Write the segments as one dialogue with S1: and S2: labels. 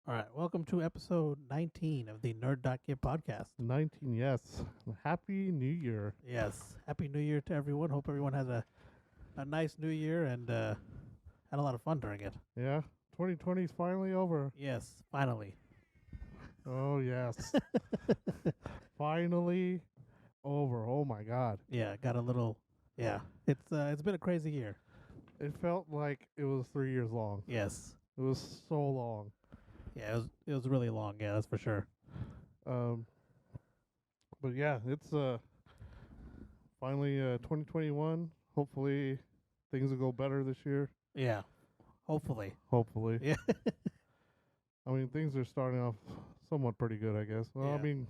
S1: All right, welcome to episode 19 of the Nerd.Kid podcast.
S2: 19, yes. Happy New Year.
S1: Yes, Happy New Year to everyone. Hope everyone has a nice new year and had a lot of fun during it.
S2: Yeah, 2020 is finally over.
S1: Yes, finally.
S2: Oh, yes. Finally over. Oh, my God.
S1: Yeah, got a little. Yeah, it's been a crazy year.
S2: It felt like it was 3 years long.
S1: Yes.
S2: It was so long.
S1: Yeah, it was really long. Yeah, that's for sure.
S2: Um, but yeah, it's finally 2021. Hopefully things will go better this year.
S1: Yeah, hopefully.
S2: Hopefully.
S1: Yeah.
S2: I mean, things are starting off somewhat pretty good, I guess. Well,
S1: Yeah.
S2: I mean,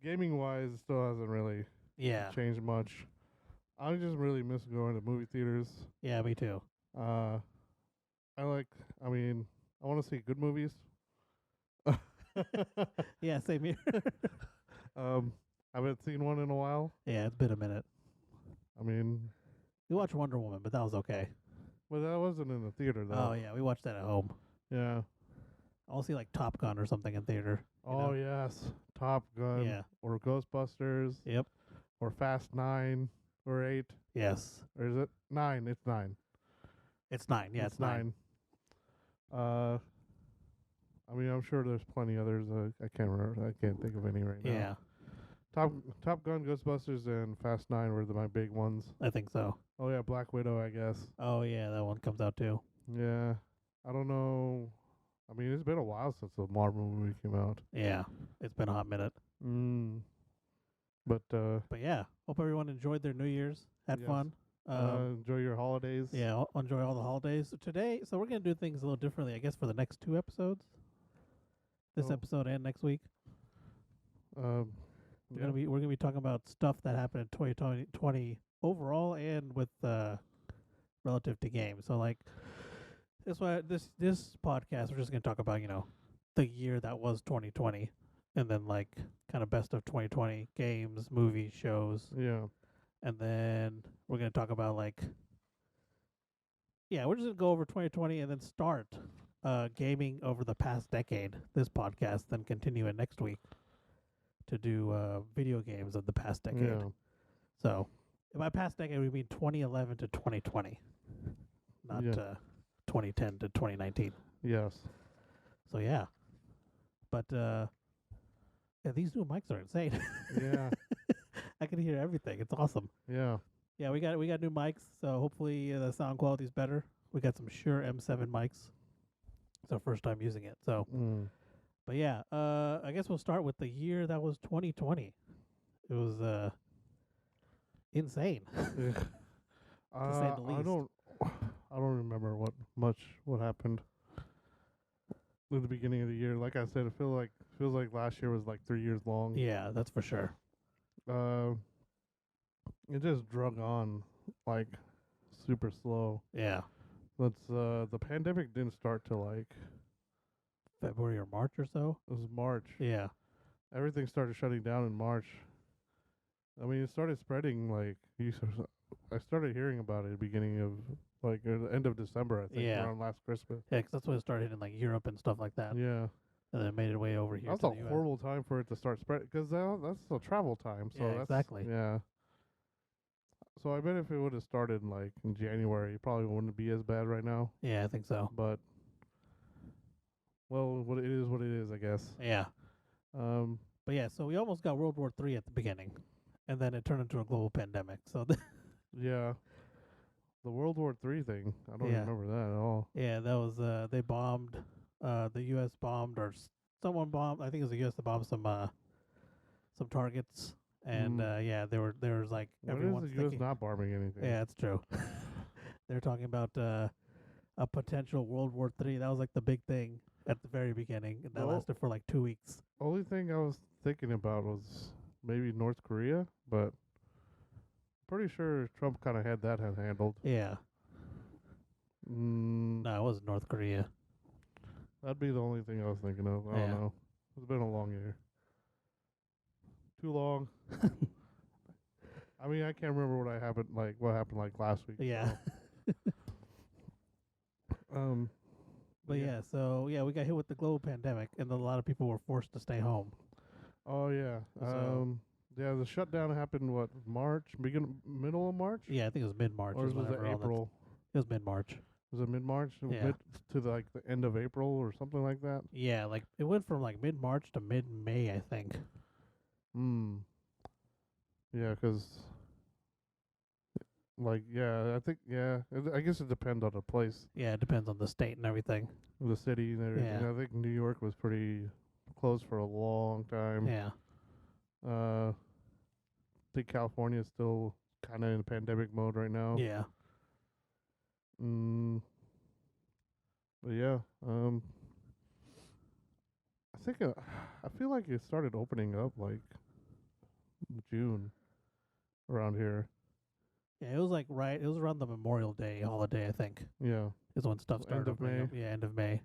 S2: gaming wise, it still hasn't really
S1: Yeah.
S2: changed much. I just really miss going to movie theaters.
S1: Yeah, me too.
S2: Uh, I want to see good movies.
S1: Yeah, same here.
S2: I haven't seen one in a while.
S1: Yeah, it's been a minute.
S2: I mean,
S1: We watched Wonder Woman, but that was okay.
S2: but that wasn't in the theater
S1: Oh
S2: though.
S1: yeah, we watched that at home.
S2: Yeah.
S1: I'll see like Top Gun or something in theater. you
S2: Oh
S1: know?
S2: yes, Top Gun.
S1: Yeah.
S2: Or Ghostbusters.
S1: Yep.
S2: Or Fast 9 or 8.
S1: Yes.
S2: Or is it 9? It's 9.
S1: It's 9. Yeah, it's 9.
S2: Uh, I mean, I'm sure there's plenty others. I can't remember. I can't think of any right now.
S1: Yeah,
S2: Top Gun, Ghostbusters, and Fast 9 were my big ones.
S1: I think so.
S2: Oh yeah, Black Widow, I guess.
S1: Oh yeah, that one comes out too.
S2: Yeah, I don't know. I mean, it's been a while since the Marvel movie came out.
S1: Yeah, it's been a hot minute.
S2: But
S1: But yeah, hope everyone enjoyed their New Year's, had
S2: Yes.
S1: fun.
S2: enjoy your holidays.
S1: Yeah, enjoy all the holidays. So we're gonna do things a little differently, I guess, for the next 2 episodes. This
S2: Oh.
S1: episode and next week.
S2: Um,
S1: We're
S2: yeah.
S1: gonna be talking about stuff that happened in 2020 overall and with relative to games. So like that's why this podcast we're just gonna talk about the year that was 2020, and then like kind of best of 2020 games, movies, shows,
S2: Yeah.
S1: and then we're gonna talk about like we're just gonna go over 2020 and then start gaming over the past decade. This podcast, then continue it next week to do video games of the past decade.
S2: Yeah.
S1: So, by past decade, we mean 2011 to 2020, not
S2: Yeah.
S1: 2010 to 2019.
S2: Yes.
S1: So yeah, but these new mics are insane.
S2: Yeah.
S1: I can hear everything. It's awesome.
S2: Yeah.
S1: Yeah, we got new mics, so hopefully the sound quality is better. We got some Shure M7 mics. It's our first time using it. So, but yeah, I guess we'll start with the year that was 2020. It was insane. say the least.
S2: I don't remember what happened at the beginning of the year. Like I said, it feels like last year was like 3 years long.
S1: Yeah, that's for sure.
S2: It just drug on like super slow.
S1: Yeah,
S2: The pandemic didn't start till like
S1: February or March or so.
S2: it was March.
S1: Yeah,
S2: Everything started shutting down in March. I mean, it started spreading like I started hearing about it at the beginning of like the end of December, I think,
S1: Yeah.
S2: around last Christmas.
S1: yeah, 'cause that's when it started in like Europe and stuff like that,
S2: Yeah,
S1: and then it made it way over here.
S2: that's
S1: to
S2: a
S1: the US.
S2: horrible time for it to start spreading because that's a travel time. So
S1: Yeah,
S2: that's,
S1: exactly.
S2: Yeah. So I bet if it would have started like in January, it probably wouldn't be as bad right now.
S1: Yeah, I think so.
S2: But well, what it is, I guess.
S1: Yeah,
S2: Um,
S1: but yeah, so we almost got World War III at the beginning, and then it turned into a global pandemic. So
S2: yeah. The World War III thing, I don't
S1: Yeah.
S2: remember that at all.
S1: yeah, that was they bombed, the U.S. bombed or someone bombed. I think it was the U.S. that bombed some targets, and yeah, there was like
S2: When is
S1: everyone's
S2: the U.S.
S1: thinking.
S2: not bombing anything?
S1: Yeah, it's true. They're talking about a potential World War III. That was like the big thing at the very beginning, and that
S2: Well-
S1: lasted for like 2 weeks.
S2: Only thing I was thinking about was maybe North Korea, but pretty sure Trump kind of had that handled.
S1: Yeah,
S2: Mm,
S1: no, it wasn't North Korea.
S2: That'd be the only thing I was thinking of. I
S1: Yeah.
S2: don't know. It's been a long year. Too long. I mean, I can't remember what happened like last week.
S1: Yeah,
S2: so.
S1: But yeah, so yeah, we got hit with the global pandemic, and a lot of people were forced to stay home.
S2: Oh yeah.
S1: So
S2: Yeah, the shutdown happened what, March, middle of March,
S1: yeah, I think it was mid March.
S2: or
S1: Is
S2: was it
S1: whenever all that.
S2: April?
S1: It was mid March.
S2: Was it mid March?
S1: Yeah.
S2: Mid to like the end of April or something like that.
S1: Yeah, like it went from like mid March to mid May, I think.
S2: Hmm. Yeah, 'cause like I think I guess it depends on the place,
S1: Yeah, it depends on the state and everything.
S2: the city and everything.
S1: Yeah.
S2: I think New York was pretty closed for a long time.
S1: Yeah.
S2: I think California is still kind of in pandemic mode right now.
S1: Yeah.
S2: Mm, but yeah, I think I feel like it started opening up like June around here.
S1: Yeah, it was like it was around the Memorial Day holiday, I think.
S2: Yeah,
S1: Is when stuff started
S2: End of
S1: opening
S2: May.
S1: up. Yeah, end of May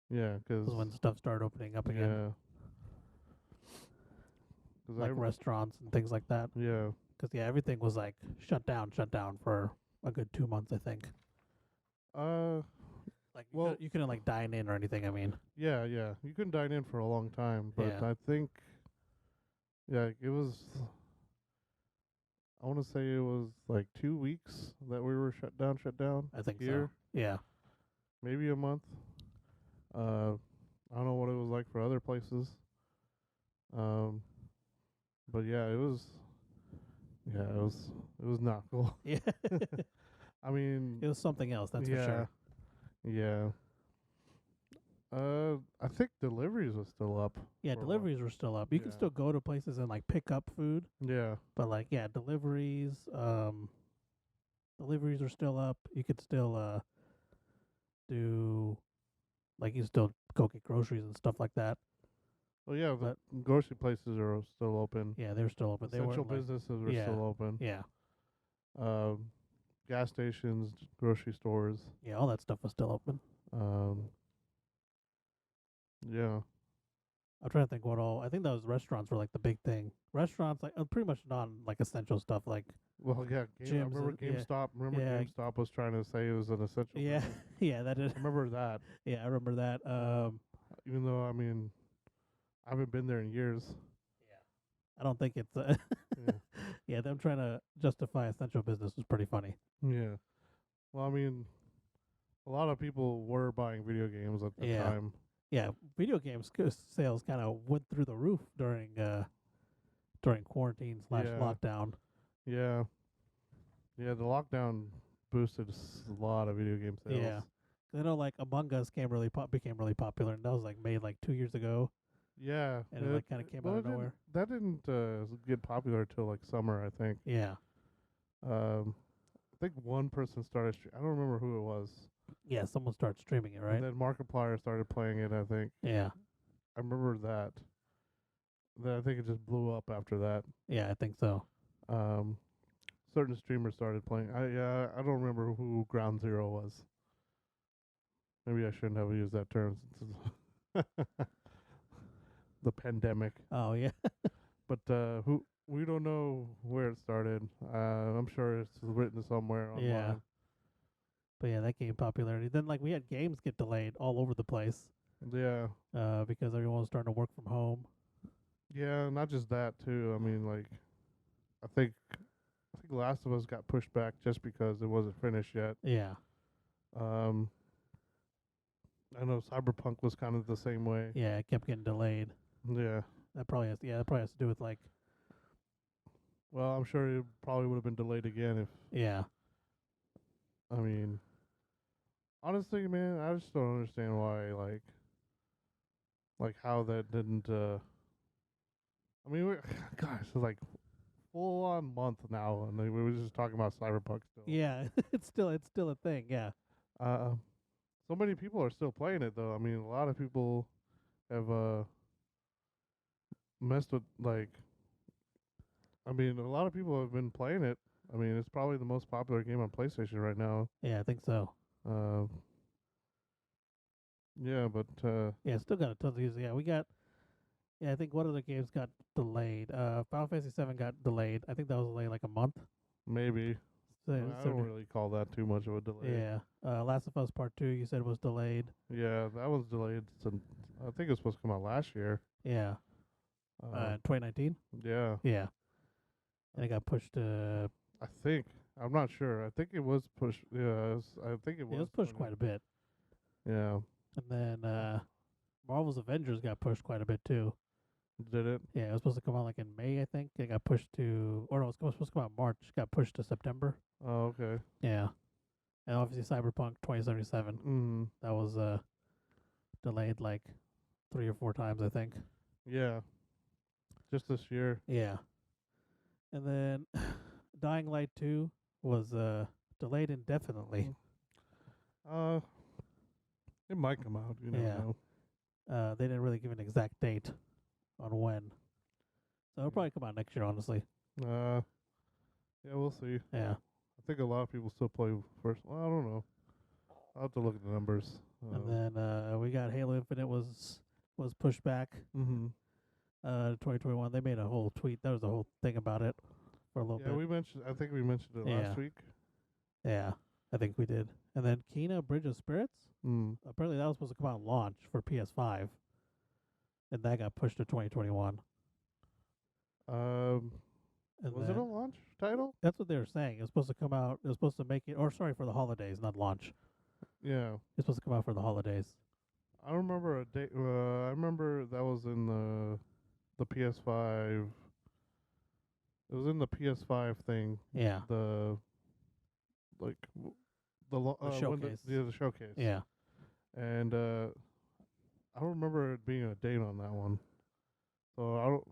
S2: Yeah, 'cause
S1: was when stuff started opening up again.
S2: yeah, 'cause
S1: Like restaurants and things like that.
S2: yeah,
S1: Because yeah, everything was like shut down for a good 2 months, I think. Like
S2: Well-
S1: you couldn't like dine in or anything. I mean,
S2: yeah. You couldn't dine in for a long time, but
S1: Yeah.
S2: I think it was. I want to say it was like 2 weeks that we were shut down.
S1: I think
S2: Here?
S1: so. Yeah.
S2: Maybe a month. I don't know what it was like for other places. But yeah, it was. Yeah, it was not cool.
S1: Yeah.
S2: I mean,
S1: It was something else, that's for sure.
S2: Yeah. I think deliveries was still up.
S1: Yeah,
S2: for a while.
S1: deliveries were still up. You can
S2: Yeah.
S1: still go to places and like pick up food,
S2: Yeah.
S1: but like yeah, deliveries are still up. You could still do like you still go get groceries and stuff like that.
S2: Well, yeah, the
S1: But-
S2: grocery places are still open.
S1: Yeah, they're still open. They
S2: Essential
S1: weren't like,
S2: businesses are
S1: yeah.
S2: still open.
S1: yeah.
S2: Gas stations, grocery stores.
S1: Yeah, all that stuff was still open.
S2: Yeah.
S1: I'm trying to think what all. I think those restaurants were like the big thing. Restaurants like pretty much non like essential stuff like
S2: Well, yeah. I
S1: Gyms
S2: remember
S1: and- yeah.
S2: GameStop. Remember
S1: Yeah.
S2: GameStop was trying to say it was an essential.
S1: yeah
S2: business?
S1: yeah that is
S2: I remember that.
S1: yeah I remember that.
S2: Even though I mean, I haven't been there in years.
S1: I don't think it's
S2: Yeah.
S1: yeah, them trying to justify essential business was pretty funny.
S2: Yeah. Well, I mean, a lot of people were buying video games at the
S1: Yeah.
S2: time.
S1: Yeah, video games sales kind of went through the roof during quarantine /
S2: Yeah.
S1: lockdown.
S2: Yeah. Yeah, the lockdown boosted a lot of video game sales.
S1: Yeah. I know like Among Us became really popular, and that was like made like 2 years ago,
S2: Yeah.
S1: and it like kind of came out of nowhere.
S2: That didn't get popular till like summer, I think.
S1: Yeah,
S2: I think one person started. I don't remember who it was.
S1: yeah, someone started streaming it, right?
S2: And then Markiplier started playing it. I think.
S1: Yeah,
S2: I remember that. Then I think it just blew up after that.
S1: yeah, I think so.
S2: Certain streamers started playing. I don't remember who Ground Zero was. Maybe I shouldn't have used that term since it's the pandemic.
S1: Oh yeah,
S2: But we don't know where it started. I'm sure it's written somewhere online.
S1: Yeah. but yeah, that gained popularity. Then like we had games get delayed all over the place,
S2: Yeah.
S1: because everyone was starting to work from home.
S2: Yeah, not just that too. I mean, like, I think Last of Us got pushed back just because it wasn't finished yet.
S1: Yeah,
S2: I know Cyberpunk was kind of the same way.
S1: yeah, it kept getting delayed.
S2: Yeah.
S1: That probably has to do with like
S2: Well, I'm sure it probably would have been delayed again if.
S1: yeah.
S2: I mean, honestly, man, I just don't understand why, like how that didn't. I mean, gosh, it's like full on month now, and we were just talking about Cyberpunk still.
S1: Yeah, it's still a thing. Yeah,
S2: So many people are still playing it though. I mean, a lot of people have messed with like. I mean, a lot of people have been playing it. I mean, it's probably the most popular game on PlayStation right now.
S1: yeah, I think so.
S2: Yeah, but
S1: Yeah, still got a ton of users. Yeah, we got. Yeah, I think one of the games got delayed. Final Fantasy VII got delayed. I think that was delayed like a month.
S2: maybe.
S1: So,
S2: I
S1: so
S2: don't really call that too much of a delay.
S1: yeah. Last of Us Part 2, you said was delayed.
S2: Yeah, that was delayed since I think it was supposed to come out last year.
S1: Yeah. 2019.
S2: Yeah,
S1: Yeah. And it got pushed to.
S2: I think. I'm not sure. I think it was pushed. Yeah, I think it was.
S1: It was pushed quite a bit.
S2: Yeah.
S1: And then Marvel's Avengers got pushed quite a bit too.
S2: Did it?
S1: Yeah, it was supposed to come out like in May, I think. It got pushed to, or no, it was supposed to come out in March. Got pushed to September.
S2: Oh, okay.
S1: Yeah, and obviously Cyberpunk 2077.
S2: Mm.
S1: That was delayed like 3 or 4 times, I think.
S2: Yeah. Just this year.
S1: Yeah, and then Dying Light 2 was delayed indefinitely.
S2: It might come out. You never
S1: Yeah.
S2: know.
S1: They didn't really give an exact date on when, so it'll probably come out next year, honestly.
S2: Yeah, we'll see.
S1: Yeah.
S2: I think a lot of people still play first. Well, I don't know. I'll have to look at the numbers.
S1: And then we got Halo Infinite was pushed back.
S2: Mm-hmm.
S1: 2021. They made a whole tweet. There was a whole thing about it for a little
S2: Yeah,
S1: bit.
S2: I think we mentioned it
S1: Yeah.
S2: last week.
S1: Yeah, I think we did. And then Kena Bridge of Spirits.
S2: Mm.
S1: Apparently that was supposed to come out and launch for PS5, and that got pushed to 2021.
S2: Um,
S1: And
S2: was it a launch title?
S1: That's what they were saying. It was supposed to come out. It was supposed to make it, or sorry, for the holidays, not launch.
S2: Yeah.
S1: It's supposed to come out for the holidays.
S2: I remember a date. I remember that was in the PS5. It was in the PS5 thing.
S1: Yeah.
S2: The like the
S1: showcase.
S2: The showcase.
S1: Yeah.
S2: And I don't remember it being a date on that one. So I don't.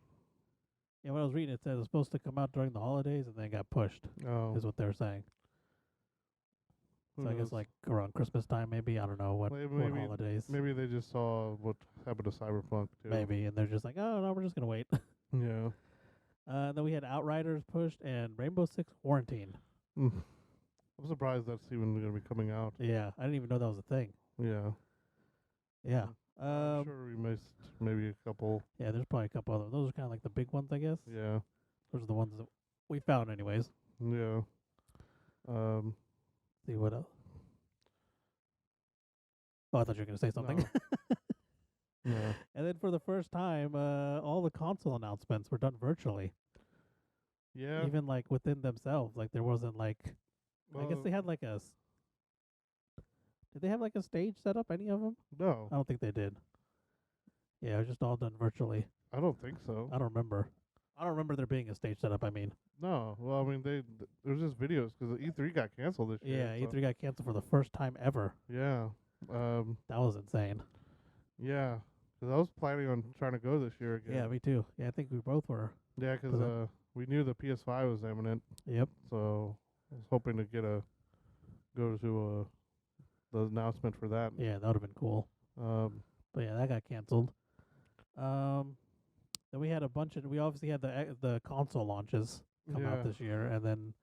S1: Yeah, when I was reading it, said it was supposed to come out during the holidays, and then it got pushed.
S2: Oh.
S1: Is what they were saying.
S2: Who
S1: So I
S2: knows?
S1: guess like around Christmas time, maybe. I don't know what
S2: Maybe
S1: holidays.
S2: Maybe they just saw what happened to Cyberpunk too.
S1: Maybe, and they're just like, oh no, we're just gonna wait.
S2: Yeah.
S1: Then we had Outriders pushed and Rainbow Six Quarantine.
S2: I'm surprised that's even going to be coming out.
S1: Yeah, I didn't even know that was a thing.
S2: Yeah.
S1: Yeah.
S2: I'm sure we missed maybe a couple.
S1: Yeah, there's probably a couple other. Those are kind of like the big ones, I guess.
S2: Yeah.
S1: Those are the ones that we found, anyways.
S2: Yeah.
S1: See what else. Oh, I thought you were gonna say something.
S2: No. Yeah.
S1: And then for the first time, all the console announcements were done virtually.
S2: Yeah.
S1: Even like within themselves, like there wasn't like. I guess they had like a. Did they have like a stage set up? Any of them?
S2: No.
S1: I don't think they did. Yeah, it was just all done virtually.
S2: I don't think so.
S1: I don't remember. I don't remember there being a stage set up. I mean.
S2: No. Well, I mean, there's just videos because E3 got canceled this year.
S1: Yeah,
S2: so-
S1: E3 got canceled for the first time ever.
S2: Yeah.
S1: That was insane.
S2: Yeah. Because I was planning on trying to go this year again.
S1: Yeah, me too. Yeah, I think we both were.
S2: Yeah, because we knew the PS5 was imminent,
S1: Yep.
S2: so I was hoping to go to the announcement for that.
S1: Yeah, that would have been cool. But yeah, that got canceled. Then we had a bunch of. We obviously had the console launches come out this year, and then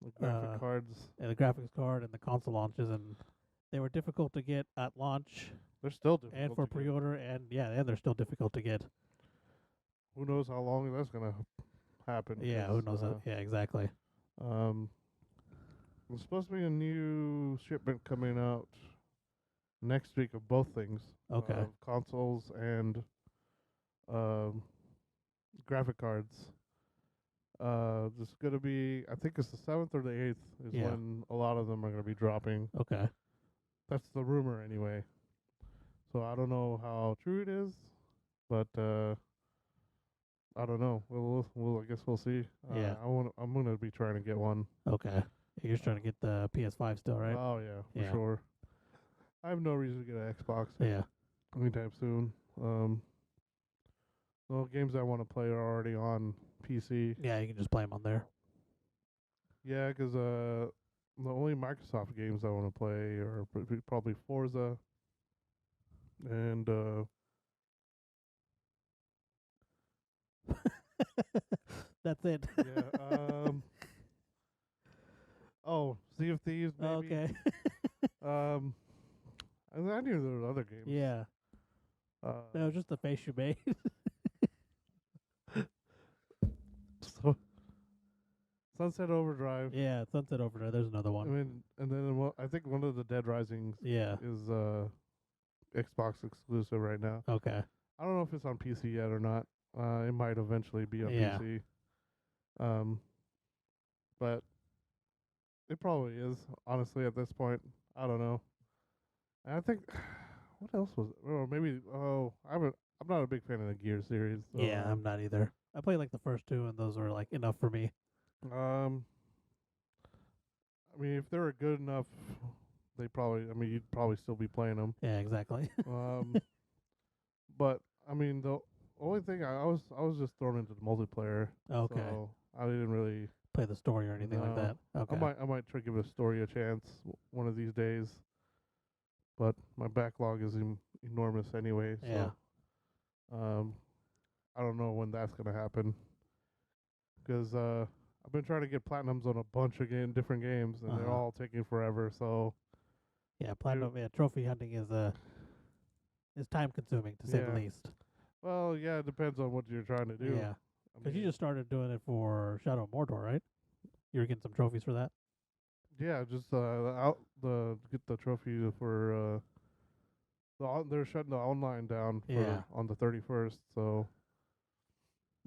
S2: the graphic cards.
S1: and the graphics card and the console launches, and they were difficult to get at launch
S2: They're still difficult.
S1: and for
S2: to get.
S1: pre-order, and they're still difficult to get.
S2: Who knows how long that's gonna happen?
S1: Yeah, who knows? Yeah, exactly.
S2: There's supposed to be a new shipment coming out next week of both things.
S1: Okay.
S2: Consoles and graphic cards. This is gonna be, I think it's the 7th or the 8th is
S1: Yeah.
S2: when a lot of them are gonna be dropping.
S1: Okay.
S2: That's the rumor anyway. So I don't know how true it is, but I don't know. We'll I guess we'll see.
S1: Yeah.
S2: I'm gonna be trying to get one.
S1: Okay. You're just trying to get the PS5 still, right?
S2: Oh yeah, for
S1: Yeah.
S2: sure. I have no reason to get an Xbox
S1: Yeah.
S2: anytime soon. The games I want to play are already on PC.
S1: Yeah, you can just play them on there.
S2: Yeah, 'cause the only Microsoft games I want to play are probably Forza and
S1: That's it.
S2: yeah. Oh, Sea of Thieves, maybe.
S1: Okay.
S2: I knew there were other games.
S1: Yeah. No, just the face you made.
S2: So Sunset Overdrive.
S1: Yeah, Sunset Overdrive. There's another
S2: I
S1: one.
S2: mean, and then I think one of the Dead Risings
S1: Yeah.
S2: is Xbox exclusive right now.
S1: Okay.
S2: I don't know if it's on PC yet or not. It might eventually be on
S1: Yeah.
S2: PC. Um, but it probably is. Honestly, at this point, I don't know. And I think what else was? Oh, maybe. Oh, I'm not a big fan of the Gear series. So,
S1: Yeah, I'm not either. I played like the first two, and those were like enough for me.
S2: um, I mean, if they were good enough, they probably. I mean, you'd probably still be playing them.
S1: Yeah, exactly.
S2: Um, but I mean, the only thing I was just thrown into the multiplayer.
S1: Okay.
S2: So I didn't really.
S1: Play the story or anything like
S2: No.
S1: that. Okay.
S2: I might try to give a story a chance one of these days. But my backlog is enormous anyway.
S1: Yeah.
S2: So I don't know when that's gonna happen. Because I've been trying to get platinums on a bunch of different games, and they're
S1: Uh-huh.
S2: all taking forever. So
S1: Yeah, platinum. Yeah, trophy hunting is time consuming to say the
S2: Yeah.
S1: least.
S2: well, yeah, it depends on what you're trying to do.
S1: Yeah,
S2: I
S1: because you
S2: mean,
S1: just started doing it for Shadow of Mordor, right? You were getting some trophies for that.
S2: yeah, just get the trophy for they're shutting the online down for
S1: Yeah.
S2: on the 31st. So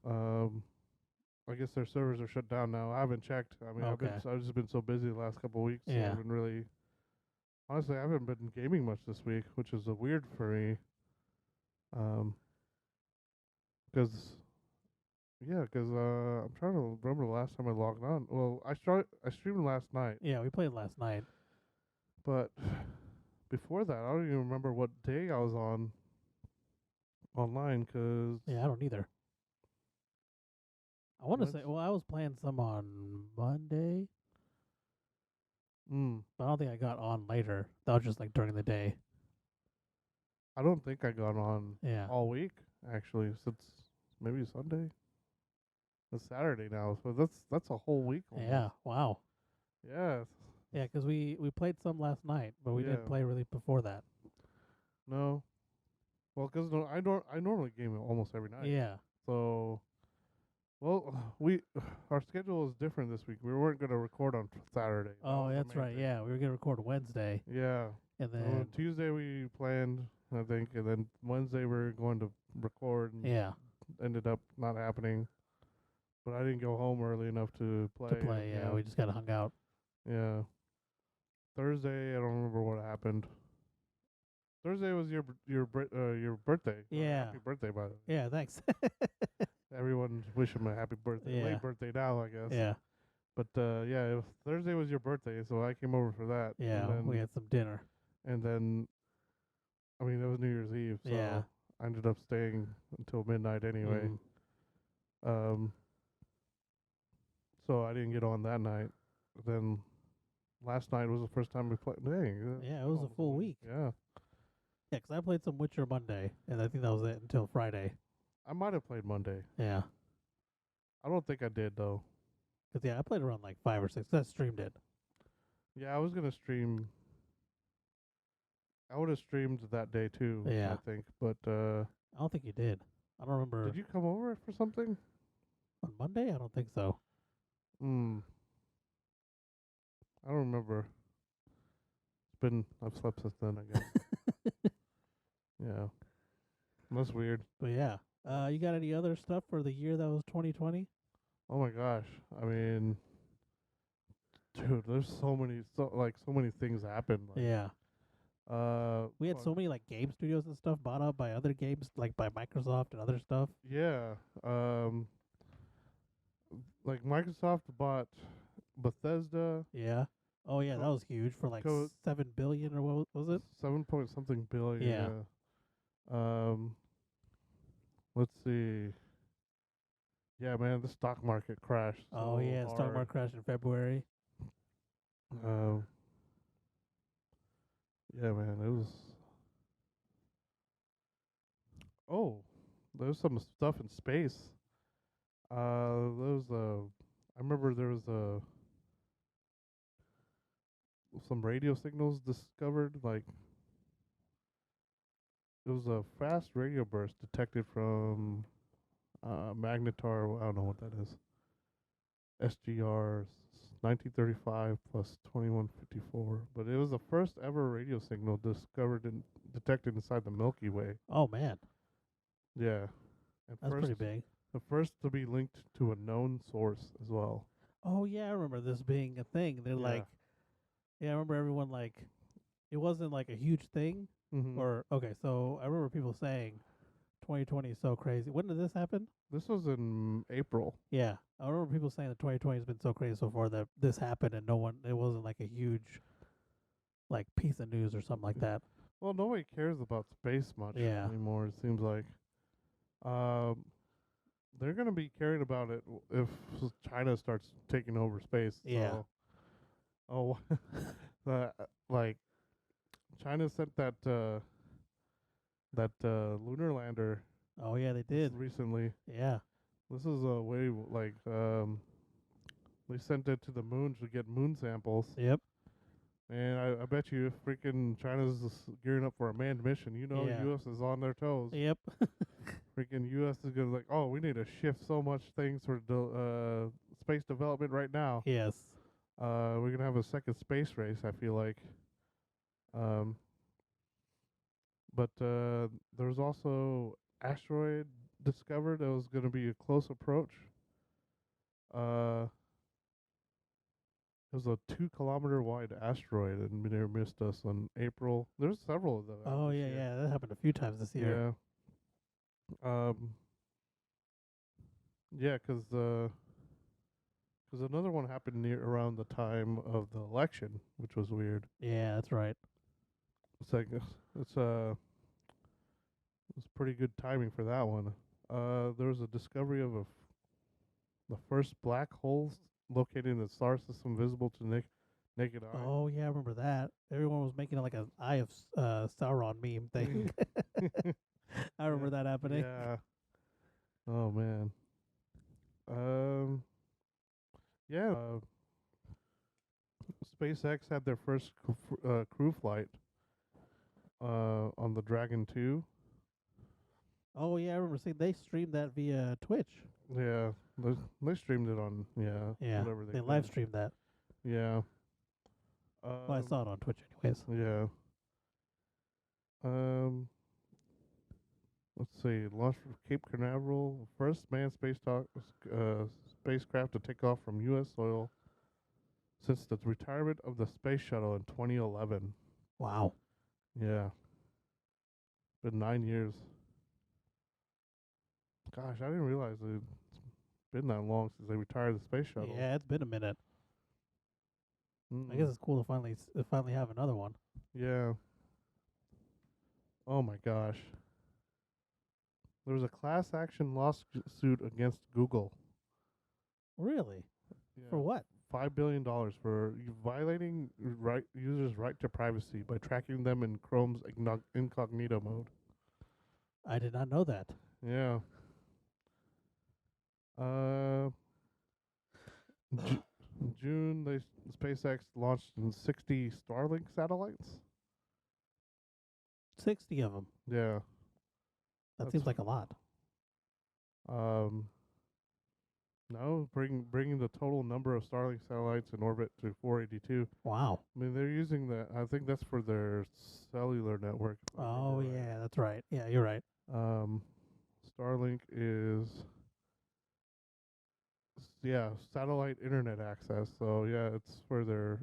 S2: um, I guess their servers are shut down now. I haven't checked. I mean,
S1: Okay.
S2: I've just been so busy the last couple of weeks. So I
S1: Yeah.
S2: haven't really. Honestly, I haven't been gaming much this week, which is weird for me. Because I'm trying to remember the last time I logged on. Well, I streamed last night,
S1: Yeah, we played last night.
S2: but before that, I don't even remember what day I was on online. Cause
S1: Yeah, I don't either. I want to say, well, I was playing some on Monday, but I don't think I got on later. That was just like during the day.
S2: I don't think I got on
S1: Yeah.
S2: all week actually since maybe Sunday. It's Saturday now, so that's a whole week. Almost.
S1: Yeah. Wow.
S2: Yeah.
S1: Yeah, because we played some last night, but we didn't
S2: Yeah.
S1: play really before that.
S2: No. Well, 'cause I normally game almost every night.
S1: Yeah.
S2: So, well, our schedule is different this week. We weren't gonna record on Saturday. That
S1: Oh,
S2: was the
S1: that's
S2: main
S1: right.
S2: thing.
S1: Yeah, we were gonna record Wednesday,
S2: Yeah.
S1: and then
S2: Tuesday we planned, I think, and then Wednesday we were going to record, and
S1: yeah,
S2: ended up not happening. But I didn't go home early enough to play.
S1: to play. Yeah, we just kind of hung out.
S2: Yeah. Thursday, I don't remember what happened. Thursday was your birthday.
S1: Yeah.
S2: Happy birthday, by the way.
S1: Yeah, thanks.
S2: Everyone wish him a happy birthday.
S1: Yeah.
S2: Late birthday now, I guess.
S1: Yeah.
S2: But Thursday was your birthday, so I came over for that.
S1: Yeah, we had some dinner.
S2: And then, I mean, it was New Year's Eve, so
S1: Yeah.
S2: I ended up staying until midnight anyway. So I didn't get on that night. Then last night was the first time we played. Dang.
S1: Yeah, it was a
S2: almost
S1: full week.
S2: Yeah.
S1: Yeah, 'cause I played some Witcher Monday, and I think that was it until Friday.
S2: I might have played Monday.
S1: Yeah.
S2: I don't think I did, though.
S1: 'Cause yeah, I played around like 5 or 6. I streamed it.
S2: Yeah, I was going to stream. I would have streamed that day, too,
S1: Yeah.
S2: I think. But
S1: I don't think you did. I don't remember.
S2: did you come over for something?
S1: On Monday? I don't think so.
S2: I don't remember. I've slept since then, I guess. Yeah. That's weird.
S1: But yeah. You got any other stuff for the year that was 2020?
S2: Oh my gosh. I mean, dude, there's so many things happen. Like,
S1: Yeah. We had
S2: well,
S1: so many like game studios and stuff bought up by other games, like by Microsoft and other stuff.
S2: Yeah. Like Microsoft bought Bethesda.
S1: Yeah. Oh yeah, that was huge for like
S2: Co-
S1: 7 billion or what was it?
S2: 7 point something billion.
S1: Yeah.
S2: Let's see. Yeah, man, the stock market crashed.
S1: Oh
S2: so
S1: yeah, stock
S2: hard.
S1: market crashed in February.
S2: Yeah, man, it was. Oh, there's some stuff in space. I remember there was some radio signals discovered. Like, it was a fast radio burst detected from Magnetar. I don't know what that is. SGR 1935 plus 2154. But it was the first ever radio signal discovered and detected inside the Milky Way.
S1: Oh man,
S2: Yeah. And
S1: that's pretty big.
S2: the first to be linked to a known source as well.
S1: Oh yeah, I remember this being a thing. They're
S2: Yeah.
S1: like, yeah, I remember everyone like, it wasn't like a huge thing.
S2: Mm-hmm.
S1: Or okay, so I remember people saying, 2020 is so crazy. When did this happen?
S2: This was in April.
S1: Yeah, I remember people saying that 2020 has been so crazy so far that this happened and no one, it wasn't like a huge, like piece of news or something like that.
S2: Well, nobody cares about space much
S1: Yeah.
S2: anymore. It seems like. They're gonna be caring about it if China starts taking over space.
S1: Yeah.
S2: So, oh, like China sent that lunar lander
S1: Oh yeah, they did.
S2: recently.
S1: Yeah.
S2: This is a way like they sent it to the moon to get moon samples.
S1: Yep.
S2: And I bet you if freaking China's gearing up for a manned mission,
S1: Yeah.
S2: U.S. is on their toes.
S1: Yep.
S2: Freaking U.S. is gonna like, oh, we need to shift so much things for space development right now.
S1: Yes.
S2: We're gonna have a second space race. I feel like. But there's also asteroid discovered that was gonna be a close approach. It was a 2 kilometer wide asteroid and near missed us in April. There's several of them.
S1: Oh yeah, yeah. That happened a few times this year.
S2: Yeah. Yeah, 'cause another one happened near around the time of the election, which was weird.
S1: Yeah, that's right.
S2: It's like it's pretty good timing for that one. There was a discovery of the first black holes located in the star system visible to naked eye.
S1: Oh yeah, I remember that. Everyone was making it like an Eye of Sauron meme thing. I remember that happening.
S2: Yeah. Oh man. Yeah. SpaceX had their first crew flight on the Dragon 2.
S1: Oh yeah, I remember seeing they streamed that via Twitch.
S2: Yeah, they streamed it on
S1: Yeah,
S2: whatever
S1: they
S2: could.
S1: live streamed that.
S2: Yeah.
S1: Well, I saw it on Twitch anyways.
S2: Yeah. Let's see. Launched from Cape Canaveral, first manned spacecraft to take off from U.S. soil since the retirement of the space shuttle in 2011.
S1: Wow.
S2: Yeah. Been 9 years. Gosh, I didn't realize it's been that long since they retired the space shuttle.
S1: Yeah, it's been a minute.
S2: Mm-mm.
S1: I guess it's cool to finally have another one.
S2: Yeah. Oh my gosh. There was a class action lawsuit against Google.
S1: Really?
S2: Yeah.
S1: For what?
S2: $5 billion for violating users' right to privacy by tracking them in Chrome's incognito mode.
S1: I did not know that.
S2: Yeah. June, SpaceX launched 60 Starlink satellites.
S1: 60 of them.
S2: Yeah.
S1: That
S2: That's
S1: seems like a lot.
S2: No, bringing the total number of Starlink satellites in orbit to 482.
S1: Wow.
S2: I mean, they're using that. I think that's for their cellular network. if I
S1: Oh
S2: remember right.
S1: yeah, that's right. Yeah, you're right.
S2: Starlink is satellite internet access. So yeah, it's for their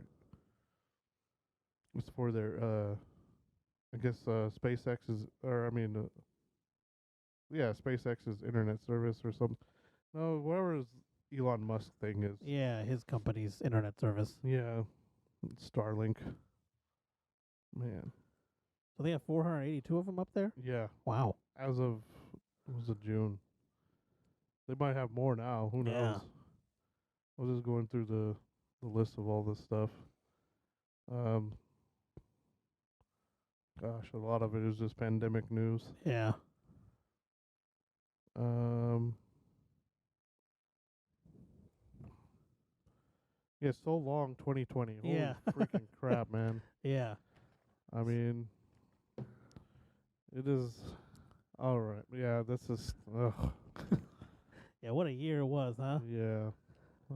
S2: I guess SpaceX's SpaceX's internet service or something. No, whatever Elon Musk thing is.
S1: Yeah, his company's internet service.
S2: Yeah, Starlink. Man.
S1: So they have 482 of them up there?
S2: Yeah.
S1: Wow.
S2: As of June. They might have more now. Who knows?
S1: Yeah.
S2: I was just going through the list of all this stuff. Gosh, a lot of it is just pandemic news.
S1: Yeah.
S2: Yeah, so long 2020. Holy
S1: Yeah.
S2: freaking crap, man.
S1: Yeah.
S2: I mean, it is all right. Yeah, this is ugh.
S1: Yeah, what a year it was, huh?
S2: Yeah.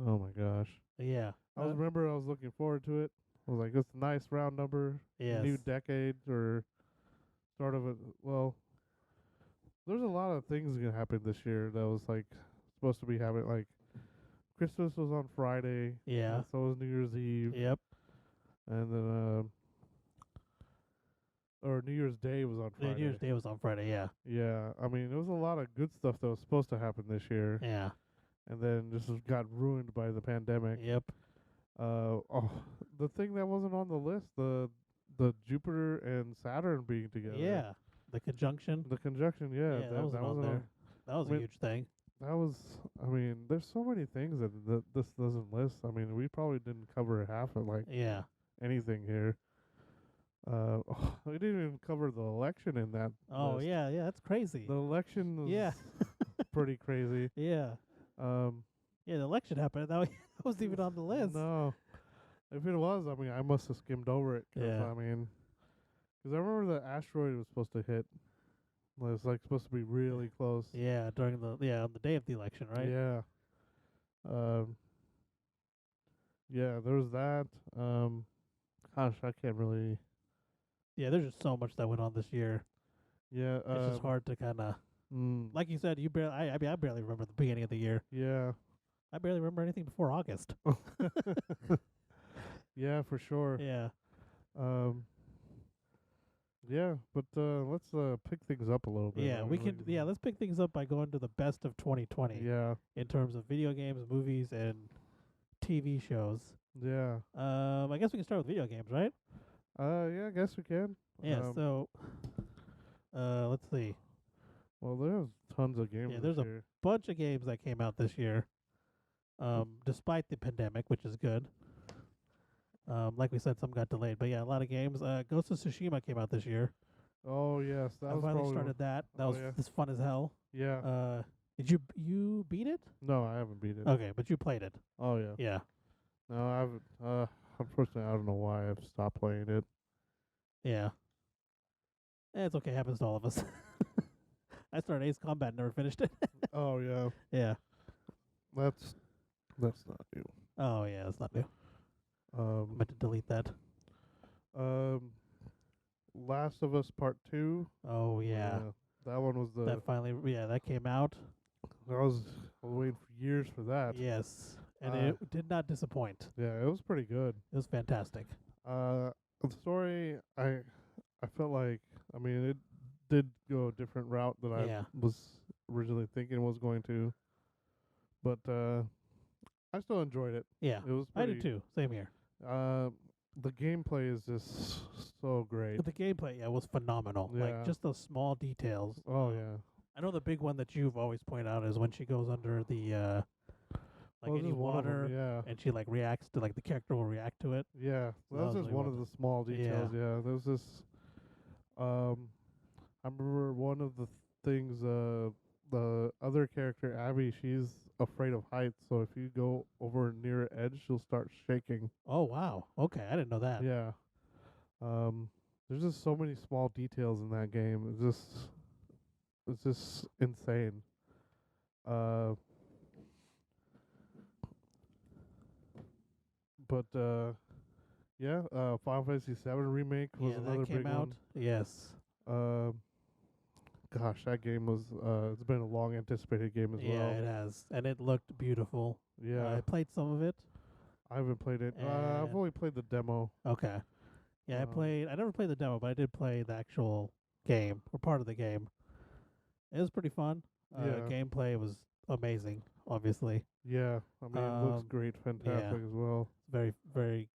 S2: Oh my gosh.
S1: Yeah.
S2: I remember I was looking forward to it. I was like, it's a nice round number,
S1: Yes.
S2: new decade or start of it. Well, there's a lot of things gonna happen this year that was like supposed to be happening. Like Christmas was on Friday.
S1: Yeah.
S2: And so was New Year's Eve.
S1: Yep.
S2: And then or New Year's Day was on
S1: Yeah,
S2: Friday.
S1: New Year's Day was on Friday. Yeah.
S2: Yeah, I mean, there was a lot of good stuff that was supposed to happen this year,
S1: Yeah.
S2: and then just got ruined by the pandemic.
S1: Yep.
S2: Oh, the thing that wasn't on the list, the Jupiter and Saturn being together.
S1: Yeah. The conjunction.
S2: The conjunction,
S1: Yeah, that wasn't on there. That was
S2: I
S1: a
S2: mean,
S1: huge thing.
S2: That was, I mean, there's so many things that this doesn't list. I mean, we probably didn't cover half of like
S1: Yeah.
S2: anything here. We didn't even cover the election in that.
S1: Oh
S2: list.
S1: yeah, that's crazy.
S2: The election was
S1: Yeah.
S2: pretty crazy.
S1: Yeah. Yeah, the election happened. That wasn't even on the list.
S2: No. If it was, I mean, I must have skimmed over it.
S1: Yeah.
S2: I mean, because I remember the asteroid was supposed to hit. It was like supposed to be really close.
S1: Yeah, on the day of the election, right?
S2: Yeah. Yeah, there was that. Gosh, I can't really.
S1: Yeah, there's just so much that went on this year.
S2: Yeah.
S1: It's just hard to kind of, like you said, you barely. I mean, I barely remember the beginning of the year.
S2: Yeah.
S1: I barely remember anything before August.
S2: Yeah, for sure.
S1: Yeah.
S2: Yeah, but let's pick things up a little bit.
S1: Yeah, we can. Yeah, let's pick things up by going to the best of 2020.
S2: Yeah.
S1: In terms of video games, movies, and TV shows.
S2: Yeah.
S1: I guess we can start with video games, right?
S2: Yeah, I guess we can.
S1: Yeah. So, let's see.
S2: Well, there's tons of games.
S1: Yeah, there's a bunch of games that came out this year. Despite the pandemic, which is good. Like we said, some got delayed, but yeah, a lot of games. Ghost of Tsushima came out this year.
S2: Oh yes,
S1: I finally started that. That was this fun as hell.
S2: Yeah.
S1: Did you beat it?
S2: No, I haven't beat it.
S1: Okay, but you played it.
S2: Oh yeah.
S1: Yeah.
S2: No, I haven't. Unfortunately, I don't know why I've stopped playing it.
S1: Yeah. It's okay. Happens to all of us. I started Ace Combat, never finished it.
S2: Oh yeah.
S1: Yeah.
S2: That's not new.
S1: Oh yeah, that's not new. I meant to delete that.
S2: Last of Us Part 2.
S1: Oh yeah.
S2: That one was
S1: that finally that came out.
S2: I was waiting for years for that.
S1: Yes. And it did not disappoint.
S2: Yeah, it was pretty good.
S1: It was fantastic.
S2: The story, I felt like, I mean, it did go a different route than I was originally thinking it was going to. But I still enjoyed it.
S1: Yeah.
S2: It was
S1: I did too. Same here.
S2: The gameplay is just so great.
S1: But the gameplay, was phenomenal.
S2: Yeah.
S1: Like just those small details.
S2: Oh yeah.
S1: I know the big one that you've always pointed out is when she goes under the any water, and she like reacts to the character will react to it.
S2: Yeah, that's just one of the small details. Yeah, there's this. I remember one of the things. The other character, Abby, she's afraid of heights. So if you go over near an edge, she'll start shaking.
S1: Oh wow! Okay, I didn't know that.
S2: Yeah. There's just so many small details in that game. It's just insane. But yeah, Final Fantasy VII remake was another
S1: that came
S2: big
S1: out.
S2: one.
S1: Yes.
S2: Gosh, that game was it's been a long anticipated game as well.
S1: Yeah, it has, and it looked beautiful.
S2: Yeah,
S1: I played some of it.
S2: I haven't played it. I've only played the demo.
S1: Okay. Yeah, I never played the demo, but I did play the actual game or part of the game. It was pretty fun. Gameplay was amazing, obviously.
S2: Yeah, I mean, it looks great, fantastic as well.
S1: Very, very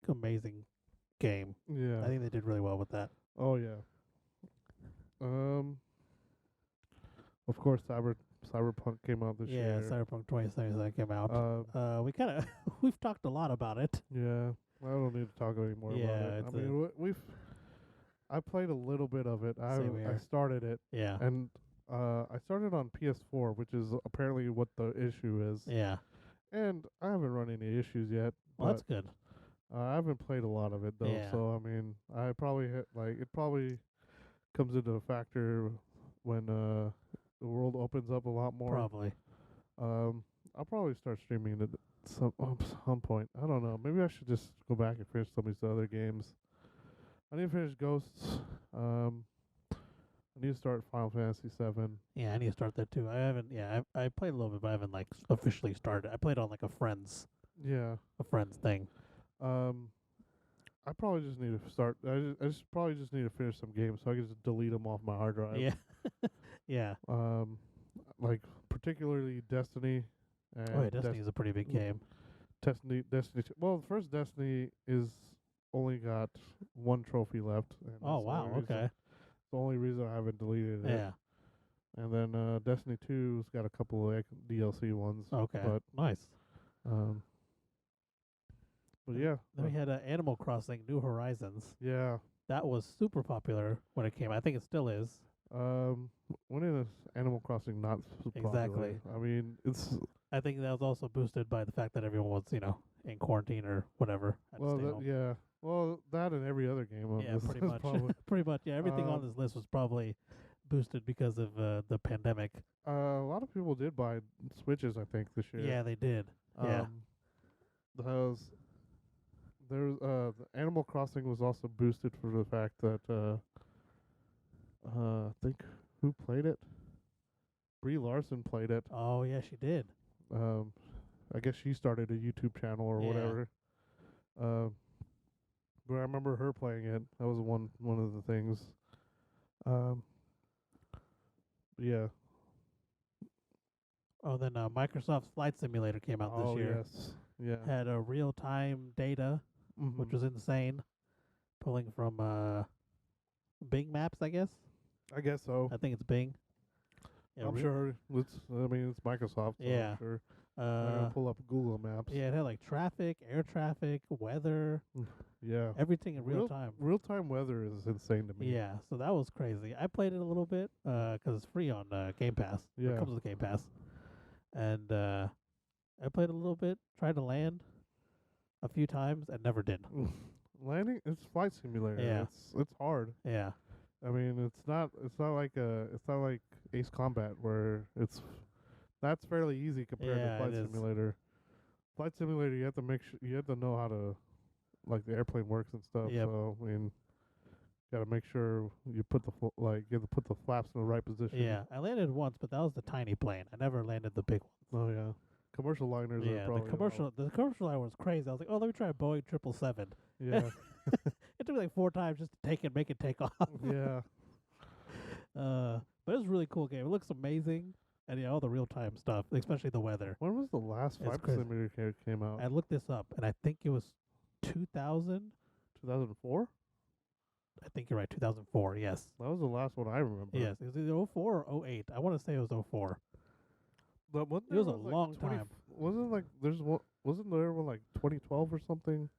S1: amazing game.
S2: Yeah,
S1: I think they did really well with that.
S2: Oh yeah. Of course, Cyberpunk came out this year.
S1: Yeah, Cyberpunk 2077 came out. We kind of we've talked a lot about it.
S2: Yeah, I don't need to talk anymore about it. I mean, I played a little bit of it. I started it.
S1: Yeah.
S2: And I started on PS4, which is apparently what the issue is.
S1: Yeah.
S2: And I haven't run any issues yet.
S1: Well, that's good.
S2: I haven't played a lot of it though, so I mean, I probably it probably comes into a factor when the world opens up a lot more.
S1: Probably.
S2: I'll probably start streaming some point. I don't know. Maybe I should just go back and finish some of these other games. I need to finish Ghosts. I need to start Final Fantasy 7.
S1: Yeah, I need to start that too. I haven't. Yeah, I played a little bit, but I haven't like officially started. I played on like a friend's
S2: Yeah.
S1: thing.
S2: I probably just need to start. I just probably just need to finish some games so I can just delete them off my hard drive.
S1: Yeah, yeah.
S2: Like particularly Destiny. And
S1: Oh, yeah, Destiny's a pretty big game.
S2: Destiny 2. Well, the first Destiny is only got one trophy left. And
S1: Oh
S2: that's the
S1: wow,
S2: only reason-
S1: okay.
S2: It's the only reason I haven't deleted it.
S1: Yeah,
S2: And then Destiny 2's got a couple of DLC ones.
S1: okay,
S2: But
S1: nice.
S2: um, but yeah,
S1: Then we had Animal Crossing: New Horizons.
S2: yeah.
S1: That was super popular when it came. I think it still is.
S2: When is Animal Crossing not popular?
S1: Exactly.
S2: I mean, it's
S1: I think that was also boosted by the fact that everyone was, in quarantine or whatever. Had to
S2: well,
S1: stay
S2: that,
S1: home.
S2: yeah. Well, that and every other game on
S1: Yeah,
S2: this
S1: pretty
S2: is
S1: much.
S2: probably.
S1: Pretty much. Yeah, everything on
S2: Um,
S1: this list was probably boosted because of the pandemic.
S2: A lot of people did buy Switches, I think, this year.
S1: Yeah, they did. Yeah.
S2: There's the Animal Crossing was also boosted for the fact that I think who played it? Brie Larson played it.
S1: Oh yeah, she did.
S2: I guess she started a YouTube channel or
S1: Yeah.
S2: whatever. But I remember her playing it. That was one of the things. Yeah.
S1: Oh, then Microsoft's Flight Simulator came out this year.
S2: Yes. Yeah.
S1: Had a real-time data, which was insane, pulling from Bing Maps, I guess.
S2: I guess so.
S1: I think it's Bing. Yeah,
S2: I'm sure it's Microsoft. So
S1: Yeah.
S2: I'm sure they're gonna pull up Google Maps.
S1: Yeah, it had like traffic, air traffic, weather,
S2: Yeah.
S1: everything in real time.
S2: Real time weather is insane to me.
S1: Yeah, so that was crazy. I played it a little bit because it's free on Game Pass. It
S2: Yeah.
S1: comes with Game Pass. And I played a little bit, tried to land a few times, and never did.
S2: Landing, it's flight simulator.
S1: Yeah.
S2: It's hard.
S1: Yeah.
S2: I mean, it's not like Ace Combat where that's fairly easy compared
S1: Yeah,
S2: to Flight
S1: it is.
S2: Simulator. Flight Simulator, you have to you have to know how to like the airplane works and stuff.
S1: Yep.
S2: So I mean, got to make sure you put you have to put the flaps in the right position.
S1: Yeah, I landed once, but that was the tiny plane. I never landed the big one.
S2: Oh yeah. Commercial liners are
S1: Yeah,
S2: probably
S1: the commercial line was crazy. I was like, oh, let me try a Boeing 777.
S2: Yeah.
S1: It took me like 4 times just to make it take off.
S2: Yeah.
S1: But it was a really cool game. It looks amazing, and all the real time stuff, especially the weather.
S2: When was the last
S1: It's
S2: Flight
S1: crazy.
S2: Simulator came out?
S1: I looked this up, and I think it was 2000.
S2: 2004?
S1: I think you're right, 2004. Yes,
S2: That was the last one I remember.
S1: yes. It was either 04 or 08. I want to say it was 04.
S2: But wasn't
S1: It was
S2: there
S1: a
S2: one,
S1: long
S2: 20
S1: time.
S2: Wasn't like there's one? Wasn't there one like 2012 or something?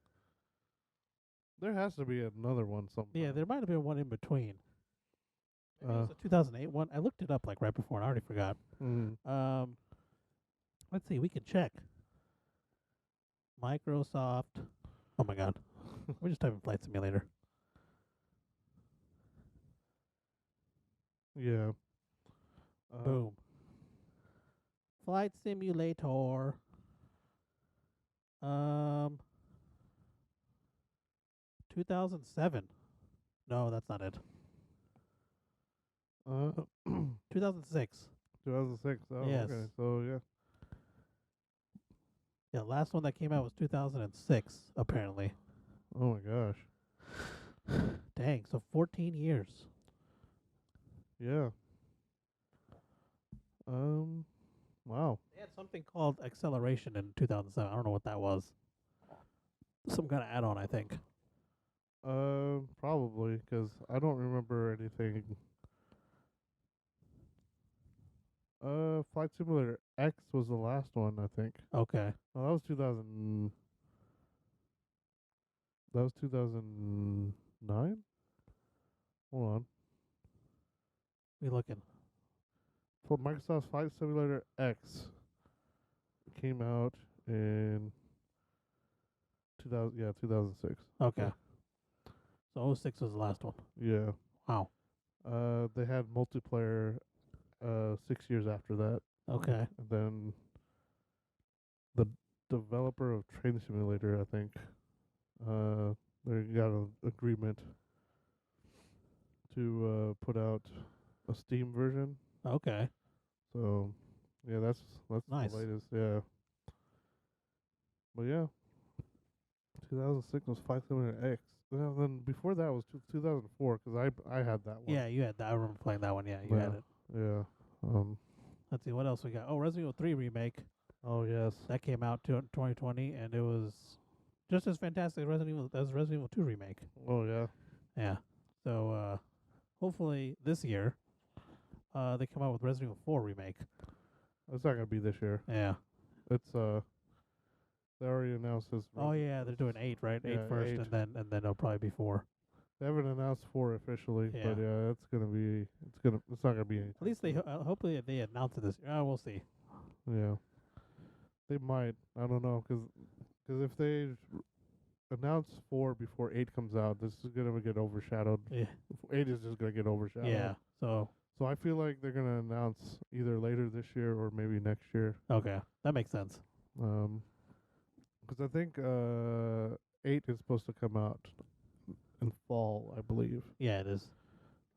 S2: There has to be another one sometime.
S1: Yeah, there might have been one in between. Maybe it was
S2: Uh.
S1: a 2008 one. I looked it up like right before, and I already forgot.
S2: Mm.
S1: Let's see. We can check. Microsoft. Oh my God. We just type in Flight Simulator.
S2: Yeah.
S1: Boom. Flight Simulator. 2007. No, that's not it. 2006.
S2: 2006. Oh,
S1: Yes.
S2: okay. So yeah.
S1: Yeah, last one that came out was 2006, apparently.
S2: Oh my gosh.
S1: Dang, so 14 years.
S2: Yeah. Wow.
S1: They had something called Acceleration in 2007. I don't know what that was. Some kind of add-on, I think.
S2: Probably because I don't remember anything. Flight Simulator X was the last one, I think.
S1: Okay.
S2: Oh, that was 2000. That was 2009. Hold on.
S1: We looking.
S2: For Microsoft Flight Simulator X came out in 2006.
S1: Okay.
S2: Yeah.
S1: So 06 was the last one.
S2: Yeah.
S1: Wow.
S2: They had multiplayer 6 years after that.
S1: Okay.
S2: And then the developer of Train Simulator, I think. They got an agreement to put out a Steam version.
S1: Okay.
S2: So, yeah, that's
S1: Nice.
S2: the latest. Yeah, but yeah, 2006 was Flight Simulator X. Well, then before that was 2004 because I had that one.
S1: Yeah, you had that. I remember playing that one. Yeah, you had it.
S2: Yeah.
S1: Let's see what else we got. Oh, Resident Evil 3 remake.
S2: Oh yes.
S1: That came out to 2020, and it was just as fantastic as Resident Evil 2 remake.
S2: Oh yeah.
S1: Yeah. So hopefully this year, they come out with Resident Evil 4 remake.
S2: It's not gonna be this year.
S1: Yeah.
S2: It's they already announced this.
S1: Oh yeah, they're doing 8, right?
S2: Yeah,
S1: 8 first,
S2: 8.
S1: and then it'll probably be 4.
S2: They haven't announced 4 officially,
S1: Yeah.
S2: but yeah, it's not gonna be anything.
S1: At least they hopefully they announce it this year. We'll see.
S2: Yeah. They might. I don't know, cause if they announce 4 before 8 comes out, this is gonna get overshadowed.
S1: Yeah.
S2: 8 is just gonna get overshadowed.
S1: Yeah. So
S2: So I feel like they're gonna announce either later this year or maybe next year.
S1: okay, that makes sense.
S2: 'Cause I think 8 is supposed to come out in fall, I believe.
S1: Yeah, it is.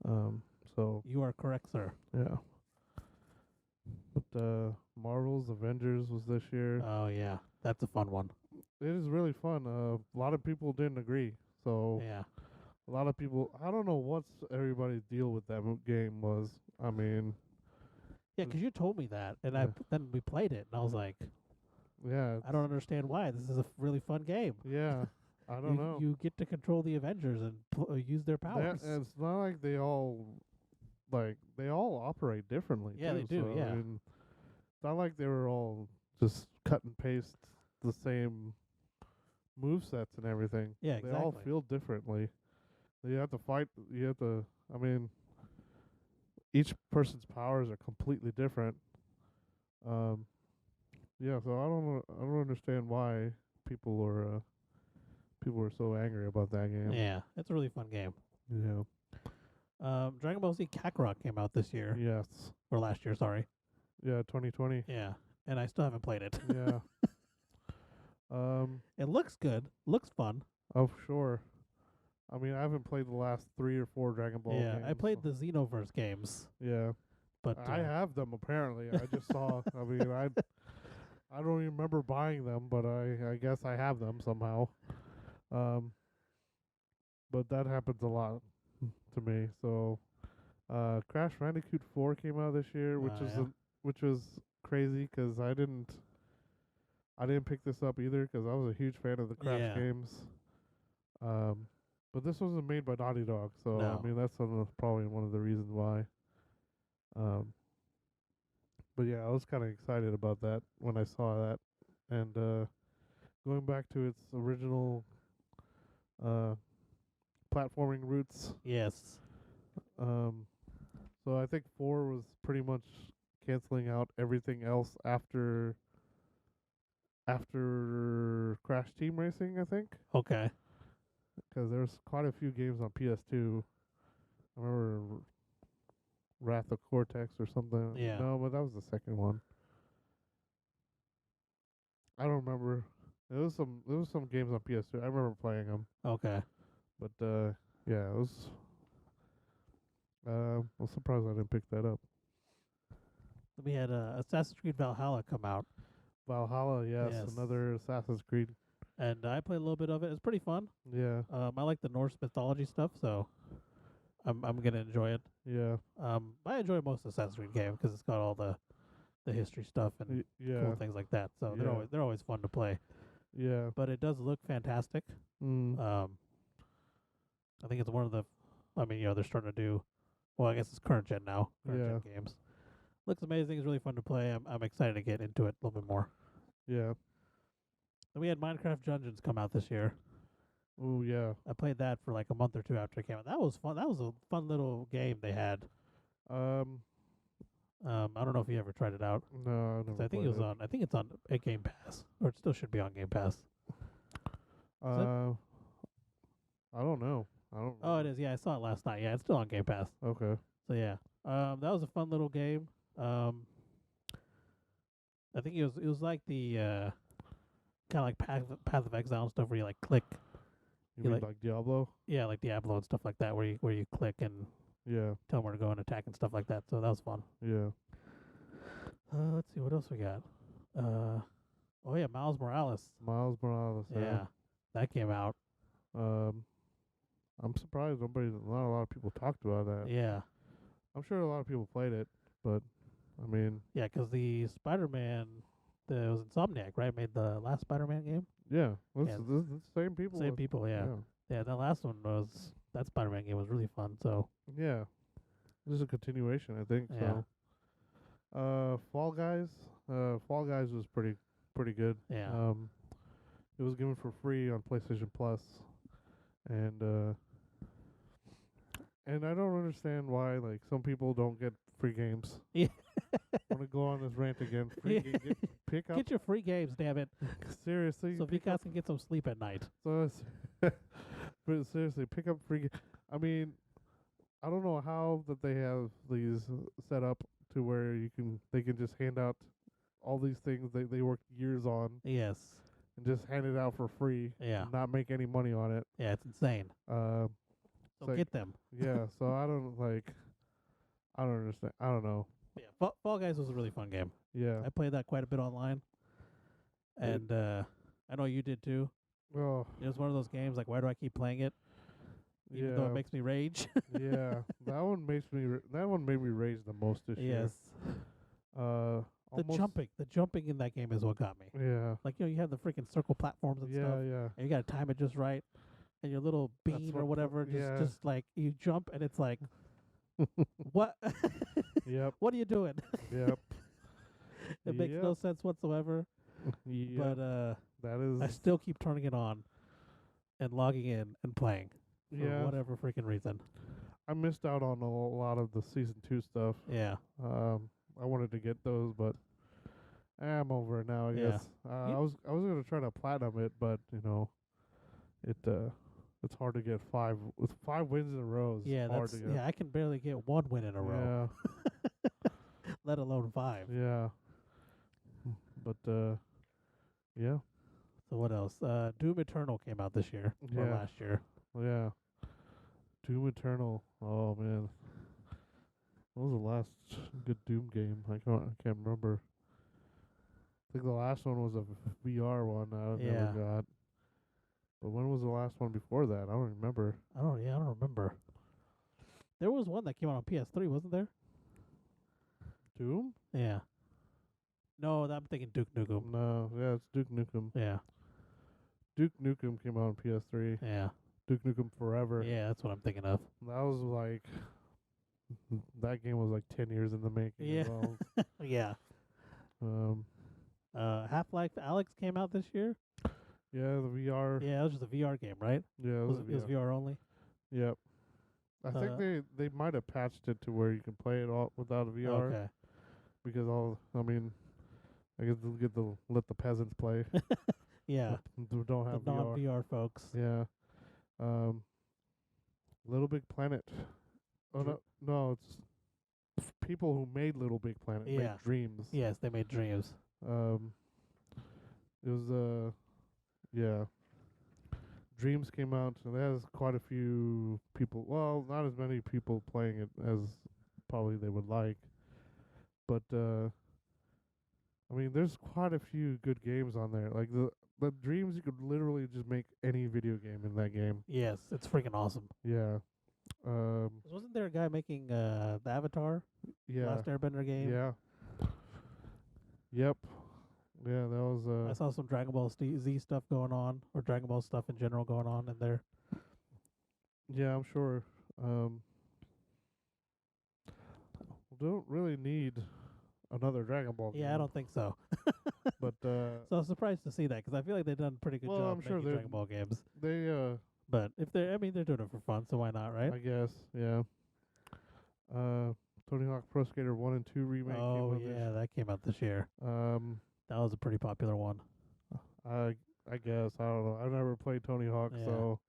S2: So
S1: You are correct, sir.
S2: yeah. But Marvel's Avengers was this year.
S1: Oh yeah, that's a fun one.
S2: It is really fun. A lot of people didn't agree. So
S1: Yeah.
S2: a lot of people, I don't know what's everybody's deal with that game was. I mean,
S1: Yeah, 'cause you told me that, and
S2: Yeah.
S1: then we played it, and I was like,
S2: yeah,
S1: I don't understand why. This is a really fun game.
S2: yeah. I don't know.
S1: You get to control the Avengers and use their powers.
S2: And it's not like they all operate differently.
S1: Yeah,
S2: too,
S1: they do,
S2: so,
S1: yeah.
S2: I mean, it's not like they were all just cut and paste the same move sets and everything.
S1: Yeah,
S2: They all
S1: exactly.
S2: feel differently. You have to fight. You have to. I mean, each person's powers are completely different. Yeah. So I don't understand why people were so angry about that game.
S1: Yeah, it's a really fun game.
S2: Yeah.
S1: Dragon Ball Z Kakarot came out this year,
S2: Yes.
S1: or last year, sorry.
S2: Yeah. 2020.
S1: Yeah, and I still haven't played it.
S2: Yeah.
S1: It looks good, looks fun.
S2: Oh, sure. I mean, I haven't played the last 3 or 4 Dragon Ball
S1: Yeah,
S2: games.
S1: I played the Xenoverse games,
S2: Yeah.
S1: but
S2: I have them apparently. I just saw. I mean, I don't even remember buying them, but I guess I have them somehow. But that happens a lot to me. So, Crash Bandicoot 4 came out this year, which
S1: yeah.
S2: which was crazy 'cause I didn't pick this up either 'cause I was a huge fan of the Crash
S1: Yeah.
S2: games. But this wasn't made by Naughty Dog, so
S1: No.
S2: I mean that's probably one of the reasons why. But yeah, I was kind of excited about that when I saw that, and going back to its original platforming roots.
S1: yes.
S2: So I think 4 was pretty much canceling out everything else after Crash Team Racing, I think.
S1: Okay.
S2: Because there's quite a few games on PS2. I remember Wrath of Cortex or something.
S1: Yeah.
S2: No, but that was the second one. I don't remember. There was some games on PS2. I remember playing them.
S1: Okay.
S2: But yeah, it was. I'm surprised I didn't pick that up.
S1: We had Assassin's Creed Valhalla come out,
S2: Valhalla, yes,
S1: Yes.
S2: another Assassin's Creed.
S1: and I played a little bit of it. It's pretty fun.
S2: Yeah,
S1: I like the Norse mythology stuff, so I'm gonna enjoy it.
S2: yeah,
S1: I enjoy most Assassin's Creed games because it's got all the history stuff and
S2: yeah,
S1: cool things like that. So
S2: Yeah.
S1: they're always fun to play.
S2: yeah.
S1: But it does look fantastic. I think it's one of the. I mean, they're starting to do. Well, I guess it's current gen now. Current gen games. Looks amazing. It's really fun to play. I'm excited to get into it a little bit more.
S2: Yeah.
S1: Then we had Minecraft Dungeons come out this year.
S2: Oh yeah.
S1: I played that for like a month or two after it came out. That was fun. That was a fun little game they had.
S2: I
S1: I don't know if you ever tried it out.
S2: No, I
S1: 'Cause
S2: never
S1: I think it was on. I think it's on a Game Pass, or it still should be on Game Pass.
S2: I don't know. I don't.
S1: Oh, it is. Yeah, I saw it last night. Yeah, it's still on Game Pass.
S2: Okay.
S1: So yeah, that was a fun little game. I think it was like the kind of like Path of Exile and stuff, where you like click.
S2: You
S1: You
S2: mean
S1: like-
S2: like Diablo?
S1: Yeah, like Diablo and stuff like that, where you click and
S2: Yeah,
S1: tell them where to go and attack and stuff like that. So that was fun.
S2: yeah.
S1: Let's see what else we got. Oh yeah, Miles Morales.
S2: Miles Morales.
S1: Yeah, that came out.
S2: I'm surprised not a lot of people talked about that.
S1: Yeah,
S2: I'm sure a lot of people played it, but I mean,
S1: yeah, 'cause the Spider-Man, it was Insomniac, right? Made the last Spider-Man game.
S2: yeah,
S1: Yeah.
S2: this is the same people.
S1: Same people, yeah. Yeah, that last one was that Spider-Man game was really fun. So
S2: Yeah. This is a continuation, I think.
S1: Yeah.
S2: So, Fall Guys. Fall Guys was pretty good.
S1: Yeah.
S2: It was given for free on PlayStation Plus, and I don't understand why like some people don't get free games.
S1: Yeah.
S2: Want to go on this rant again? Free pick up.
S1: get your free games, damn it,
S2: Seriously.
S1: so you
S2: pick
S1: guys
S2: up-
S1: can get some sleep at night.
S2: So but seriously, pick up free. I mean, I don't know how that they have these set up to where they can just hand out all these things they worked years on
S1: Yes.
S2: and just hand it out for free.
S1: Yeah.
S2: And not make any money on it.
S1: Yeah, it's insane.
S2: So
S1: So get them.
S2: yeah. So I don't understand. I don't know.
S1: Yeah, Fall Guys was a really fun game.
S2: Yeah.
S1: I played that quite a bit online, and I know you did too.
S2: Oh.
S1: It was one of those games like, why do I keep playing it? Even though it makes me rage.
S2: Yeah. That one made me rage the most this year.
S1: Yes. The jumping in that game is what got me.
S2: Yeah.
S1: Like, you have the freaking circle platforms and
S2: Yeah.
S1: stuff,
S2: Yeah.
S1: and you gotta time it just right, and your little
S2: That's
S1: bean
S2: what
S1: or whatever,
S2: yeah.
S1: just like you jump, and it's like, what?
S2: Yep.
S1: What are you doing?
S2: Yep.
S1: It makes no sense whatsoever.
S2: Yep.
S1: But
S2: That is.
S1: I still keep turning it on and logging in and playing for
S2: Yeah.
S1: whatever freaking reason.
S2: I missed out on a lot of the season 2 stuff.
S1: Yeah.
S2: I wanted to get those, but I'm over it now. I
S1: Yeah.
S2: guess. I was gonna try to platinum it, but it's hard to get 5 wins in a row. Is
S1: Yeah,
S2: hard to get.
S1: I can barely get one win in a row, let alone 5.
S2: Yeah. But yeah.
S1: So what else? Doom Eternal came out this year or
S2: Yeah.
S1: last year.
S2: Yeah. Doom Eternal. Oh man. What was the last good Doom game? I can't remember. I think the last one was a VR one I
S1: Yeah.
S2: never got. But when was the last one before that? I don't remember.
S1: I don't remember. There was one that came out on PS3, wasn't there?
S2: Doom?
S1: Yeah. No, I'm thinking Duke Nukem.
S2: No, yeah, it's Duke Nukem.
S1: Yeah.
S2: Duke Nukem came out on PS3.
S1: Yeah.
S2: Duke Nukem Forever.
S1: Yeah, that's what I'm thinking of.
S2: That was like that game was like 10 years in the making.
S1: Yeah.
S2: As well.
S1: Yeah.
S2: Um,
S1: Half-Life Alyx came out this year.
S2: yeah, the VR.
S1: Yeah, it was just a VR game, right?
S2: Yeah,
S1: It was VR only.
S2: Yep. I think they might have patched it to where you can play it all without a VR
S1: Okay.
S2: because I guess they'll let the peasants play.
S1: Yeah.
S2: Who don't have
S1: The
S2: VR.
S1: non-VR folks.
S2: Yeah. Little Big Planet. Oh no, it's people who made Little Big Planet
S1: Yeah.
S2: made Dreams.
S1: Yes, they made Dreams.
S2: It was yeah. Dreams came out and it has quite a few people. Well, not as many people playing it as probably they would like. But there's quite a few good games on there. Like the Dreams, you could literally just make any video game in that game.
S1: Yes, it's freaking awesome.
S2: Yeah.
S1: Wasn't there a guy making the Avatar
S2: Yeah.
S1: Last Airbender game?
S2: Yeah. Yep. Yeah, that was
S1: I saw some Dragon Ball Z stuff going on, or Dragon Ball stuff in general going on in there.
S2: yeah, I'm sure. Don't really need another Dragon Ball game.
S1: Yeah, I don't think so.
S2: But
S1: So I was surprised to see that because I feel like they've done a pretty good
S2: Well,
S1: job
S2: I'm sure
S1: making
S2: they're-
S1: Dragon Ball games.
S2: they
S1: But if they're doing it for fun, so why not, right?
S2: I guess, yeah. Tony Hawk Pro Skater 1 and 2 remake came
S1: Oh
S2: out
S1: yeah, that came out this year. That was a pretty popular one.
S2: I guess, I don't know. I've never played Tony Hawk,
S1: Yeah.
S2: so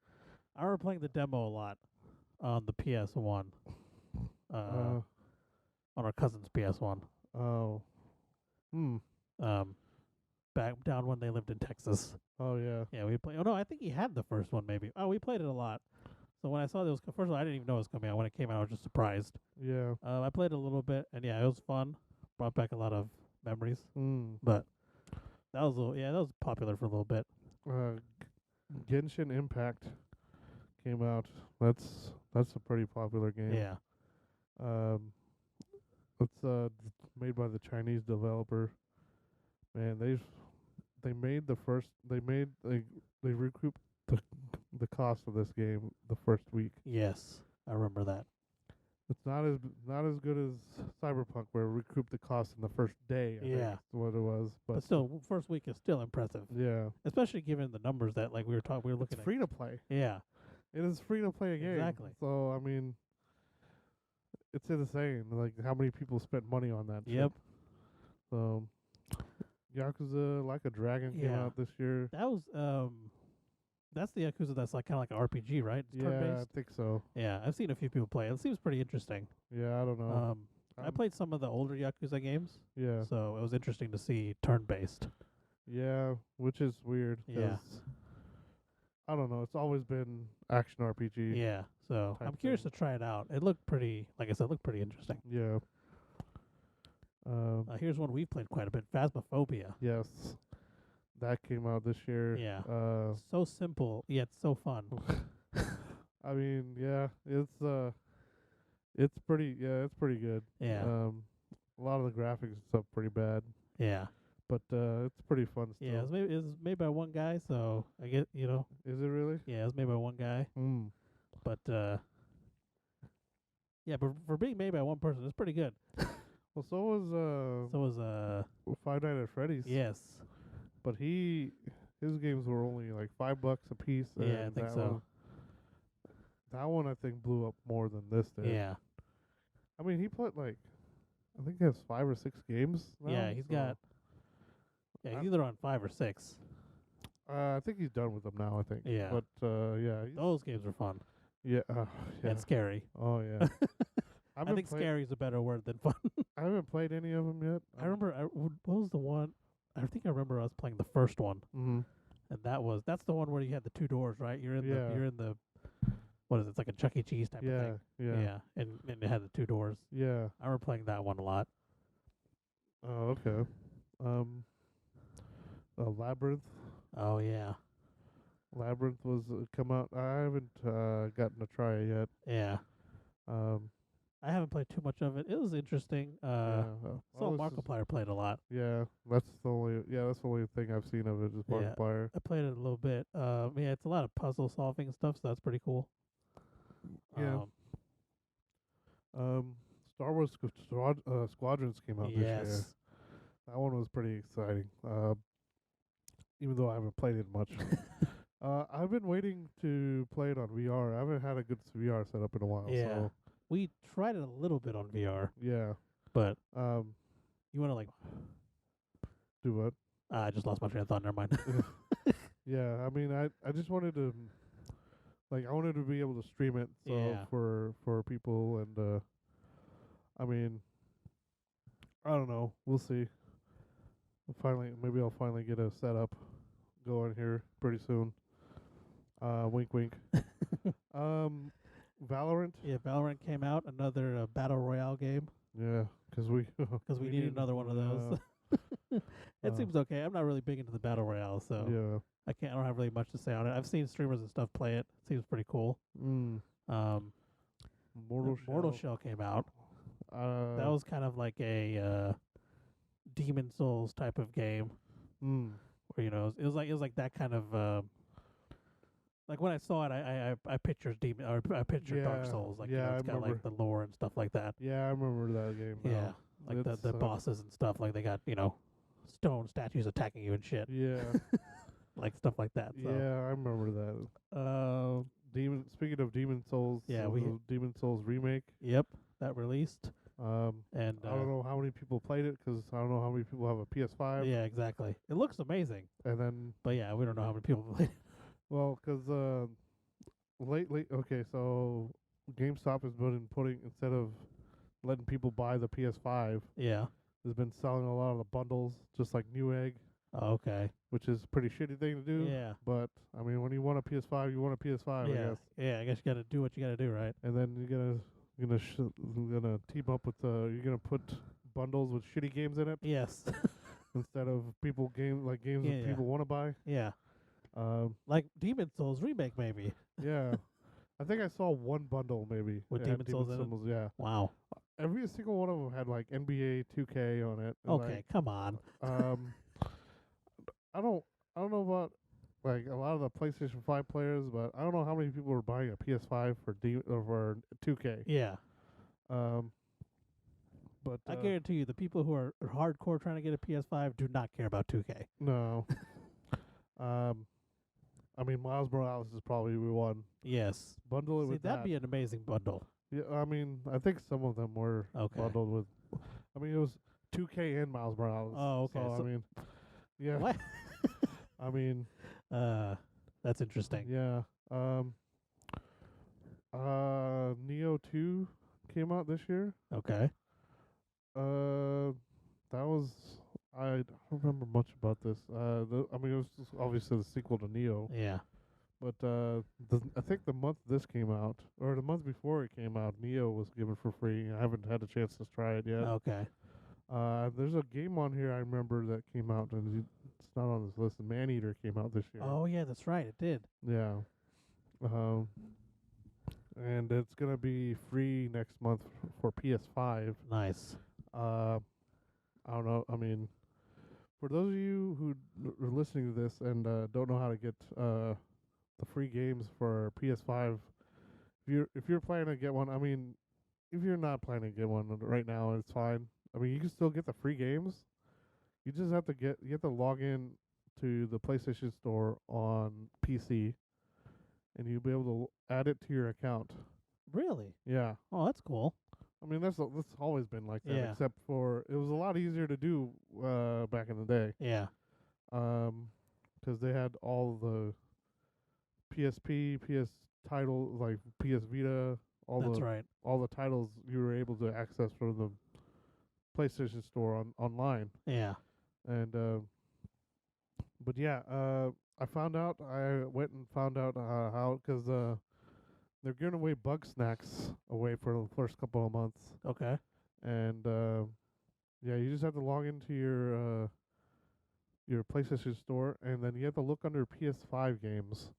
S1: I remember playing the demo a lot on the PS1. On our cousin's PS1.
S2: oh.
S1: Um, back down when they lived in Texas.
S2: Oh yeah.
S1: Yeah, we played. Oh no, I think he had the first one maybe. Oh, we played it a lot. So when I saw this, first of all, I didn't even know it was coming out. When it came out, I was just surprised.
S2: Yeah.
S1: I played it a little bit, and yeah, it was fun. Brought back a lot of memories.
S2: Mm.
S1: But that was that was popular for a little bit.
S2: Genshin Impact came out. That's a pretty popular game.
S1: Yeah.
S2: It's made by the Chinese developer. Man, they recouped the cost of this game the first week.
S1: Yes, I remember that.
S2: It's not as good as Cyberpunk, where it recouped the cost in the first day. I think
S1: Yeah.
S2: is what it was,
S1: But still, first week is still impressive,
S2: yeah,
S1: especially given the numbers that we were talking. We were looking
S2: it's
S1: at.
S2: free to play.
S1: Yeah.
S2: It is free to play a game.
S1: Exactly.
S2: So I mean, it's insane. Like how many people spent money on that?
S1: Yep.
S2: Shit. So Yakuza Like a Dragon came
S1: Yeah.
S2: out this year.
S1: That was that's the Yakuza that's like kind of like an RPG, right? It's
S2: Yeah, I
S1: turn-based.
S2: think so.
S1: Yeah, I've seen a few people play it. It seems pretty interesting.
S2: Yeah, I don't know.
S1: I played some of the older Yakuza games,
S2: Yeah,
S1: so it was interesting to see turn-based.
S2: yeah, which is weird.
S1: Yeah.
S2: 'cause I don't know. It's always been action RPG.
S1: Yeah, so
S2: type
S1: I'm curious
S2: thing.
S1: to try it out. It looked pretty, like I said, it looked pretty interesting.
S2: Yeah.
S1: Here's one we've played quite a bit, Phasmophobia.
S2: Yes, that came out this year.
S1: Yeah.
S2: Uh,
S1: So simple, yet so fun.
S2: I mean, yeah, it's pretty. Yeah, it's pretty good.
S1: Yeah,
S2: A lot of the graphics and stuff pretty bad,
S1: yeah,
S2: but it's pretty fun still.
S1: yeah. It was made by one guy, so I get
S2: Is it really?
S1: yeah, it was made by one guy,
S2: Mm.
S1: but yeah, but for being made by one person, it's pretty good.
S2: Well, so was Five Nights at Freddy's.
S1: yes,
S2: But his games were only like $5 a piece.
S1: Yeah, I
S2: and
S1: think
S2: that
S1: so.
S2: That one I think blew up more than this did.
S1: yeah,
S2: I mean, he put like, I think he has 5 or 6 games now.
S1: yeah. He's
S2: so,
S1: got he's
S2: I'm-
S1: either on 5 or 6.
S2: I think he's done with them now. I think.
S1: Yeah.
S2: But yeah.
S1: Those games are fun
S2: Yeah. Yeah.
S1: and scary.
S2: Oh yeah.
S1: I think scary is a better word than fun.
S2: I haven't played any of them yet.
S1: I remember what was the one? I think I remember I was playing the first one,
S2: Mm-hmm.
S1: and that's the one where you had the 2 doors, right? You're in the what is it? It's like a Chuck E. Cheese type of
S2: Yeah.
S1: thing.
S2: Yeah.
S1: And it had the 2 doors.
S2: Yeah.
S1: I remember playing that one a lot.
S2: Oh, okay. Labyrinth.
S1: Oh yeah,
S2: Labyrinth was come out. I haven't gotten to try it yet.
S1: yeah. I haven't played too much of it. It was interesting.
S2: Yeah.
S1: So
S2: this is-
S1: Markiplier played a lot.
S2: Yeah, that's the only thing I've seen of it is
S1: Yeah.
S2: Markiplier.
S1: I played it a little bit. Yeah, it's a lot of puzzle solving and stuff, so that's pretty cool.
S2: Yeah. Star Wars Squadrons came out this year.
S1: Yes.
S2: That one was pretty exciting. Even though I haven't played it much. I've been waiting to play it on VR. I haven't had a good VR setup in a while.
S1: Yeah.
S2: So
S1: We tried it a little bit on VR,
S2: yeah.
S1: but
S2: Um,
S1: you want to
S2: do what?
S1: I just lost my train of thought. Never mind.
S2: Yeah, I mean, I just wanted to, I wanted to be able to stream it, so
S1: Yeah.
S2: for people, and I mean, I don't know, we'll see. Maybe I'll finally get a setup going here pretty soon. Wink, wink. Valorant.
S1: Yeah, Valorant came out, another battle royale game,
S2: Yeah, because we
S1: because we need another one of those. It seems okay. I'm not really big into the battle royale, so
S2: Yeah.
S1: I don't have really much to say on it. I've seen streamers and stuff play it. Seems pretty cool. Mortal Shell came out. That was kind of like a Demon Souls type of game, where it was like that kind of like when I saw it, I pictured I pictured Dark
S2: Yeah,
S1: Souls, like
S2: yeah, I
S1: it's got like
S2: remember.
S1: the lore and stuff like that.
S2: Yeah, I remember that game.
S1: Yeah,
S2: now.
S1: like the
S2: It's,
S1: bosses and stuff, like they got stone statues attacking you and shit,
S2: Yeah.
S1: like stuff like that. So.
S2: Yeah, I remember that. Speaking of Demon Souls,
S1: Yeah,
S2: the Demon Souls remake.
S1: Yep, that released,
S2: And
S1: and
S2: I don't know how many people pate it because I don't know how many people have a PS5.
S1: yeah, exactly. It looks amazing,
S2: And then,
S1: but yeah, we don't know how many people played it.
S2: well, because lately, okay, so GameStop has been instead of letting people buy the PS5,
S1: Yeah,
S2: has been selling a lot of the bundles, just like Newegg.
S1: Okay.
S2: which is a pretty shitty thing to do.
S1: Yeah.
S2: But I mean, when you want a PS5, you want a PS5, I
S1: Yeah.
S2: guess.
S1: Yeah. I guess you got to do what you got to do, right?
S2: And then you're gonna team up with you're gonna put bundles with shitty games in it
S1: Yes.
S2: instead of games
S1: Yeah,
S2: that people want to buy.
S1: yeah.
S2: Um,
S1: Like Demon Souls remake, maybe.
S2: yeah, I think I saw one bundle maybe
S1: With
S2: it had
S1: Demon Souls in it?
S2: Souls, yeah.
S1: Wow.
S2: Every single one of them had like NBA 2K on it. And
S1: Okay. Come on.
S2: I don't know about like a lot of the PlayStation 5 players, but I don't know how many people are buying a PS5 for 2K.
S1: Yeah.
S2: But
S1: I guarantee you, the people who are hardcore trying to get a PS5 do not care about 2K.
S2: no. I mean, Miles Morales is probably one.
S1: Yes.
S2: Bundle it
S1: See,
S2: with
S1: that'd
S2: that.
S1: be an amazing bundle.
S2: Yeah, I mean, I think some of them were
S1: Okay.
S2: bundled with. I mean, it was 2K and Miles Morales.
S1: Oh, okay.
S2: So, I
S1: So-
S2: mean, yeah.
S1: What?
S2: I mean,
S1: That's interesting.
S2: yeah. Neo 2 came out this year.
S1: Okay.
S2: That was I don't remember much about this. I mean, it was just obviously the sequel to Neo,
S1: Yeah.
S2: but I think the month this came out, or the month before it came out, Neo was given for free. I haven't had a chance to try it yet.
S1: Okay.
S2: There's a game on here I remember that came out, and it's not on this list. Maneater came out this year.
S1: Oh yeah, that's right. It did.
S2: Yeah. And it's gonna be free next month for PS5.
S1: Nice.
S2: I don't know. I mean, for those of you who are listening to this and don't know how to get the free games for PS5, if you're planning to get one, I mean, if you're not planning to get one right now, it's fine. I mean, you can still get the free games. You just have to log in to the PlayStation Store on PC, and you'll be able to add it to your account.
S1: Really?
S2: Yeah.
S1: Oh, that's cool.
S2: I mean, that's always been like that,
S1: Yeah.
S2: except for it was a lot easier to do back in the day.
S1: Yeah.
S2: 'Cause they had all the PSP, PS title, like PS Vita,
S1: That's right.
S2: all the titles you were able to access from the PlayStation Store online.
S1: Yeah.
S2: And but yeah, I went and found out how, 'cause they're giving away Bug Snacks away for the first couple of months.
S1: Okay.
S2: And yeah, you just have to log into your PlayStation Store, and then you have to look under PS5 games,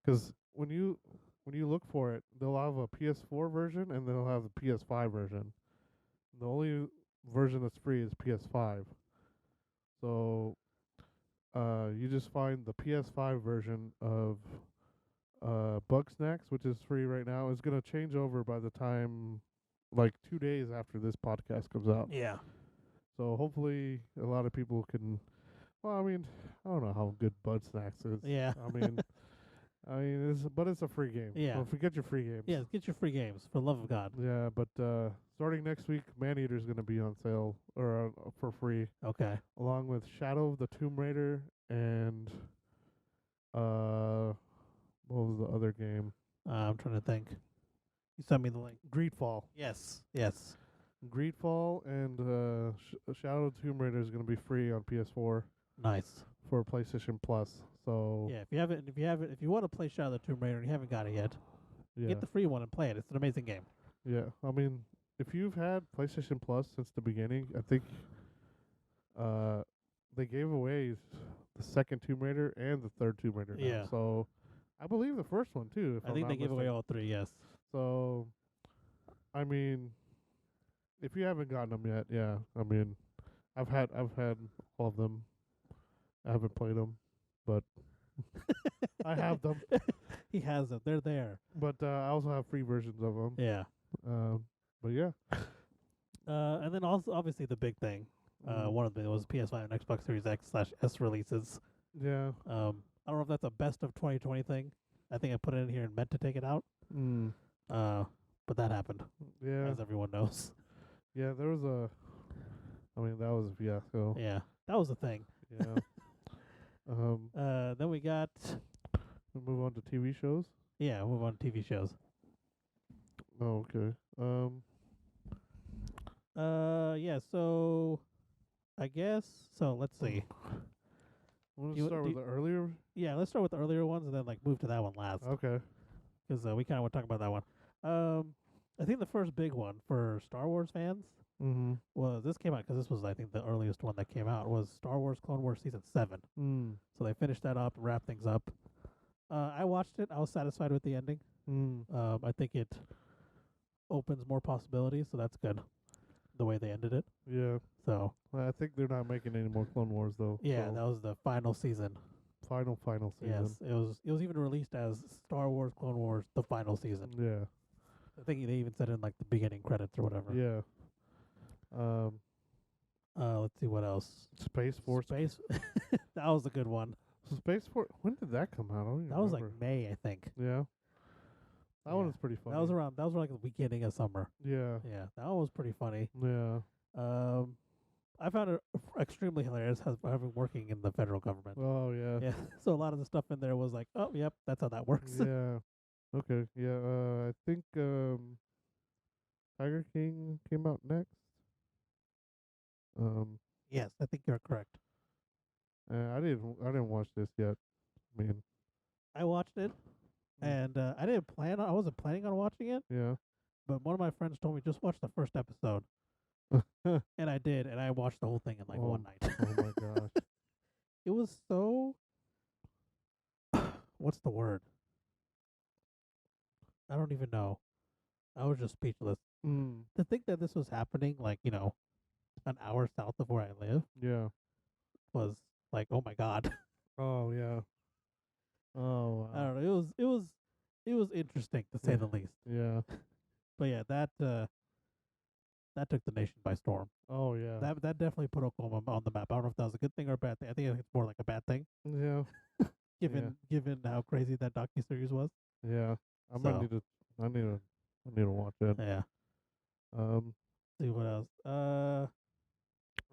S2: 'cause when you look for it, they'll have a PS4 version and they'll have the PS5 version. The only version that's free is PS5. So you just find the PS5 version of Bug Snacks, which is free right now. Is going to change over by the time, like 2 days after this podcast comes out.
S1: Yeah.
S2: So hopefully a lot of people can. Well, I mean, I don't know how good Bug Snacks is.
S1: Yeah.
S2: I mean, it's a free game.
S1: Yeah.
S2: So forget your free games.
S1: Yeah. Get your free games for the love of God.
S2: Yeah, but starting next week, Maneater is going to be on sale or for free,
S1: Okay.
S2: along with Shadow of the Tomb Raider and what was the other game?
S1: I'm trying to think. You sent me the link.
S2: Greedfall.
S1: Yes. Yes.
S2: Greedfall and Shadow of the Tomb Raider is going to be free on PS4
S1: Nice.
S2: for PlayStation Plus. So
S1: Yeah. If you want to play Shadow of the Tomb Raider and you haven't got it yet,
S2: yeah,
S1: get the free one and play it. It's an amazing game.
S2: yeah. I mean, if you've had PlayStation Plus since the beginning, I think they gave away the second Tomb Raider and the third Tomb Raider. now.
S1: Yeah.
S2: So I believe the first one too. If
S1: I
S2: I'm
S1: think
S2: not
S1: they give away
S2: mistaken.
S1: all three. Yes.
S2: So, I mean, if you haven't gotten them yet, yeah. I mean, I've had all of them. I haven't played them, but I have them.
S1: He has them. They're there.
S2: But I also have free versions of them.
S1: Yeah.
S2: But yeah.
S1: And then also obviously the big thing. One of them was PS5 and Xbox Series X/S releases.
S2: Yeah.
S1: I don't know if that's a best of 2020 thing. I think I put it in here and meant to take it out. But that happened,
S2: Yeah.
S1: as everyone knows.
S2: Yeah. There was a. I mean, that was a fiasco.
S1: Yeah, that was the thing.
S2: Yeah.
S1: Then we got
S2: We move on to TV shows.
S1: we'll move on to TV shows.
S2: Oh, okay.
S1: Yeah. So I guess so. Let's see.
S2: Want
S1: You-
S2: to start
S1: do
S2: with the earlier?
S1: Yeah, let's start with the earlier ones and then like move to that one last
S2: Okay.
S1: because we kind of want to talk about that one. I think the first big one for Star Wars fans
S2: Mm-hmm.
S1: was this came out because this was I think the earliest one that came out was Star Wars Clone Wars season 7.
S2: Mm.
S1: So they finished that up, wrapped things up. I watched it. I was satisfied with the ending.
S2: Mm.
S1: I think it opens more possibilities, so that's good. The way they ended it.
S2: Yeah.
S1: So
S2: I think they're not making any more Clone Wars though.
S1: yeah,
S2: so
S1: that was the final season.
S2: final season.
S1: Yes, it was even released as Star Wars Clone Wars the final season.
S2: Yeah.
S1: I think they even said it in like the beginning credits or whatever.
S2: Yeah.
S1: Let's see what else.
S2: Space Force.
S1: Space. That was a good one.
S2: So Space Force. When did that come out? I don't even
S1: That was like
S2: remember.
S1: May, I think.
S2: Yeah. That one
S1: Yeah.
S2: is pretty funny.
S1: That was around. That was like the beginning of summer.
S2: Yeah.
S1: Yeah, that one was pretty funny.
S2: Yeah.
S1: I found it extremely hilarious having working in the federal government.
S2: Oh yeah.
S1: Yeah, so a lot of the stuff in there was like, oh, yep, that's how that works.
S2: Yeah. Okay. Yeah. I think Tiger King came out next.
S1: Yes, I think you're correct.
S2: I didn't watch this yet. I mean,
S1: I watched it, and I didn't plan. I wasn't planning on watching it,
S2: yeah.
S1: but one of my friends told me just watch the first episode, and I did, and I watched the whole thing in like one night.
S2: Oh my gosh.
S1: It was so. What's the word? I don't even know. I was just speechless.
S2: Mm.
S1: To think that this was happening, like an hour south of where I live,
S2: Yeah.
S1: was like, oh my god.
S2: Oh yeah. Oh
S1: I
S2: wow.
S1: don't know. It was interesting to say the least.
S2: Yeah.
S1: But yeah, that took the nation by storm.
S2: Oh yeah.
S1: That definitely put Oklahoma on the map. I don't know if that was a good thing or a bad thing. I think it's more like a bad thing,
S2: Yeah.
S1: given how crazy that docuseries was.
S2: Yeah. I might
S1: So-
S2: need to. I need to watch it.
S1: Yeah. See what else.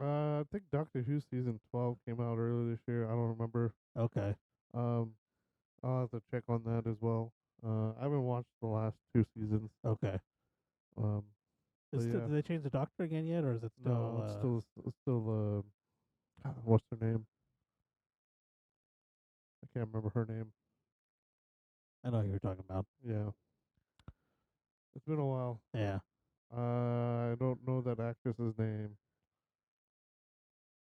S2: I think Doctor Who season 12 came out earlier this year. I don't remember.
S1: Okay.
S2: I'll have to check on that as well. I haven't watched the last 2 seasons.
S1: Okay.
S2: Um,
S1: Is
S2: yeah.
S1: did they change the doctor again yet, or is it still?
S2: no, it's still what's her name? I can't remember her name.
S1: I know who you're talking about.
S2: Yeah. It's been a while.
S1: Yeah.
S2: I don't know that actress's name.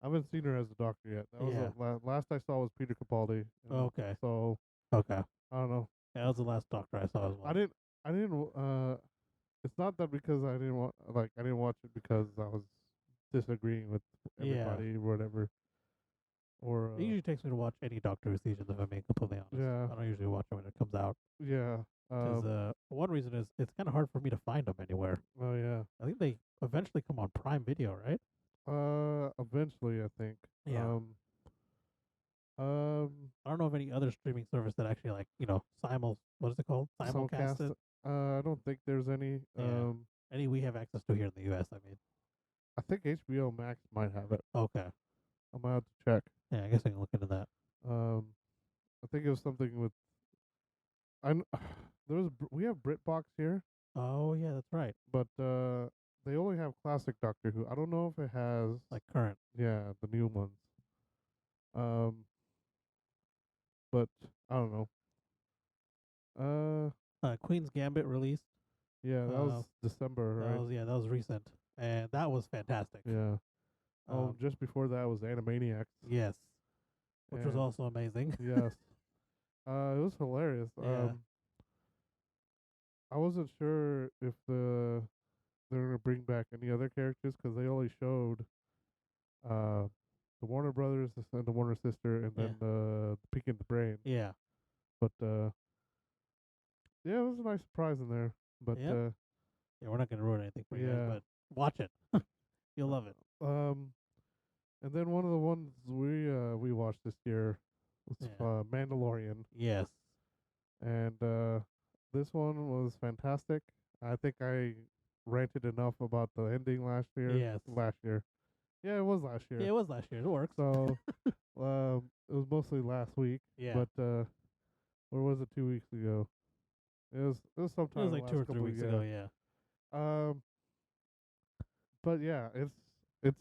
S2: I haven't seen her as a doctor yet. That was
S1: Yeah.
S2: the last I saw was Peter Capaldi.
S1: Okay.
S2: So
S1: Okay.
S2: I don't know.
S1: Yeah, that was the last doctor I saw as well.
S2: I didn't. It's not that because I didn't watch it because I was disagreeing with
S1: Yeah.
S2: everybody or whatever. Or
S1: It usually takes me to watch any Doctor Who season, if I'm being completely honest.
S2: Yeah.
S1: I don't usually watch it when it comes out.
S2: yeah.
S1: Because one reason is it's kind of hard for me to find them anywhere.
S2: Oh yeah.
S1: I think they eventually come on Prime Video, right?
S2: Eventually I think.
S1: Yeah. I don't know of any other streaming service that actually what is it called? Simulcast it.
S2: I don't think there's any.
S1: Yeah. Any we have access to here in the U.S. I mean.
S2: I think HBO Max might have it.
S1: Okay.
S2: I might have to check.
S1: Yeah, I guess I can look into that.
S2: I think it was something with. We have BritBox here,
S1: Oh yeah, that's right.
S2: but they only have classic Doctor Who. I don't know if it has
S1: Like current.
S2: the new ones. But I don't know.
S1: Queen's Gambit released.
S2: Yeah, that was December, right?
S1: That was recent, and that was fantastic.
S2: Yeah. Just before that was Animaniacs.
S1: Yes, which was
S2: and-
S1: also amazing.
S2: Yes. It was hilarious.
S1: Yeah.
S2: I wasn't sure if they're gonna bring back any other characters because they only showed the Warner Brothers and the Warner sister, and then the Pink and the Brain.
S1: Yeah,
S2: But yeah, it was a nice surprise in there. But
S1: Yep. Yeah, we're not gonna ruin anything for you
S2: Yeah.
S1: guys, but watch it. You'll love it.
S2: and then one of the ones we watched this year was
S1: Yeah.
S2: Mandalorian.
S1: Yes.
S2: And this one was fantastic. I think I ranted enough about the ending last year.
S1: Yes.
S2: Last year. Yeah, it was last year.
S1: Yeah, it was last year. It works.
S2: So it was mostly last week.
S1: Yeah.
S2: But or was it 2 weeks ago? It was
S1: It
S2: sometime
S1: was like 2 or 3 weeks ago. Yeah.
S2: But yeah, it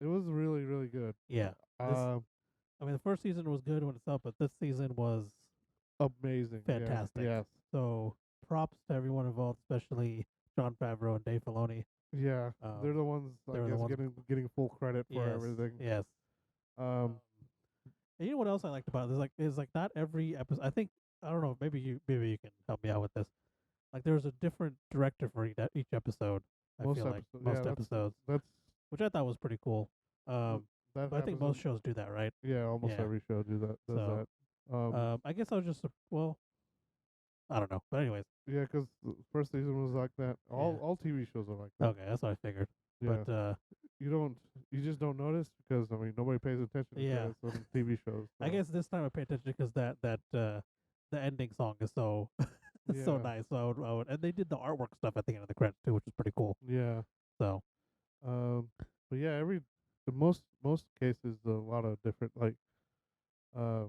S2: was really, really good.
S1: Yeah.
S2: Um,
S1: I mean, the first season was good when itself, but this season was
S2: amazing.
S1: fantastic.
S2: Yeah. Yes.
S1: So props to everyone involved, especially Jon Favreau and Dave Filoni.
S2: Yeah.
S1: Um,
S2: They're the ones, I
S1: they were the
S2: guess,
S1: ones.
S2: getting full credit for
S1: Yes,
S2: everything.
S1: yes.
S2: Um,
S1: And you know what else I liked about it? Is like not every episode. I don't know. Maybe you can help me out with this. Like there's a different director for each episode. I
S2: most
S1: feel like
S2: episodes.
S1: most
S2: Yeah,
S1: episodes,
S2: that's
S1: which I thought was pretty cool.
S2: that
S1: But I think
S2: happens.
S1: most shows do that, right?
S2: Yeah, almost
S1: Yeah.
S2: every show does
S1: So,
S2: that.
S1: I guess I was just well, I don't know. But anyways,
S2: Yeah, 'cause the first season was like that.
S1: yeah.
S2: All TV shows are like that.
S1: Okay, that's what I figured.
S2: Yeah.
S1: But
S2: You just don't notice because I mean nobody pays attention
S1: yeah.
S2: to some TV shows.
S1: I
S2: so.
S1: guess this time I paid attention because the ending song is so so
S2: Yeah.
S1: nice. So and they did the artwork stuff at the end of the credits too, which is pretty cool.
S2: Yeah.
S1: So
S2: But yeah, the most cases a lot of different like uh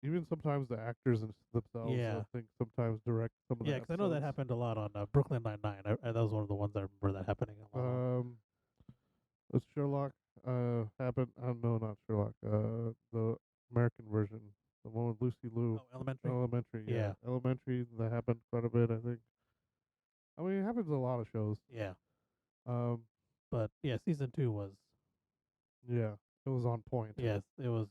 S2: even sometimes the actors themselves
S1: yeah,
S2: I think sometimes direct some of
S1: yeah,
S2: the
S1: because I know that
S2: episodes.
S1: happened a lot on Brooklyn Nine-Nine. That was one of the ones I remember that happening a lot on.
S2: With Sherlock happened. No, not Sherlock. The American version, the one with Lucy Liu.
S1: Oh, Elementary.
S2: Elementary, yeah.
S1: Yeah.
S2: Elementary. That happened quite a bit, I think. I mean, it happens in a lot of shows.
S1: Yeah,
S2: Um,
S1: but yeah, season 2 was
S2: yeah, it was on point.
S1: yes, it was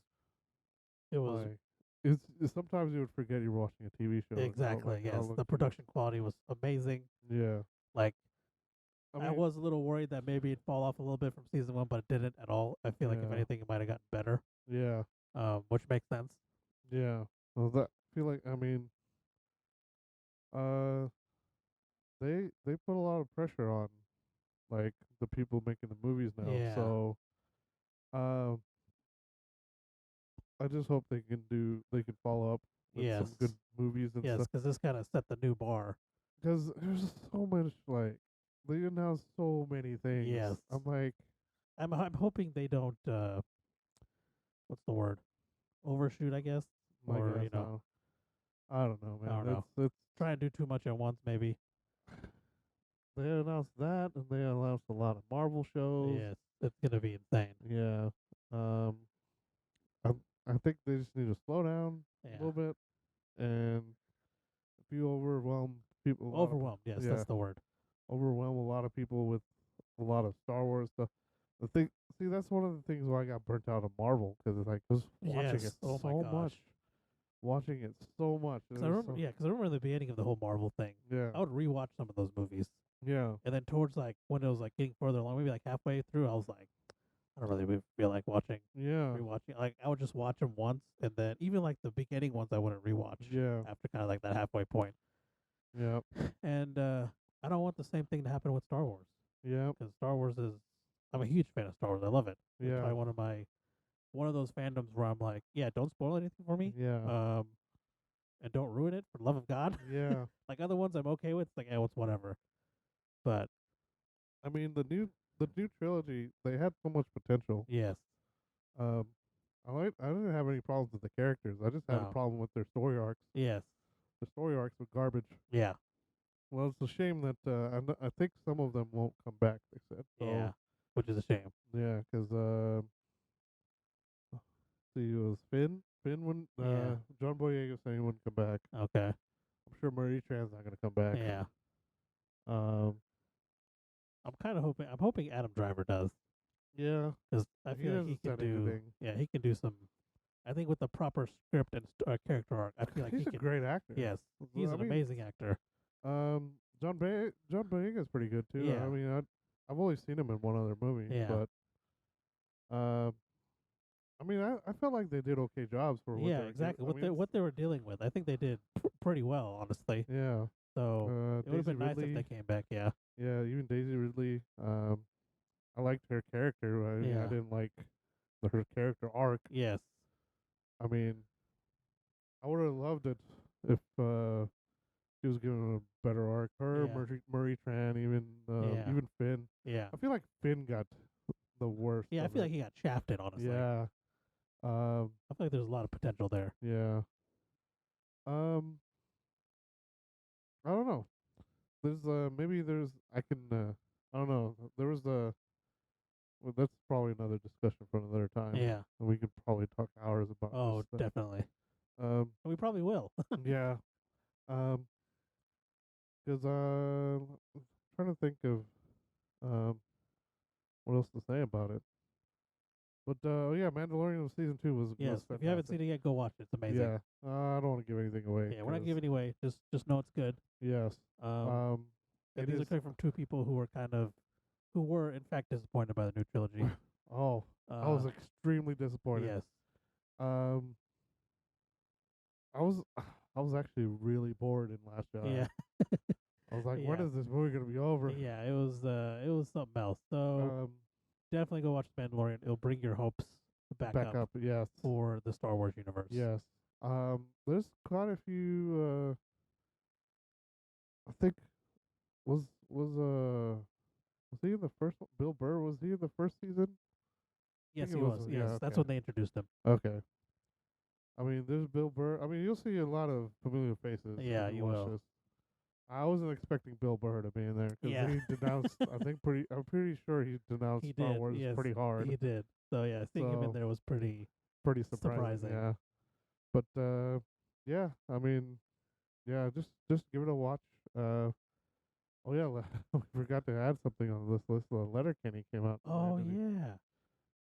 S2: Like, it's sometimes you would forget you're watching a TV show.
S1: exactly yes. The production quality was amazing.
S2: Yeah.
S1: Like
S2: I
S1: I
S2: mean,
S1: was a little worried that maybe it'd fall off a little bit from season 1, but it didn't at all. I feel like if
S2: Yeah.
S1: anything, it might have gotten better.
S2: yeah,
S1: Which makes sense.
S2: yeah. Well, that I feel like I mean, uh, they put a lot of pressure on like the people making the movies now.
S1: Yeah.
S2: So, um, I just hope they can follow up with some good movies and
S1: Yes,
S2: stuff.
S1: because this kind of set the new bar.
S2: Because there's so much like they announce so many things.
S1: Yes.
S2: I'm like,
S1: I'm hoping they don't what's the word? Overshoot, I guess. Or you know,
S2: I don't know, man.
S1: I don't know.
S2: It's
S1: try and do too much at once, maybe.
S2: they announced that, and they announced a lot of Marvel shows.
S1: Yes, it's gonna be insane.
S2: Yeah. Um. I think they just need to slow down
S1: Yeah.
S2: a little bit, and if you overwhelm people,
S1: Overwhelmed. Yes,
S2: yeah.
S1: that's the word.
S2: Overwhelm a lot of people with a lot of Star Wars stuff. That's one of the things why I got burnt out of Marvel because it's like just watching it
S1: Oh my
S2: so
S1: gosh.
S2: much, watching it so much.
S1: Because I remember the beginning of the whole Marvel thing.
S2: Yeah.
S1: I would rewatch some of those movies,
S2: Yeah.
S1: and then towards like when it was like getting further along, maybe like halfway through, I was like, I don't really feel like watching.
S2: Yeah.
S1: Rewatching. Like I would just watch them once, and then even like the beginning ones, I wouldn't rewatch.
S2: Yeah.
S1: After kind of like that halfway point.
S2: Yeah.
S1: And I don't want the same thing to happen with Star Wars.
S2: Yeah.
S1: Because Star Wars is, I'm a huge fan of Star Wars. I love it. It's
S2: Yeah.
S1: probably one of those fandoms where I'm like, yeah, don't spoil anything for me.
S2: Yeah.
S1: And don't ruin it for the love of God.
S2: Yeah.
S1: Like other ones I'm okay with. It's like, it's whatever. But
S2: I mean, the new trilogy, they had so much potential.
S1: yes,
S2: I didn't have any problems with the characters. I just had a
S1: No.
S2: problem with their story arcs.
S1: yes,
S2: The story arcs were garbage.
S1: yeah,
S2: Well, it's a shame that I think some of them won't come back. They said. So,
S1: yeah, which is a shame.
S2: Yeah, because see, it was Finn. Finn wouldn't.
S1: Yeah.
S2: John Boyega saying he wouldn't come back.
S1: Okay.
S2: I'm sure Marie Tran's not gonna come back.
S1: Yeah.
S2: Um.
S1: I'm kind of hoping. I'm hoping Adam Driver does,
S2: Yeah.
S1: because I
S2: He
S1: feel like
S2: hasn't
S1: he can
S2: said
S1: do.
S2: anything.
S1: Yeah, he can do some. I think with the proper script and character arc, I feel like
S2: He's
S1: he
S2: a
S1: can.
S2: great actor.
S1: Yes, he's an amazing actor.
S2: John Boyega's pretty good too.
S1: Yeah.
S2: I mean, I've only seen him in one other movie.
S1: Yeah.
S2: But I mean, I felt like they did okay jobs for what
S1: Yeah,
S2: they were
S1: exactly.
S2: given.
S1: What they were dealing with, I think they did pretty well, honestly.
S2: Yeah.
S1: So it would have been nice if they came back. Yeah.
S2: Yeah, even Daisy Ridley. I liked her character. I
S1: Yeah.
S2: didn't like her character arc.
S1: Yes.
S2: I mean, I would have loved it if she was given a better arc. Her,
S1: Yeah.
S2: Marie Tran,
S1: Yeah.
S2: even Finn.
S1: Yeah.
S2: I feel like Finn got the worst.
S1: Yeah, I
S2: of
S1: feel
S2: it.
S1: like he got shafted, honestly.
S2: Yeah.
S1: I feel like there's a lot of potential there.
S2: Yeah. I don't know. There's maybe there's I can I don't know. There was well, that's probably another discussion for another time.
S1: Yeah.
S2: And we could probably talk hours about
S1: Oh,
S2: this stuff.
S1: definitely.
S2: Um,
S1: And we probably will.
S2: yeah. Um, because I'm trying to think of um what else to say about it. But yeah, Mandalorian season 2 was
S1: Yes.
S2: fantastic.
S1: If you haven't seen it yet, go watch it. It's amazing.
S2: Yeah. I don't want to give anything away.
S1: Yeah, we're not
S2: 'cause-
S1: giving away. Just know it's good.
S2: Yes.
S1: And
S2: It
S1: these are
S2: is.
S1: coming from two people who were in fact disappointed by the new trilogy.
S2: Oh, I was extremely disappointed.
S1: Yes.
S2: Um, I was I was actually really bored in Last Jedi.
S1: Yeah.
S2: I was like, when
S1: Yeah.
S2: is this movie gonna be over?
S1: Yeah. It was something else. So
S2: Um,
S1: definitely go watch Mandalorian. It'll bring your hopes back up
S2: Yes.
S1: for the Star Wars universe.
S2: Yes. There's quite a few. I think was was he in the first one? Bill Burr, was he in the first season?
S1: Yes,
S2: think
S1: he
S2: it
S1: was.
S2: was,
S1: Yes,
S2: yeah,
S1: that's
S2: okay.
S1: when they introduced him.
S2: Okay. I mean, there's Bill Burr. I mean, you'll see a lot of familiar faces.
S1: Yeah,
S2: when
S1: you
S2: watch
S1: will.
S2: This. I wasn't expecting Bill Burr to be in there because
S1: Yeah.
S2: he denounced. I'm pretty sure he denounced
S1: He
S2: Star
S1: did.
S2: Wars
S1: Yes,
S2: pretty hard.
S1: he did. So yeah, seeing him in
S2: So-
S1: there was pretty.
S2: Pretty surprising.
S1: Surprising.
S2: Yeah. But yeah. I mean, yeah. Just give it a watch. Oh yeah. We forgot to add something on this list. Letterkenny came out.
S1: Oh
S2: finally.
S1: yeah,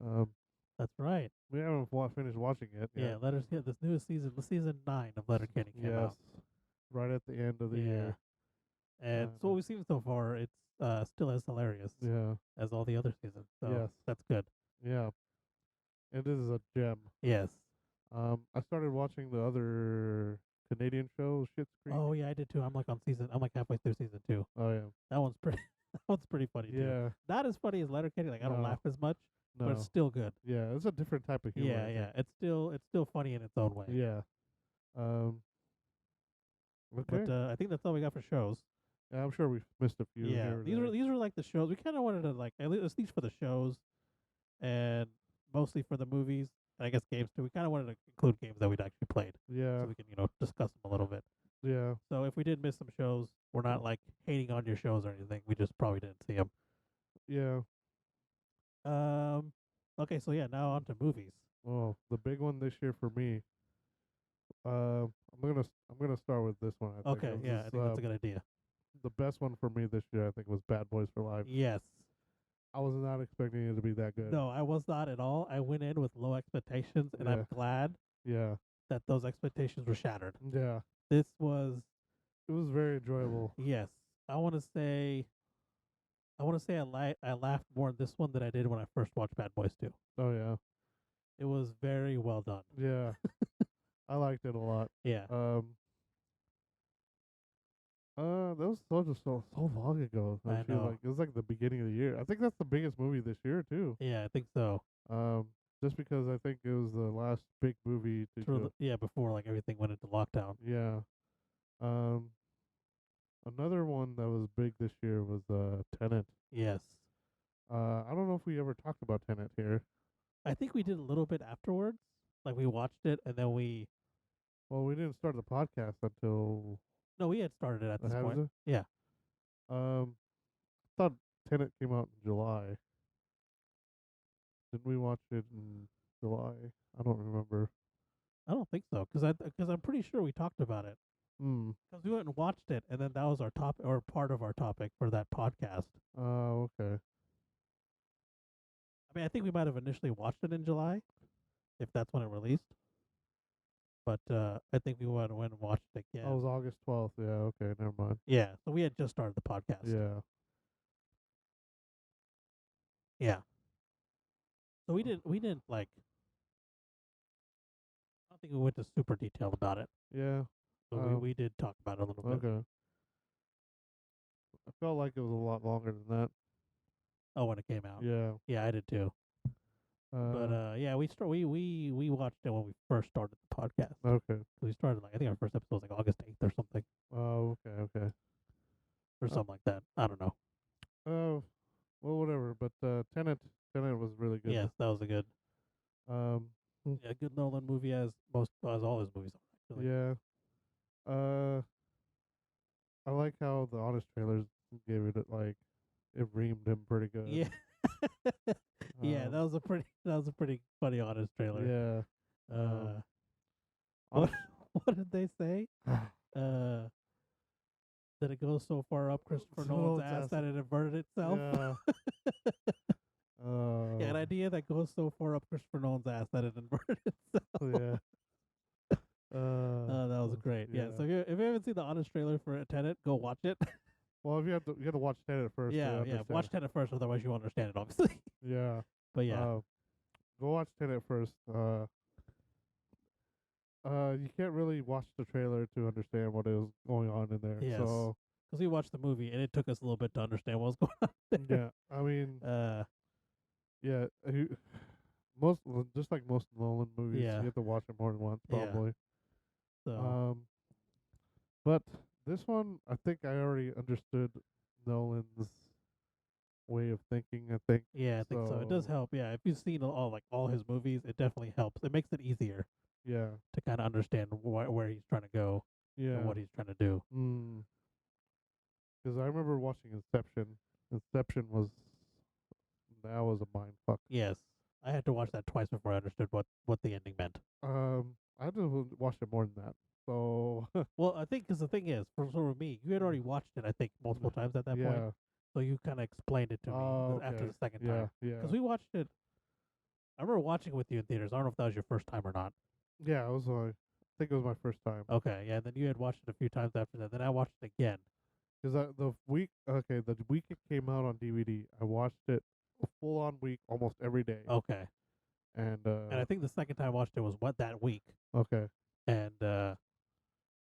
S2: Um,
S1: that's right.
S2: we haven't finished watching it.
S1: Yeah, Letters. Yeah, this newest season, the season 9 of Letterkenny came
S2: Yes.
S1: out.
S2: Right at the end of the
S1: Yeah.
S2: year.
S1: And so what we've seen so far, it's still as hilarious
S2: Yeah.
S1: as all the other seasons. So
S2: Yes.
S1: that's good.
S2: Yeah. It is a gem.
S1: Yes.
S2: I started watching the other Canadian show, Schitt's Creek.
S1: Oh yeah, I did too. I'm like halfway through season 2.
S2: Oh yeah.
S1: That one's pretty. That one's pretty funny too.
S2: Yeah.
S1: Not as funny as Letterkenny. Like I don't
S2: No.
S1: laugh as much,
S2: No.
S1: but it's still good.
S2: Yeah, it's a different type of humor.
S1: Yeah,
S2: I
S1: yeah.
S2: think.
S1: It's still funny in its own way.
S2: Yeah. Okay.
S1: But I think that's all we got for shows.
S2: Yeah, I'm sure we've missed a few.
S1: Yeah,
S2: here or
S1: these
S2: there.
S1: were like the shows. We kind of wanted to like at least for the shows, and mostly for the movies. And I guess games too. We kind of wanted to include games that we'd actually played,
S2: Yeah.
S1: so we can discuss them a little bit.
S2: Yeah.
S1: So if we did miss some shows, we're not like hating on your shows or anything. We just probably didn't see them.
S2: Yeah.
S1: Okay, so yeah, now on to movies.
S2: Oh, the big one this year for me. I'm gonna start with this one. I think.
S1: Okay,
S2: This
S1: yeah, I
S2: is,
S1: think that's a good idea.
S2: the best one for me this year. I think was Bad Boys for Life.
S1: Yes.
S2: I was not expecting it to be that good.
S1: No, I was not at all. I went in with low expectations, and I'm
S2: Yeah.
S1: glad
S2: Yeah.
S1: that those expectations were shattered.
S2: Yeah.
S1: This was
S2: It was very enjoyable.
S1: yes. I want to say I laughed more in this one than I did when I first watched Bad Boys 2.
S2: Oh yeah.
S1: It was very well done.
S2: Yeah. I liked it a lot.
S1: Yeah.
S2: That was so long ago.
S1: I
S2: feel
S1: know.
S2: like it was like the beginning of the year. I think that's the biggest movie this year too.
S1: Yeah, I think so.
S2: Just because I think it was the last big movie to go.
S1: Before like everything went into lockdown.
S2: Yeah. Another one that was big this year was Tenet.
S1: Yes.
S2: I don't know if we ever talked about Tenet here.
S1: I think we did a little bit afterwards. Like we watched it and then we
S2: We didn't start the podcast until
S1: we had started it at this
S2: Has
S1: point.
S2: it?
S1: Yeah.
S2: I thought Tenet came out in July. Didn't we watch it in July? I don't remember.
S1: I don't think so because I'm pretty sure we talked about it. Because we went and watched it, and then that was our topic or part of our topic for that podcast.
S2: Oh, okay.
S1: I mean, I think we might have initially watched it in July, if that's when it released. But I think we went and watched it again.
S2: Oh, it was August 12th. Yeah, okay, never mind.
S1: Yeah, so we had just started the podcast.
S2: Yeah.
S1: Yeah. So we didn't like. I don't think we went to super detail about it,
S2: Yeah.
S1: but we did talk about it a little bit.
S2: Okay. I felt like it was a lot longer than that.
S1: Oh, when it came out.
S2: Yeah.
S1: Yeah, I did too. But yeah, we watched it when we first started the podcast.
S2: Okay.
S1: We started like I think our first episode was like August 8th or something,
S2: Oh, okay.
S1: or something like that. I don't know.
S2: Oh, well, whatever. But Tenet was really good.
S1: Yes, that was a good,
S2: Um.
S1: good Nolan movie as all his movies are actually.
S2: Yeah. I like how the honest trailers gave it like it reamed him pretty good.
S1: Yeah. that was a pretty funny honest trailer.
S2: Yeah.
S1: What
S2: Honest-
S1: what did they say? Uh, that it goes so far up Christopher Nolan's ass that it inverted itself.
S2: Yeah.
S1: Yeah, an idea that goes so far up Christopher Nolan's ass that it inverted itself.
S2: Yeah.
S1: That was great. Yeah. So if you haven't seen the honest trailer for Tenet, go watch it.
S2: Well, if you have to watch Tenet first.
S1: Yeah,
S2: to
S1: yeah.
S2: understand
S1: Watch
S2: it.
S1: Tenet first, otherwise you won't understand it, obviously.
S2: Yeah.
S1: But yeah,
S2: Go watch Tenet first. You can't really watch the trailer to understand what is going on in there.
S1: Yes.
S2: So
S1: because we watched the movie and it took us a little bit to understand what was going on there.
S2: yeah, I mean,
S1: Yeah.
S2: just like most Nolan movies,
S1: Yeah.
S2: you have to watch it more than once,
S1: Yeah.
S2: probably.
S1: So
S2: But this one, I think I already understood Nolan's way of thinking. I think.
S1: yeah, I think so. It does
S2: So,
S1: help. Yeah, if you've seen all his movies, it definitely helps. It makes it easier
S2: Yeah.
S1: to kind of understand where he's trying to go
S2: Yeah.
S1: and what he's trying to do.
S2: Because I remember watching Inception. Inception was a mind fuck.
S1: Yes, I had to watch that twice before I understood what the ending meant.
S2: I had to watch it more than that. So
S1: Well, I think because the thing is, for me, you had already watched it, I think, multiple times at that point.
S2: yeah.
S1: So you kind of explained it to me
S2: Oh,
S1: after
S2: okay.
S1: the second
S2: Yeah.
S1: time.
S2: Yeah.
S1: Because we watched it. I remember watching it with you in theaters. I don't know if that was your first time or not.
S2: Yeah. It was. I think it was my first time.
S1: Okay, yeah. And then you had watched it a few times after that. Then I watched it again.
S2: Because the week it came out on DVD, I watched it a full on week almost every day.
S1: Okay.
S2: And
S1: And I think the second time I watched it was that week.
S2: okay.
S1: And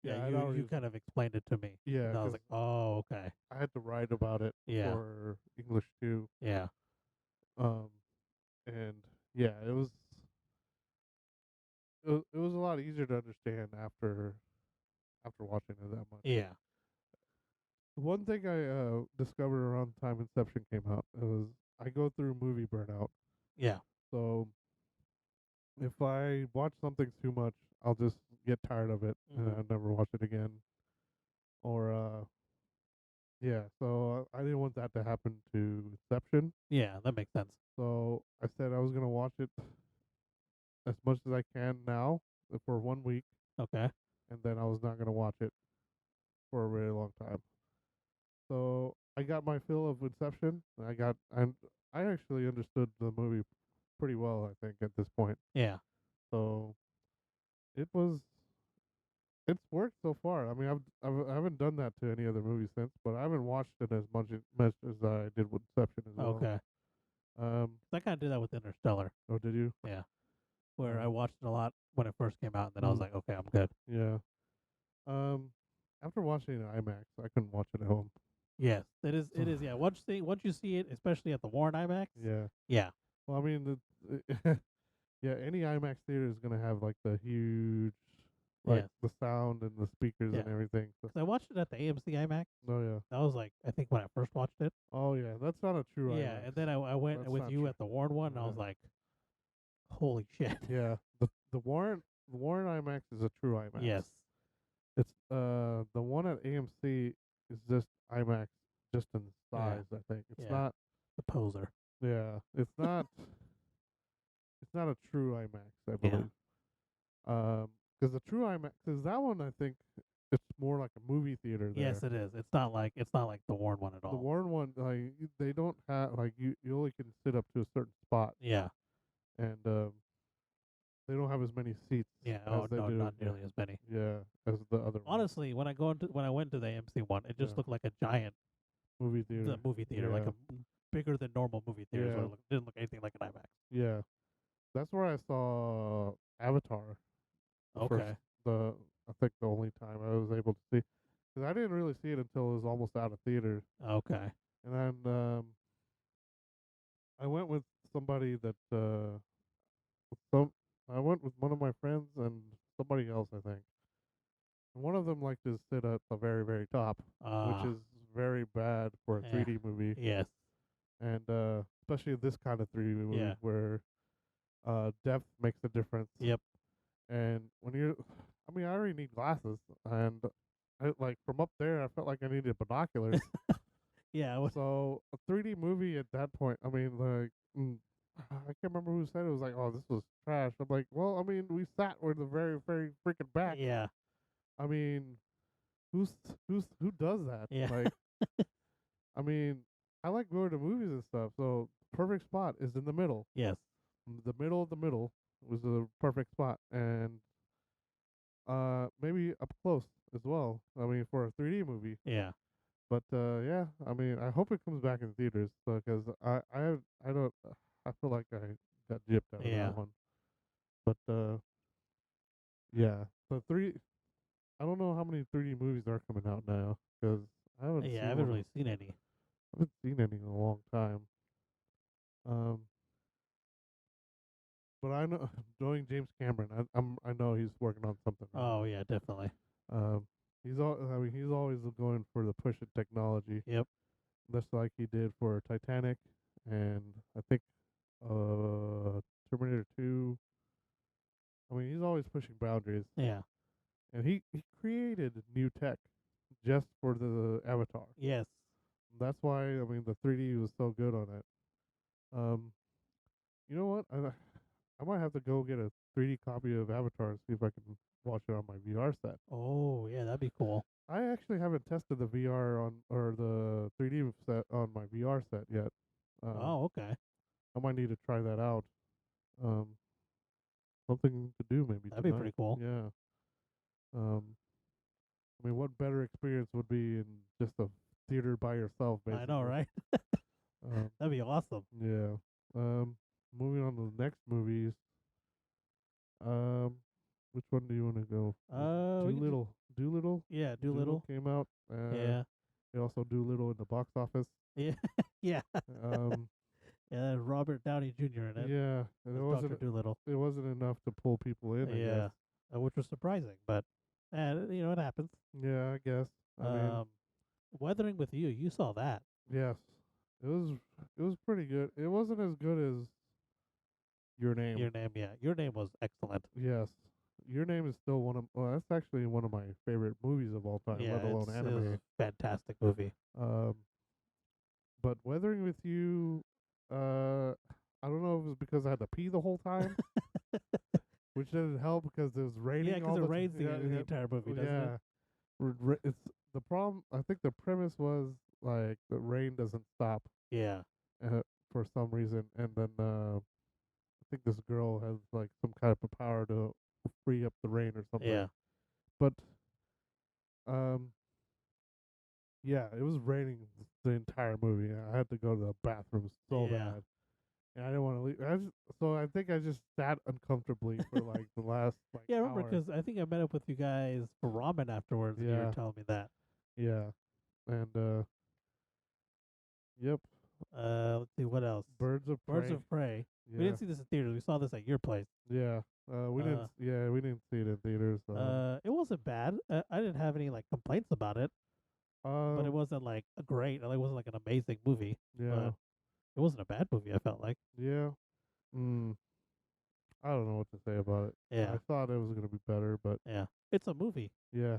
S2: Yeah, I'd
S1: you
S2: already-
S1: kind of explained it to me.
S2: Yeah.
S1: And I was
S2: 'cause
S1: like, oh, okay.
S2: I had to write about it
S1: Yeah.
S2: for English too.
S1: Yeah.
S2: And yeah, it was a lot easier to understand after watching it that much.
S1: Yeah.
S2: One thing I discovered around the time Inception came out was I go through movie burnout.
S1: Yeah.
S2: So if I watch something too much, I'll just get tired of it and
S1: Mhm.
S2: I'll never watch it again. Or yeah, so I didn't want that to happen to Inception.
S1: Yeah, that makes sense.
S2: So I said I was gonna watch it as much as I can now for 1 week,
S1: Okay.
S2: and then I was not gonna watch it for a very long time. So I got my fill of Inception. I actually understood the movie pretty well, I think, at this point.
S1: Yeah.
S2: So it's worked so far. I mean, I haven't done that to any other movie since, but I haven't watched it as much as I did with Inception as well.
S1: Okay. I kind of did that with Interstellar.
S2: Oh, did you?
S1: Yeah. Where I
S2: Mm.
S1: watched it a lot when it first came out, and then I was
S2: Mm.
S1: like, okay, I'm good.
S2: Yeah. After watching it in IMAX, I couldn't watch it at home.
S1: Yes, it is. It is. Yeah. Once you see it, especially at the Warren IMAX.
S2: Yeah.
S1: Yeah.
S2: Well, I mean, yeah, any IMAX theater is gonna have like the huge, like
S1: Yes.
S2: the sound and the speakers and
S1: Yeah.
S2: everything. So,
S1: 'Cause I watched it at the AMC IMAX.
S2: oh yeah.
S1: That was like I think when I first watched it.
S2: Oh yeah. That's not a true
S1: Yeah,
S2: IMAX.
S1: and then I went
S2: That's
S1: with
S2: not
S1: you
S2: true.
S1: at the Warren one, and I was
S2: Yeah.
S1: like, holy shit.
S2: Yeah. The Warren IMAX is a true IMAX.
S1: Yes.
S2: It's the one at AMC is just IMAX, just in size. I think it's
S1: Yeah.
S2: not.
S1: The poser.
S2: Yeah, it's not. It's not a true IMAX, I believe. Because the true IMAX, because that one, I think it's more like a movie theater. There.
S1: Yes, it is. It's not like the Warren one at all.
S2: The Warren one, like they don't have like you only can sit up to a certain spot,
S1: Yeah.
S2: and they don't have as many seats.
S1: Yeah.
S2: as
S1: Oh
S2: they
S1: no,
S2: do.
S1: not nearly as many.
S2: Yeah, as the other ones.
S1: Honestly, when I went to the AMC one, it just
S2: Yeah.
S1: looked like a giant
S2: movie theater.
S1: movie theater, like
S2: Yeah.
S1: a bigger than normal movie theater. So
S2: Yeah.
S1: it didn't look anything like an IMAX.
S2: Yeah, that's where I saw Avatar. the first-
S1: Okay.
S2: I think the only time I was able to see, because I didn't really see it until it was almost out of theaters.
S1: Okay.
S2: And then I went with somebody that I went with one of my friends and somebody else, I think. And one of them liked to sit at the very, very top, which is very bad for a
S1: Yeah.
S2: 3D movie,
S1: Yes.
S2: and especially this kind of 3D movie
S1: Yeah.
S2: where depth makes a difference.
S1: Yep.
S2: And when I mean, I already need glasses, and like from up there, I felt like I needed binoculars.
S1: Yeah. It was,
S2: So a 3D movie at that point, I mean, like I kept said it was like, oh, this was trash. I'm like, well, I mean, we sat with the very, very freaking back.
S1: Yeah.
S2: I mean, who does that?
S1: Yeah.
S2: Like, I mean, I like going to movies and stuff. So perfect spot is in the middle.
S1: Yes.
S2: The middle of the middle was the perfect spot, and maybe up close as well. I mean, for a 3D movie.
S1: Yeah.
S2: But yeah, I mean, I hope it comes back in theaters because I don't I feel like I got gypped out of
S1: Yeah.
S2: that one. But yeah, the three I don't know how many 3D movies are coming out now because I haven't
S1: Yeah. I
S2: seen
S1: haven't
S2: one.
S1: really seen any.
S2: I haven't seen any in a long time. Um, but I know knowing James Cameron, I know he's working on something. Right?
S1: Oh yeah, definitely.
S2: Um, I mean, he's always going for the push of technology.
S1: Yep.
S2: Just like he did for Titanic, and I think Terminator 2. I mean, he's always pushing boundaries,
S1: Yeah.
S2: and he created new tech just for the Avatar.
S1: Yes.
S2: That's why I mean the 3D was so good on it. Um, you know what? I might have to go get a 3D copy of Avatar and see if I can watch it on my VR set.
S1: Oh yeah, that'd be cool.
S2: I actually haven't tested the VR on or the 3D set on my VR set yet.
S1: Oh okay.
S2: I might need to try that out. Um, something to do maybe
S1: That'd be
S2: tonight.
S1: pretty cool.
S2: Yeah. Um, I mean, what better experience would be in just a theater by yourself, basically.
S1: I know, right? That'd be awesome.
S2: Yeah. Um, moving on to the next movies. Um, which one do you want to go?
S1: We can
S2: Doolittle. Doolittle.
S1: yeah, Doolittle.
S2: Came out.
S1: Yeah.
S2: They also Doolittle in the box office.
S1: Yeah. Yeah.
S2: Um,
S1: Yeah, Robert Downey Jr. in it.
S2: yeah, and
S1: As
S2: it
S1: Dr.
S2: wasn't.
S1: Doolittle.
S2: It wasn't enough to pull people in. I
S1: Yeah.
S2: guess.
S1: Which was surprising, but it happens.
S2: Yeah, I guess. I mean,
S1: Weathering with You, you saw that.
S2: yes, it was. It was pretty good. It wasn't as good as Your Name.
S1: Your Name, yeah. Your Name was excellent.
S2: Yes. Your Name is still one of well, that's actually one of my favorite movies of all time,
S1: Yeah,
S2: let alone
S1: it was
S2: anime.
S1: a fantastic movie.
S2: But Weathering with You, I don't know if it was because I had to pee the whole time, which didn't help because it was raining.
S1: Yeah,
S2: all
S1: because it
S2: the
S1: rains
S2: yeah,
S1: the entire movie, doesn't
S2: yeah. It's the problem. I think the premise was like the rain doesn't stop
S1: it? Yeah.
S2: for some reason, and then I think this girl has like some kind of power to free up the rain or something.
S1: Yeah.
S2: But um, yeah, it was raining the entire movie. I had to go to the bathroom so
S1: Yeah.
S2: bad, and I didn't want to leave. So I think I just sat uncomfortably for like the last like
S1: Yeah, I remember
S2: hour.
S1: because I think I met up with you guys for ramen afterwards, and you
S2: Yeah.
S1: were telling me that.
S2: Yeah, and yep,
S1: Let's see, what else?
S2: Birds of Prey.
S1: Birds of Prey.
S2: Yeah,
S1: We didn't see this in theaters. We saw this at your place.
S2: yeah. We didn't. Yeah, we didn't see it in theaters.
S1: It wasn't bad. I didn't have any like complaints about it, but it wasn't like a great. Like, it wasn't like an amazing movie.
S2: Yeah,
S1: But it wasn't a bad movie. I felt like.
S2: yeah. I don't know what to say about it.
S1: Yeah.
S2: I thought it was gonna be better, but
S1: Yeah. It's a movie.
S2: yeah.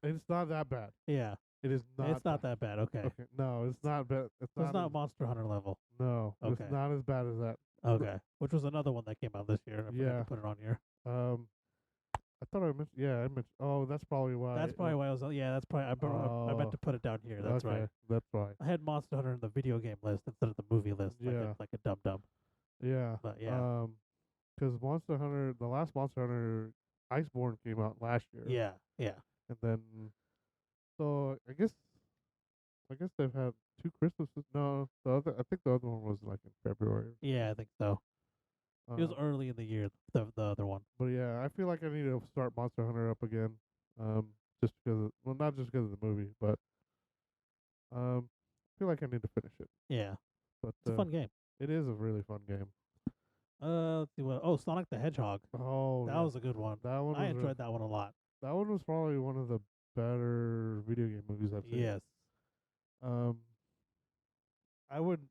S2: It's not that bad.
S1: Yeah.
S2: It is not.
S1: It's not that bad. Okay.
S2: Okay, no, it's not bad. It's
S1: So it's not
S2: as-
S1: Monster Hunter level.
S2: No,
S1: Okay.
S2: it's not as bad as that.
S1: Okay. Which was another one that came out this year. I forgot
S2: Yeah.
S1: to put it on here.
S2: I thought I mentioned. Yeah, I mentioned. Oh, that's probably why.
S1: That's probably why I was. Yeah, that's probably. I meant to put it down here. That's
S2: okay,
S1: right.
S2: That's right.
S1: I had Monster Hunter in the video game list instead of the movie list.
S2: Yeah.
S1: Like a dum dum.
S2: Yeah.
S1: But yeah.
S2: Because Monster Hunter, the last Monster Hunter, Iceborne came out last year.
S1: Yeah. Yeah.
S2: And then, so I guess they've had 2 Christmases. No, I think the other one was like in February.
S1: Yeah. I think so. It was
S2: Uh,
S1: early in the year. The other one.
S2: But yeah, I feel like I need to start Monster Hunter up again. Just because, not just because of the movie, but I feel like I need to finish it.
S1: Yeah.
S2: But
S1: It's a fun game.
S2: it is a really fun game.
S1: Let's see what. Oh, Sonic the Hedgehog.
S2: Oh,
S1: That
S2: yeah.
S1: was a good one.
S2: That one.
S1: I
S2: was
S1: enjoyed that one a lot.
S2: That one was probably one of the better video game movies I've seen.
S1: Yes.
S2: I would.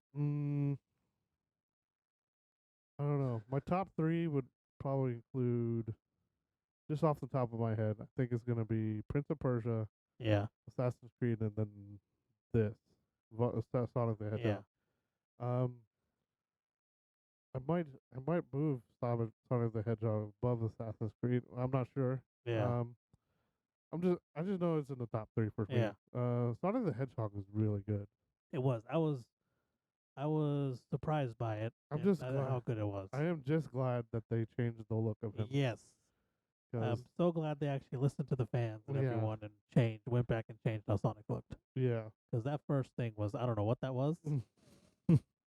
S2: I don't know. My top 3 would probably include, just off the top of my head, I think it's gonna be Prince of Persia,
S1: Yeah.
S2: Assassin's Creed, and then this Sonic the Hedgehog.
S1: Yeah.
S2: I might move Sonic the Hedgehog above Assassin's Creed. I'm not sure.
S1: Yeah.
S2: Um, I just know it's in the top three for me.
S1: Yeah.
S2: Sonic the Hedgehog is really good.
S1: It was. I was surprised by it
S2: I'm
S1: and
S2: just glad.
S1: how good it was.
S2: I am just glad that they changed the look of him.
S1: Yes.
S2: 'Cause
S1: I'm so glad they actually listened to the fans and
S2: Yeah.
S1: everyone and went back and changed how Sonic looked.
S2: yeah,
S1: Because that first thing was, I don't know what that was.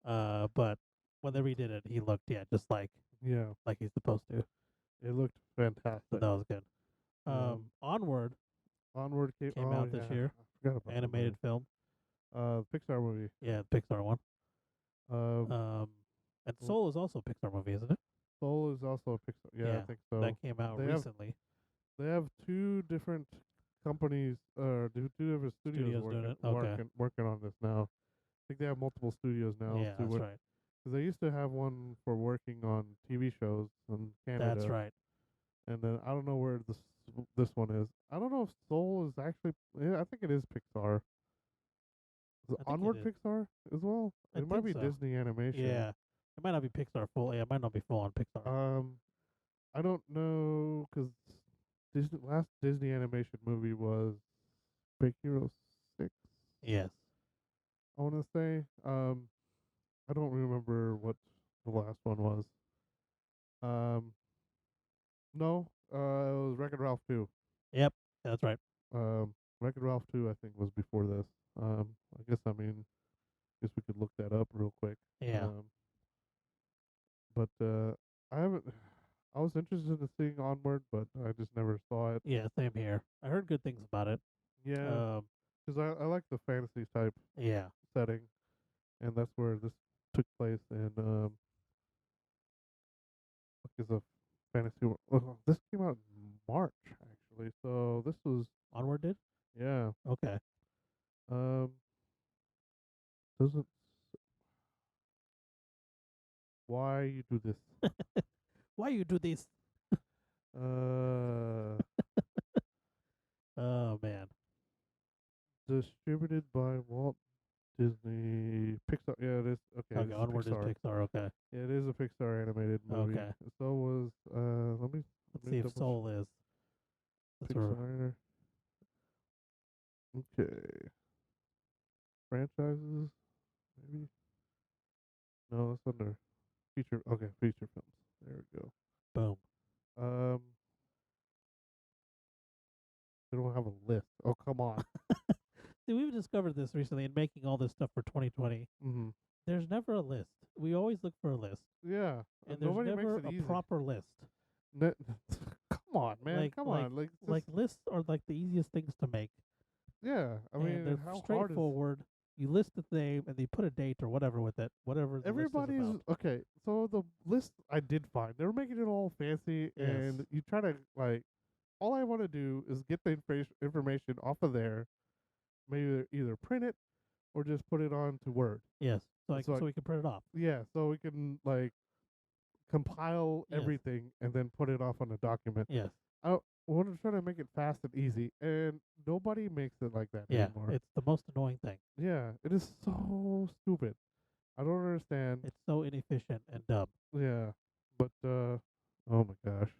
S1: But when they redid it, he looked, just like
S2: yeah,
S1: he's supposed to.
S2: it looked
S1: So
S2: fantastic.
S1: that was good. Onward
S2: Onward came
S1: out this year.
S2: I forgot about
S1: Animated film.
S2: Pixar movie.
S1: Yeah, the Pixar one.
S2: Um,
S1: And Soul is also a Pixar movie, isn't it?
S2: Soul is also a Pixar. Yeah, I think so.
S1: That came out
S2: They have-
S1: recently.
S2: They have two different companies, two different studios
S1: Doing it? Okay.
S2: working on this now. I think they have multiple studios now.
S1: Yeah, that's right.
S2: Because they used to have one for working on TV shows in Canada.
S1: That's right.
S2: And then I don't know where this one is. I don't know if Soul is actually. Yeah, I think it is Pixar. Is
S1: I think it
S2: Onward
S1: is.
S2: Pixar as well?
S1: I
S2: It might be
S1: think so.
S2: Disney Animation.
S1: Yeah. It might not be Pixar full. Yeah, it might not be full on Pixar.
S2: I don't know because last Disney animation movie was Big Hero 6.
S1: Yes.
S2: I want to say. I don't remember what the last one was. No. It was Wreck-It Ralph 2.
S1: Yep. That's right.
S2: Wreck-It Ralph 2, I think, was before this. I guess we could look that up real quick.
S1: Yeah.
S2: But I haven't. I was interested in seeing Onward, but I just never saw it.
S1: Yeah, same here. I heard good things about it.
S2: Yeah, because I like the fantasy type
S1: Yeah.
S2: setting, and that's where this took place. And what is a fantasy? This came out in March actually, so this was
S1: Onward did?
S2: yeah.
S1: Okay.
S2: Doesn't why you do this?
S1: Why you do this? Oh man.
S2: Distributed by Walt Disney Pixar. Yeah, it is. Okay,
S1: Okay, Onward
S2: Pixar.
S1: is Pixar. Okay.
S2: Yeah, it is a Pixar animated movie.
S1: Okay.
S2: So was
S1: Let's see if Soul is. That's where-
S2: Pixar. Okay. Franchises, maybe. No, it's under feature. Okay, feature films. There we go.
S1: Boom.
S2: They don't have a list. Oh, come on.
S1: See, we've discovered this recently in making all this stuff for 2020.
S2: Mm-hmm.
S1: There's never a list. We always look for a list.
S2: Yeah,
S1: And there's
S2: nobody
S1: never
S2: makes it
S1: a
S2: easy.
S1: proper list.
S2: Come on, man. Come on.
S1: Like lists are like the easiest things to make.
S2: yeah. I
S1: And
S2: mean,
S1: they're
S2: how hard is
S1: straightforward. You list the name and you put a date or whatever with it. Whatever the list is
S2: everybody's
S1: about.
S2: okay? So the list I did find, they were making it all fancy,
S1: Yes.
S2: and you try to like. All I want to do is get the information off of there, maybe either print it or just put it onto Word.
S1: Yes. So
S2: So
S1: we can print it off.
S2: Yeah, so we can like compile
S1: Yes.
S2: everything and then put it off on a document.
S1: Yes.
S2: I want to try to make it fast and easy, and nobody makes it like that
S1: Yeah.
S2: anymore.
S1: It's the most annoying thing.
S2: Yeah, it is so stupid. I don't understand.
S1: It's so inefficient and dumb.
S2: Yeah, but oh my gosh.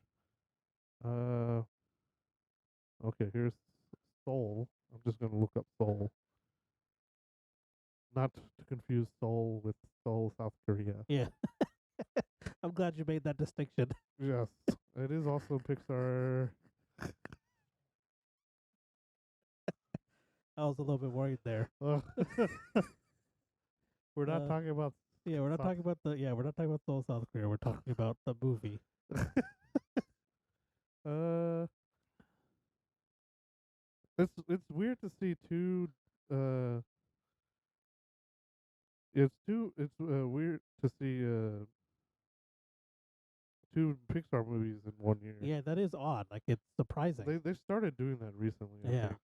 S2: Okay, here's Seoul. I'm just gonna look up Seoul. Not to confuse Seoul with Seoul, South Korea.
S1: Yeah. I'm glad you made that distinction.
S2: Yes, it is also Pixar.
S1: I was a little bit worried there.
S2: We're not talking about.
S1: Yeah, we're not
S2: South-
S1: talking about we're not talking about Seoul, South Korea. We're talking about the movie.
S2: It's weird to see two. It's weird to see two Pixar movies in 1 year.
S1: Yeah, that is odd. Like it's surprising.
S2: They started doing that recently. I
S1: Yeah.
S2: think.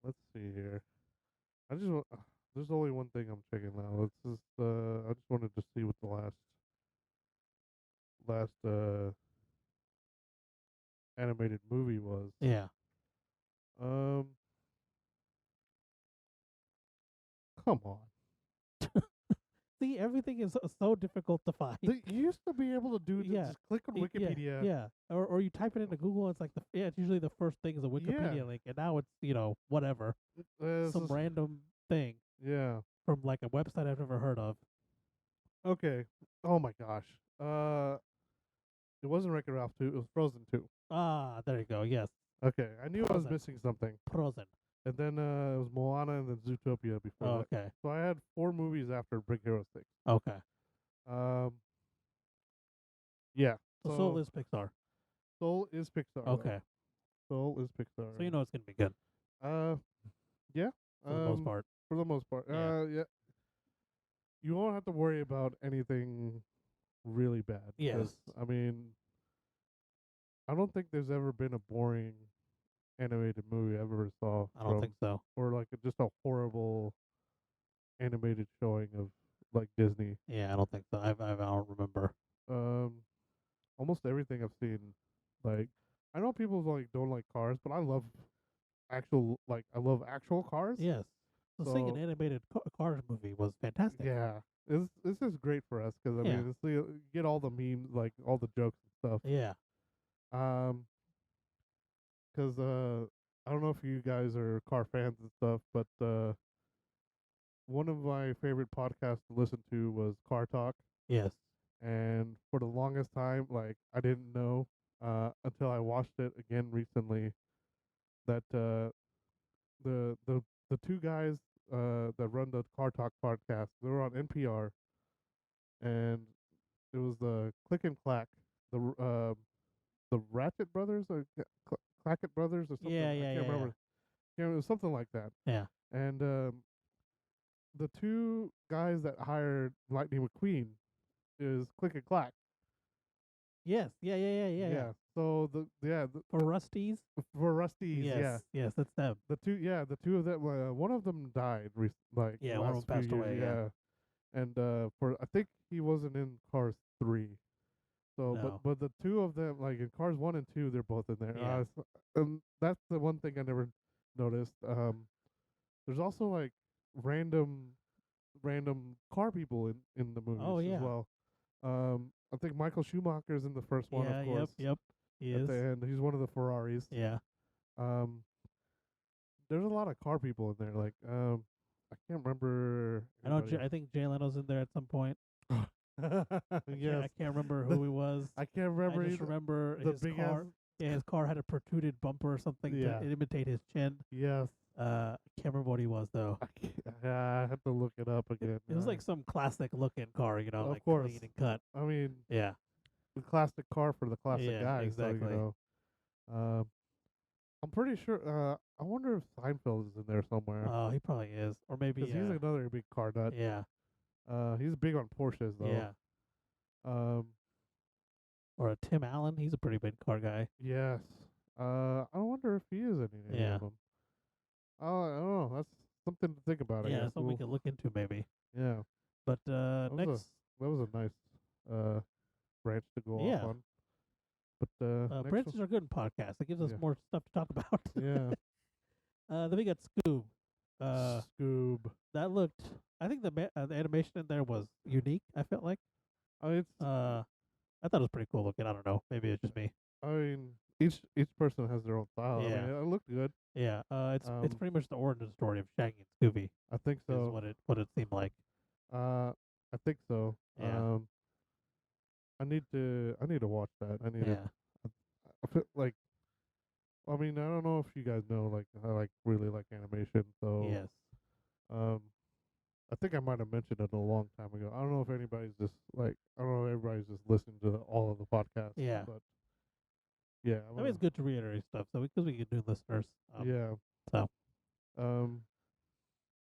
S2: Let's see here. I just want. There's only one thing I'm checking now. It's just. I just wanted to see what the last animated movie was.
S1: Yeah.
S2: Come on.
S1: See, everything is so difficult to find.
S2: You used to be able to do
S1: Yeah.
S2: just click on
S1: Yeah,
S2: Wikipedia.
S1: yeah. Or you type it into Google. It's like it's usually the first thing is a Wikipedia
S2: Yeah.
S1: link, and now it's whatever,
S2: This
S1: some
S2: is-
S1: random thing
S2: yeah.
S1: from like a website I've never heard of.
S2: Okay. Oh my gosh. It wasn't Wreck-It Ralph 2. It was Frozen 2.
S1: Ah, there you go. Yes,
S2: Okay, I knew I was
S1: Frozen.
S2: missing something.
S1: Frozen.
S2: And then it was Moana and then Zootopia before
S1: Oh,
S2: that.
S1: okay,
S2: So I had 4 movies after Big Hero 6.
S1: okay.
S2: Yeah.
S1: So Soul is Pixar.
S2: Soul is Pixar.
S1: Okay,
S2: Soul is Pixar.
S1: so you know it's gonna be good
S2: Yeah.
S1: for the most part.
S2: For the most part.
S1: Yeah.
S2: Yeah. You won't have to worry about anything really bad. 'Cause,
S1: Yes.
S2: I mean, I don't think there's ever been a boring animated movie I ever saw.
S1: I don't think so.
S2: Or like just a horrible animated showing of like Disney.
S1: Yeah, I don't think so. I don't remember.
S2: Almost everything I've seen, like I know people like don't like cars, but I love I love actual cars.
S1: Yes. So seeing an
S2: So-
S1: animated Cars movie was fantastic.
S2: Yeah, this is great for us because I
S1: Yeah.
S2: mean, you get all the memes, like all the jokes and stuff.
S1: Yeah.
S2: Because I don't know if you guys are car fans and stuff, but one of my favorite podcasts to listen to was Car Talk,
S1: Yes.
S2: and for the longest time, like I didn't know until I watched it again recently that the two guys that run the Car Talk podcast, they were on NPR, and it was the Click and Clack, the Ratchet Brothers or Clackett Brothers or something.
S1: Yeah,
S2: I
S1: yeah,
S2: can't
S1: yeah,
S2: remember. Yeah, it was something like that.
S1: Yeah.
S2: And the two guys that hired Lightning McQueen is Click and Clack.
S1: Yes. Yeah.
S2: So
S1: For Rusty's.
S2: for Rusty's,
S1: Yes.
S2: yeah.
S1: Yes, that's them.
S2: The two of them, one of them died, like
S1: Yeah,
S2: the
S1: one of
S2: last
S1: them passed
S2: few
S1: away,
S2: years,
S1: yeah.
S2: And for I think he wasn't in Cars 3. So,
S1: No.
S2: but the two of them, like in Cars 1 and 2, they're both in there.
S1: Yeah.
S2: That's the one thing I never noticed. There's also like random car people in the movies
S1: Oh, yeah.
S2: as well. I think Michael Schumacher's in the first one,
S1: Yeah.
S2: of course.
S1: Yep. He
S2: At
S1: is.
S2: the end, he's one of the Ferraris.
S1: Yeah.
S2: There's a lot of car people in there. Like, I can't remember.
S1: I know.
S2: anybody
S1: I think Jay Leno's in there at some point.
S2: else.
S1: I
S2: Yes,
S1: can't remember who he was.
S2: I can't remember.
S1: I just
S2: either.
S1: remember
S2: the
S1: his
S2: big
S1: car.
S2: ass.
S1: Yeah, his car had a protruded bumper or something
S2: Yeah.
S1: to imitate his chin.
S2: Yes,
S1: I can't remember what he was though.
S2: I have to look it up again.
S1: It was like some classic looking car,
S2: Of
S1: like
S2: course.
S1: clean and cut.
S2: I mean,
S1: Yeah.
S2: the classic car for the classic
S1: Yeah,
S2: guy.
S1: exactly.
S2: So, I'm pretty sure. I wonder if Seinfeld is in there somewhere.
S1: Oh, he probably is, or maybe.
S2: Because he's another big car nut.
S1: Yeah.
S2: He's big on Porsches though.
S1: Yeah. Or a Tim Allen. He's a pretty big car guy.
S2: Yes. I wonder if he is in any
S1: Yeah.
S2: of them. Oh, I don't know. That's something to think about. I
S1: Yeah,
S2: guess.
S1: something we could look into maybe.
S2: Yeah.
S1: But
S2: was a-
S1: next,
S2: That was a nice branch to go
S1: Yeah.
S2: off on. But next
S1: branches are good in podcasts. It gives us
S2: Yeah.
S1: more stuff to talk about.
S2: yeah.
S1: Then we got Scoob.
S2: Scoob.
S1: That looked. I think the animation in there was unique. I felt like.
S2: It's.
S1: I thought it was pretty cool looking. I don't know. Maybe it's just me.
S2: I mean, each person has their own style. I
S1: Yeah.
S2: mean, it looked good.
S1: Yeah. It's
S2: Um,
S1: pretty much the origin story of Shaggy and Scooby.
S2: I think
S1: Is
S2: so.
S1: what it seemed like.
S2: I think so.
S1: Yeah.
S2: I need to watch that. I need
S1: Yeah.
S2: to. I feel like. I mean, I don't know if you guys know. Like, I really like animation. So.
S1: Yes.
S2: I think I might have mentioned it a long time ago. I don't know if anybody's just like. I don't know if everybody's just listening to all of the podcasts.
S1: Yeah.
S2: But. Yeah.
S1: I mean, it's good to reiterate stuff, so because we get new listeners.
S2: Yeah.
S1: so.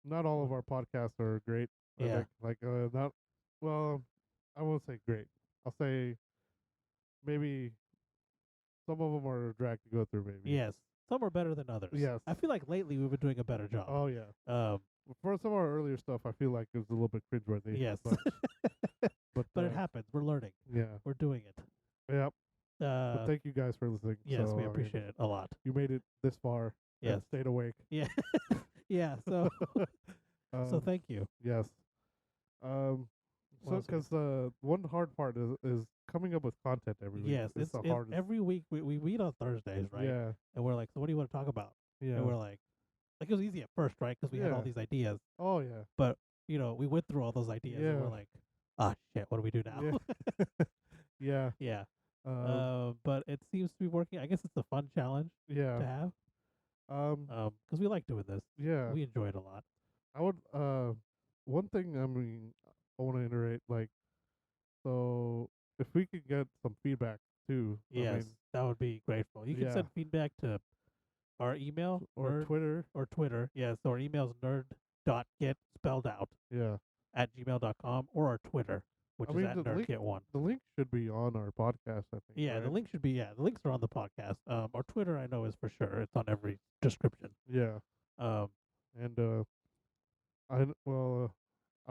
S2: Not all of our podcasts are great. I
S1: Yeah.
S2: think. Like not. Well, I won't say great. I'll say maybe some of them are a drag to go through. Maybe.
S1: Yes. Some are better than others.
S2: Yes.
S1: I feel like lately we've been doing a better job.
S2: Oh yeah.
S1: Um.
S2: For some of our earlier stuff, I feel like it was a little bit cringeworthy.
S1: Yes.
S2: But
S1: But it happens. We're learning.
S2: Yeah.
S1: We're doing it.
S2: Yep. But thank you guys for listening.
S1: Yes,
S2: So,
S1: we
S2: I mean,
S1: appreciate it a lot.
S2: you made it this far.
S1: Yes.
S2: And stayed awake.
S1: Yeah. Yeah. So so
S2: Um,
S1: thank you.
S2: Yes.
S1: What
S2: So,
S1: else we got?
S2: because one hard part is coming up with content every week.
S1: Yes,
S2: It's the
S1: it's
S2: hardest.
S1: every week we meet on Thursdays, right?
S2: Yeah,
S1: And we're like, so what do you want to talk about? And
S2: yeah,
S1: we're like it was easy at first, right? Because we had all
S2: yeah.
S1: these ideas,
S2: Oh yeah,
S1: but we went through all those ideas, and we're
S2: yeah,
S1: like, ah, shit, what do we do now?
S2: yeah, yeah.
S1: Yeah.
S2: Um,
S1: But it seems to be working. I guess it's a fun challenge
S2: yeah.
S1: to have.
S2: Um,
S1: Because we like doing this.
S2: yeah.
S1: We enjoy it a lot.
S2: I would. One thing. I mean, I want to iterate. Like, so if we could get some feedback too. I
S1: Yes,
S2: mean,
S1: that would be grateful. You can
S2: yeah.
S1: send feedback to our email,
S2: Or
S1: nerd,
S2: Twitter.
S1: or Twitter. Yes, so our email is nerd.get spelled out
S2: Yeah.
S1: at gmail.com, or our Twitter, which
S2: I
S1: is
S2: mean,
S1: at nerdget1.
S2: the link should be on our podcast. I think.
S1: Yeah, the
S2: Right?
S1: link should be, the links are on the podcast. Our Twitter, I know, is for sure. It's on every description.
S2: Yeah.
S1: Um,
S2: And I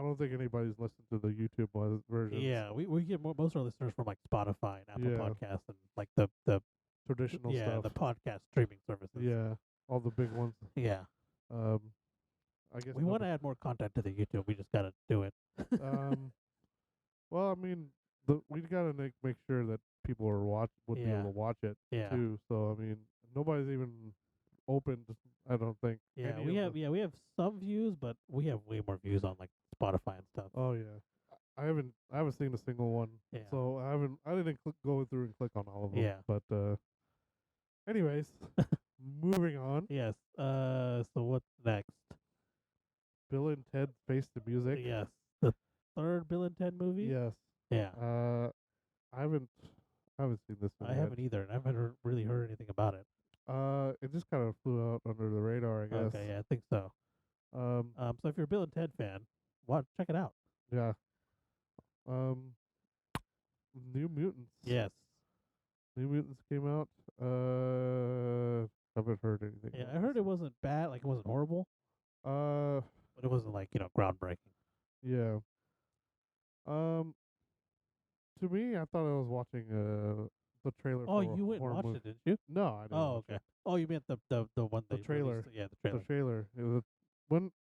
S2: don't think anybody's listened to the YouTube versions.
S1: yeah, we get most of our listeners from like Spotify and Apple
S2: Yeah.
S1: Podcasts and like the
S2: Traditional stuff.
S1: the podcast streaming services.
S2: Yeah. All the big ones.
S1: Yeah.
S2: Um, I guess
S1: We want to add more content to the YouTube. We just got to do it.
S2: Well, I mean, we gotta make sure that people would be
S1: Yeah.
S2: able to watch it
S1: Yeah.
S2: too. So I mean, nobody's even opened. I don't think.
S1: Yeah,
S2: any
S1: we
S2: of
S1: have we have some views, but we have way more views on like Spotify and stuff.
S2: Oh yeah, I haven't seen a single one.
S1: Yeah.
S2: So I didn't go through and click on all of them.
S1: Yeah.
S2: But anyways, moving on.
S1: Yes. So what's next?
S2: Bill and Ted Face the Music.
S1: Yes. The third Bill and Ted movie?
S2: Yes.
S1: Yeah.
S2: I haven't seen this one
S1: I
S2: yet.
S1: haven't either, and I haven't really heard anything about it.
S2: It just kind of flew out under the radar, I guess.
S1: Okay, yeah, I think so.
S2: Um,
S1: So if you're a Bill and Ted fan, check it out.
S2: yeah. New Mutants.
S1: Yes.
S2: New Mutants came out. Haven't heard anything.
S1: Yeah,
S2: else.
S1: I heard it wasn't bad, like it wasn't horrible,
S2: Uh,
S1: but it wasn't like, groundbreaking.
S2: yeah. To me, I thought I was watching the trailer.
S1: Oh,
S2: for a
S1: you went and
S2: horror
S1: watched
S2: movie.
S1: it, didn't you?
S2: No, I didn't.
S1: Oh,
S2: watch
S1: okay.
S2: it.
S1: Oh, you meant the one
S2: The
S1: they
S2: trailer.
S1: released? Yeah, the trailer.
S2: The trailer. It was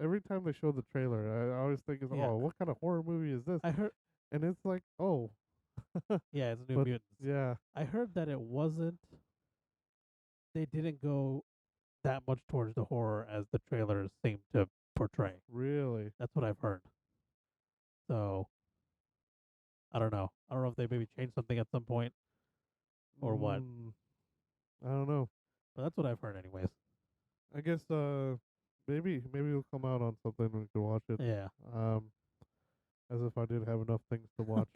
S2: every time they show the trailer, I always think,
S1: Yeah.
S2: oh, what kind of horror movie is this?
S1: I heard.
S2: And it's like, oh,
S1: Yeah, it's New
S2: But-
S1: Mutants.
S2: yeah,
S1: I heard that it wasn't. They didn't go that much towards the horror as the trailers seem to portray.
S2: really.
S1: That's what I've heard. So I don't know. I don't know if they maybe changed something at some point, or what.
S2: I don't know.
S1: but that's what I've heard, anyways.
S2: I guess maybe it'll come out on something and we can watch it.
S1: Yeah.
S2: As if I did have enough things to watch.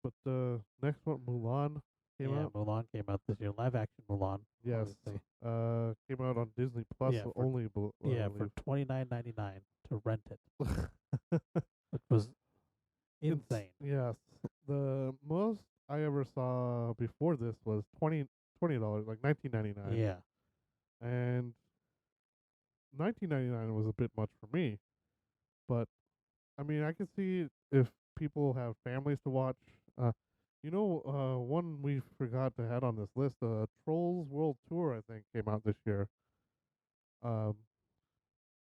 S2: But next one, Mulan came out.
S1: Mulan came out this year. Live action Mulan.
S2: Yes.
S1: obviously.
S2: Came out on Disney Plus
S1: Yeah, for-
S2: only.
S1: Yeah, for $29.99 to rent it, which was insane.
S2: Yes. The most I ever saw before this was $20, like $19.99.
S1: Yeah.
S2: And $19.99 was a bit much for me. But I mean, I can see if people have families to watch. One we forgot to add on this list, Trolls World Tour, I think, came out this year.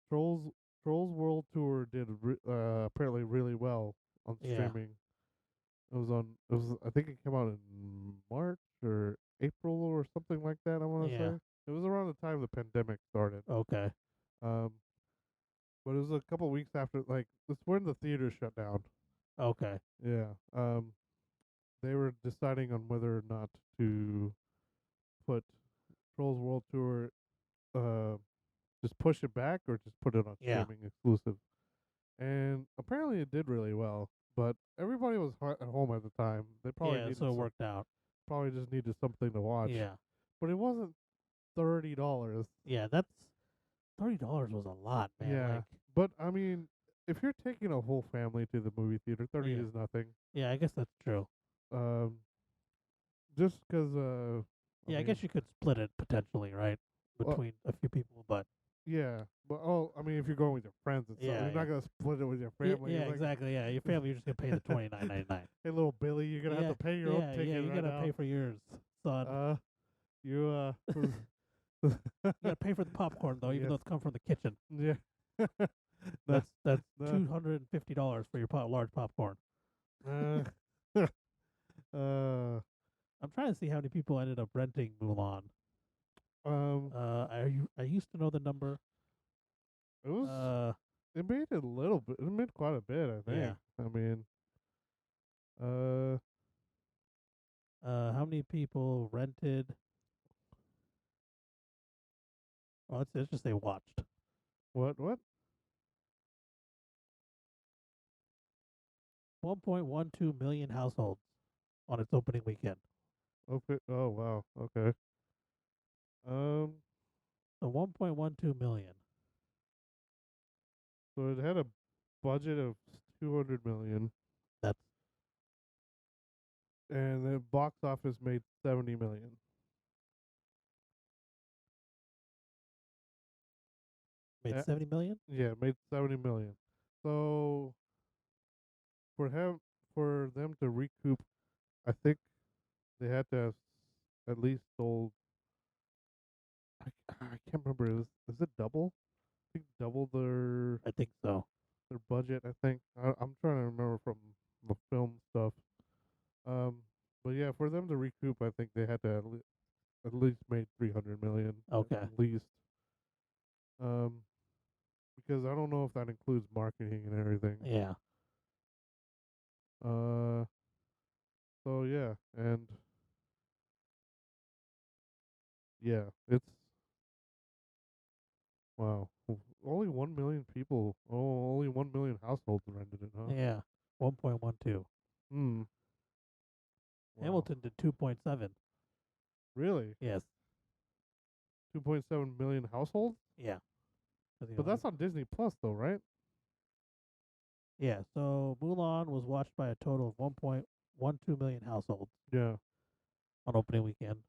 S2: Trolls World Tour did apparently really well on
S1: Yeah.
S2: streaming. I think it came out in March or April or something like that, I want to
S1: Yeah.
S2: say. It was around the time the pandemic started.
S1: Okay.
S2: But it was a couple weeks after, like, it's when the theater shut down.
S1: Okay.
S2: Yeah. They were deciding on whether or not to put Trolls World Tour, just push it back or just put it on
S1: Yeah.
S2: streaming exclusive. And apparently it did really well, but everybody was at home at the time. They probably
S1: Yeah,
S2: needed
S1: so it worked out.
S2: probably just needed something to watch.
S1: Yeah.
S2: But it wasn't $30.
S1: Yeah, that's $30 was a lot, man.
S2: Yeah.
S1: Like,
S2: But I mean, if you're taking a whole family to the movie theater, 30
S1: Yeah.
S2: is nothing.
S1: yeah, I guess that's true.
S2: Just because
S1: Yeah, I
S2: mean,
S1: guess you could split it potentially, right?
S2: Well-
S1: Between a few people, but
S2: yeah, but I mean, if you're going with your friends and stuff,
S1: Yeah,
S2: you're not gonna split it with your family.
S1: yeah,
S2: It's like,
S1: exactly. Yeah, your family, you're just gonna pay the $29.99.
S2: Hey, little Billy, you're gonna have to pay your own ticket
S1: Yeah, you
S2: right
S1: gotta
S2: now.
S1: pay for yours, son.
S2: You
S1: You gotta pay for the popcorn though, even
S2: yes.
S1: though it's come from the kitchen.
S2: yeah. No,
S1: That's
S2: no.
S1: $250 for your large popcorn.
S2: Uh, uh,
S1: I'm trying to see how many people ended up renting Mulan.
S2: um,
S1: I used to know the number.
S2: it was.
S1: Uh,
S2: It made a little bit. It made quite a bit, I
S1: yeah.
S2: think. I mean, uh,
S1: How many people rented? Well, let's just say watched.
S2: what?
S1: 1.12 million households on its opening weekend.
S2: Okay. Oh wow. Okay. Um,
S1: So 1.12 million.
S2: so it had a budget of 200 million,
S1: That's
S2: and the box office made 70 million.
S1: made
S2: Uh,
S1: 70 million.
S2: yeah, it made 70 million. So for him, for them to recoup, I think they had to have at least sold. I can't remember. Is it double? I think double
S1: I think so.
S2: their budget. I think I'm trying to remember from the film stuff. Um, but yeah, for them to recoup, I think they had to at least made 300 million
S1: Okay.
S2: at least. Um, because I don't know if that includes marketing and everything.
S1: Yeah.
S2: Uh, so yeah, and yeah, it's wow. Only 1 million people. Oh, only 1 million households rented it, huh?
S1: Yeah. 1.12.
S2: Hmm. Wow.
S1: Hamilton did 2.7.
S2: Really?
S1: Yes.
S2: 2.7 million households?
S1: Yeah. 'Cause,
S2: But that's on Disney Plus, though, right?
S1: yeah. So Mulan was watched by a total of 1.12 million households
S2: Yeah.
S1: on opening weekend.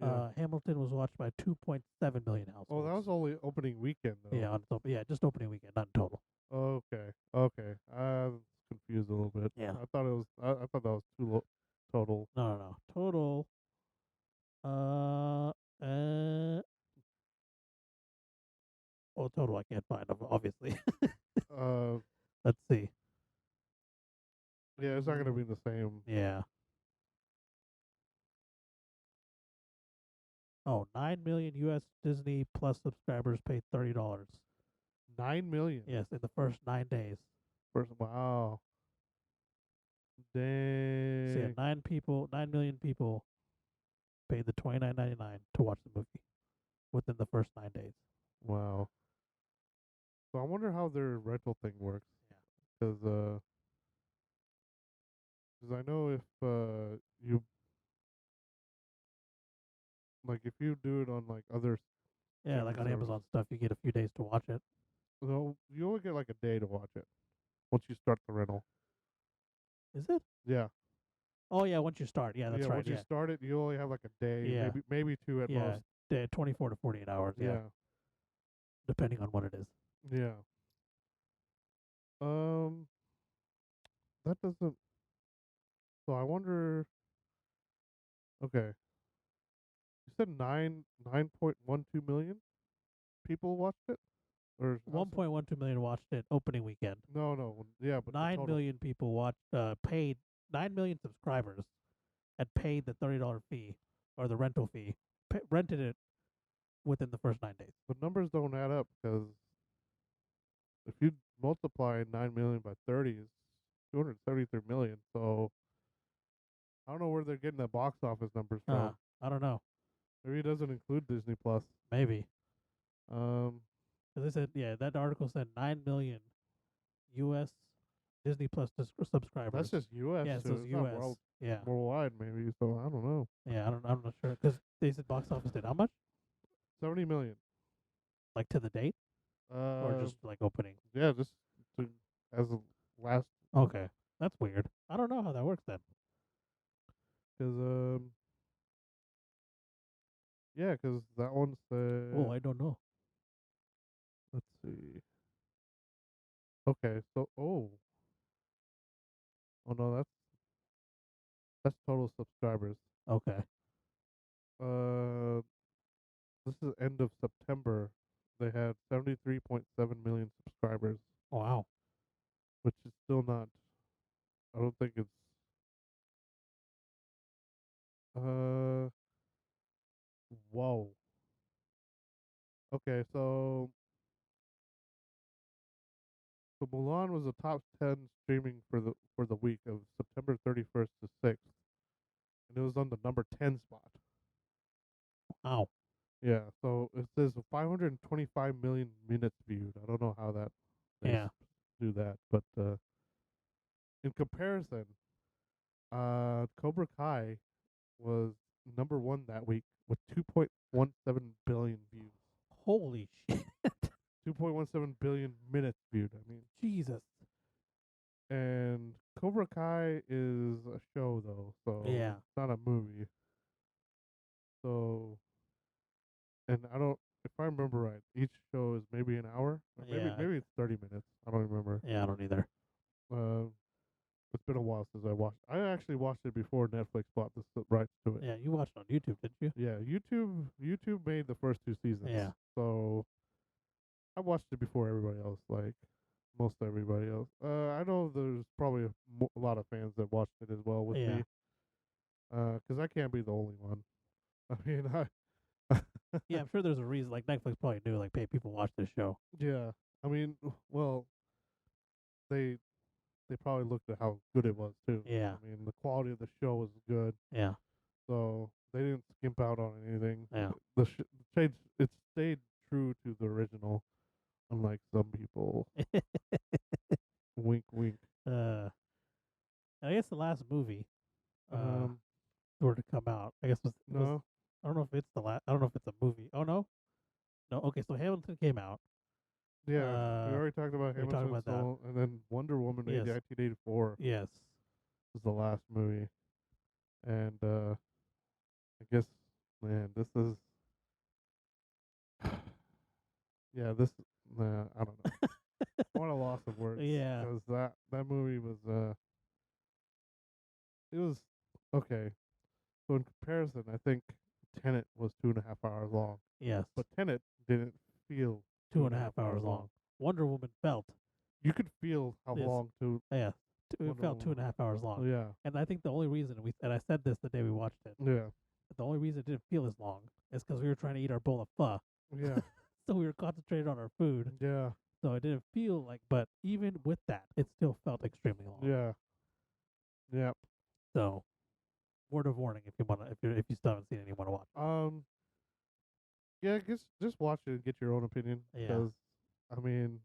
S2: Yeah.
S1: Hamilton was watched by 2.7 million
S2: Oh, that
S1: households.
S2: was only opening weekend, though.
S1: Yeah, yeah, just opening weekend, not in total.
S2: Okay. Okay. I was confused a little bit.
S1: Yeah.
S2: I thought it was. I thought that was too low total.
S1: No. Total. Uh, uh. Oh, total. I can't find them. Obviously.
S2: Uh.
S1: Let's see.
S2: Yeah, it's not gonna be the same.
S1: Yeah. Oh, 9 million U.S. Disney Plus subscribers paid $30.
S2: 9 million.
S1: Yes, in the first 9 days.
S2: First. Wow.
S1: So yeah,
S2: Dang.
S1: 9 million people paid the $29.99 to watch the movie within the first 9 days.
S2: Wow. So I wonder how their rental thing works.
S1: Yeah.
S2: Cause I know if you like if you do it on like other
S1: Yeah, like
S2: streaming
S1: on
S2: services,
S1: Amazon stuff, you get a few days to watch it.
S2: no, you only get like a day to watch it once you start the rental.
S1: Is it?
S2: Yeah.
S1: Oh yeah, once you start. Yeah, that's
S2: Yeah,
S1: right.
S2: once you
S1: Yeah.
S2: start it, you only have like a day,
S1: Yeah.
S2: maybe two at
S1: Yeah.
S2: most.
S1: 24 to 48 hours. Yeah,
S2: Yeah,
S1: depending on what it is.
S2: yeah. Um, that doesn't. So I wonder. Okay, you said 9.12 million people watched it, or how's it?
S1: 1.12 million watched it opening weekend.
S2: No. Yeah, but the
S1: 9
S2: total.
S1: million people watched. Paid 9 million subscribers had paid the $30 fee or the rental fee. Rented it within the first 9 days.
S2: The numbers don't add up because if you multiply 9 million by 30, it's 273 million. So I don't know where they're getting the box office numbers from.
S1: I don't know.
S2: Maybe it doesn't include Disney Plus.
S1: Maybe.
S2: Um,
S1: Because they said, yeah, that article said 9 million U.S. Disney Plus subscribers.
S2: that's just U.S.
S1: Yeah, so
S2: too.
S1: it's
S2: It's not
S1: U.S. Yeah.
S2: worldwide, maybe. So I don't know.
S1: Yeah, I'm not sure. Because they said box office did how much?
S2: 70 million.
S1: Like to the date? Or
S2: Uh,
S1: just like opening?
S2: yeah, just to, as a last,
S1: Okay. That's weird. I don't know how that works then.
S2: because yeah, because that one's
S1: Oh, I don't know.
S2: let's see. Okay, so oh no, that's total subscribers.
S1: Okay.
S2: Uh, this is end of September. They had 73.7 million subscribers,
S1: Wow.
S2: which is still not. I don't think it's. Uh, whoa. Okay, so Mulan was a top 10 streaming for the week of September 31st to 6th, and it was on the number 10 spot.
S1: Wow.
S2: Yeah, so it says 525 million minutes viewed. I don't know how that they
S1: Yeah.
S2: do that, but in comparison, Cobra Kai was number one that week with 2.17 billion views.
S1: Holy shit.
S2: 2.17 billion minutes viewed. I mean,
S1: Jesus.
S2: and Cobra Kai is a show though, so
S1: Yeah.
S2: it's not a movie. So, and I don't, if I remember right, each show is maybe an hour, or maybe
S1: Yeah.
S2: maybe it's 30 minutes. I don't remember.
S1: Yeah, I don't either.
S2: Uh, it's been a while since I watched. I actually watched it before Netflix bought the rights to it.
S1: Yeah, you watched it on YouTube, didn't you?
S2: Yeah, YouTube made the first two seasons.
S1: Yeah.
S2: So I watched it before everybody else, like most everybody else. I know there's probably a lot of fans that watched it as well with
S1: Yeah.
S2: me. 'Cause I can't be the only one. I mean, I
S1: Yeah, I'm sure there's a reason. Like Netflix probably knew, like, hey, people watch this show.
S2: yeah. I mean, well, they they probably looked at how good it was too.
S1: Yeah.
S2: I mean, the quality of the show was good,
S1: Yeah.
S2: so they didn't skimp out on anything.
S1: Yeah.
S2: It stayed true to the original, unlike some people. Wink, wink.
S1: And I guess the last movie
S2: Um,
S1: were to come out. I guess was
S2: no,
S1: I don't know if it's the last. I don't know if it's a movie. Oh no. No. Okay, so Hamilton came out.
S2: yeah, we already talked about
S1: we talked
S2: Hamilton
S1: about that.
S2: Soul, and then Wonder Woman
S1: Yes.
S2: 1984
S1: Yes.
S2: was the last movie, and I guess, man, this is, yeah, this, I don't know. I want a loss of words.
S1: Yeah.
S2: Because that movie was, it was, okay. So in comparison, I think Tenet was 2.5 hours long.
S1: Yes.
S2: But Tenet didn't feel
S1: 2.5 hours long. Wonder Woman felt.
S2: You could feel how
S1: Yes.
S2: long to.
S1: Yeah. It
S2: Wonder
S1: felt
S2: Woman.
S1: 2.5 hours long.
S2: Oh, yeah.
S1: And I think the only reason and I said this the day we watched it.
S2: Yeah.
S1: The only reason it didn't feel as long is because we were trying to eat our bowl of pho.
S2: Yeah.
S1: So we were concentrated on our food.
S2: Yeah.
S1: So it didn't feel like, but even with that, it still felt extremely long.
S2: Yeah. Yeah.
S1: So, word of warning if you want to, if you still haven't seen it, you want to watch.
S2: Yeah. Just watch it and get your own opinion.
S1: Yeah.
S2: Because, I mean,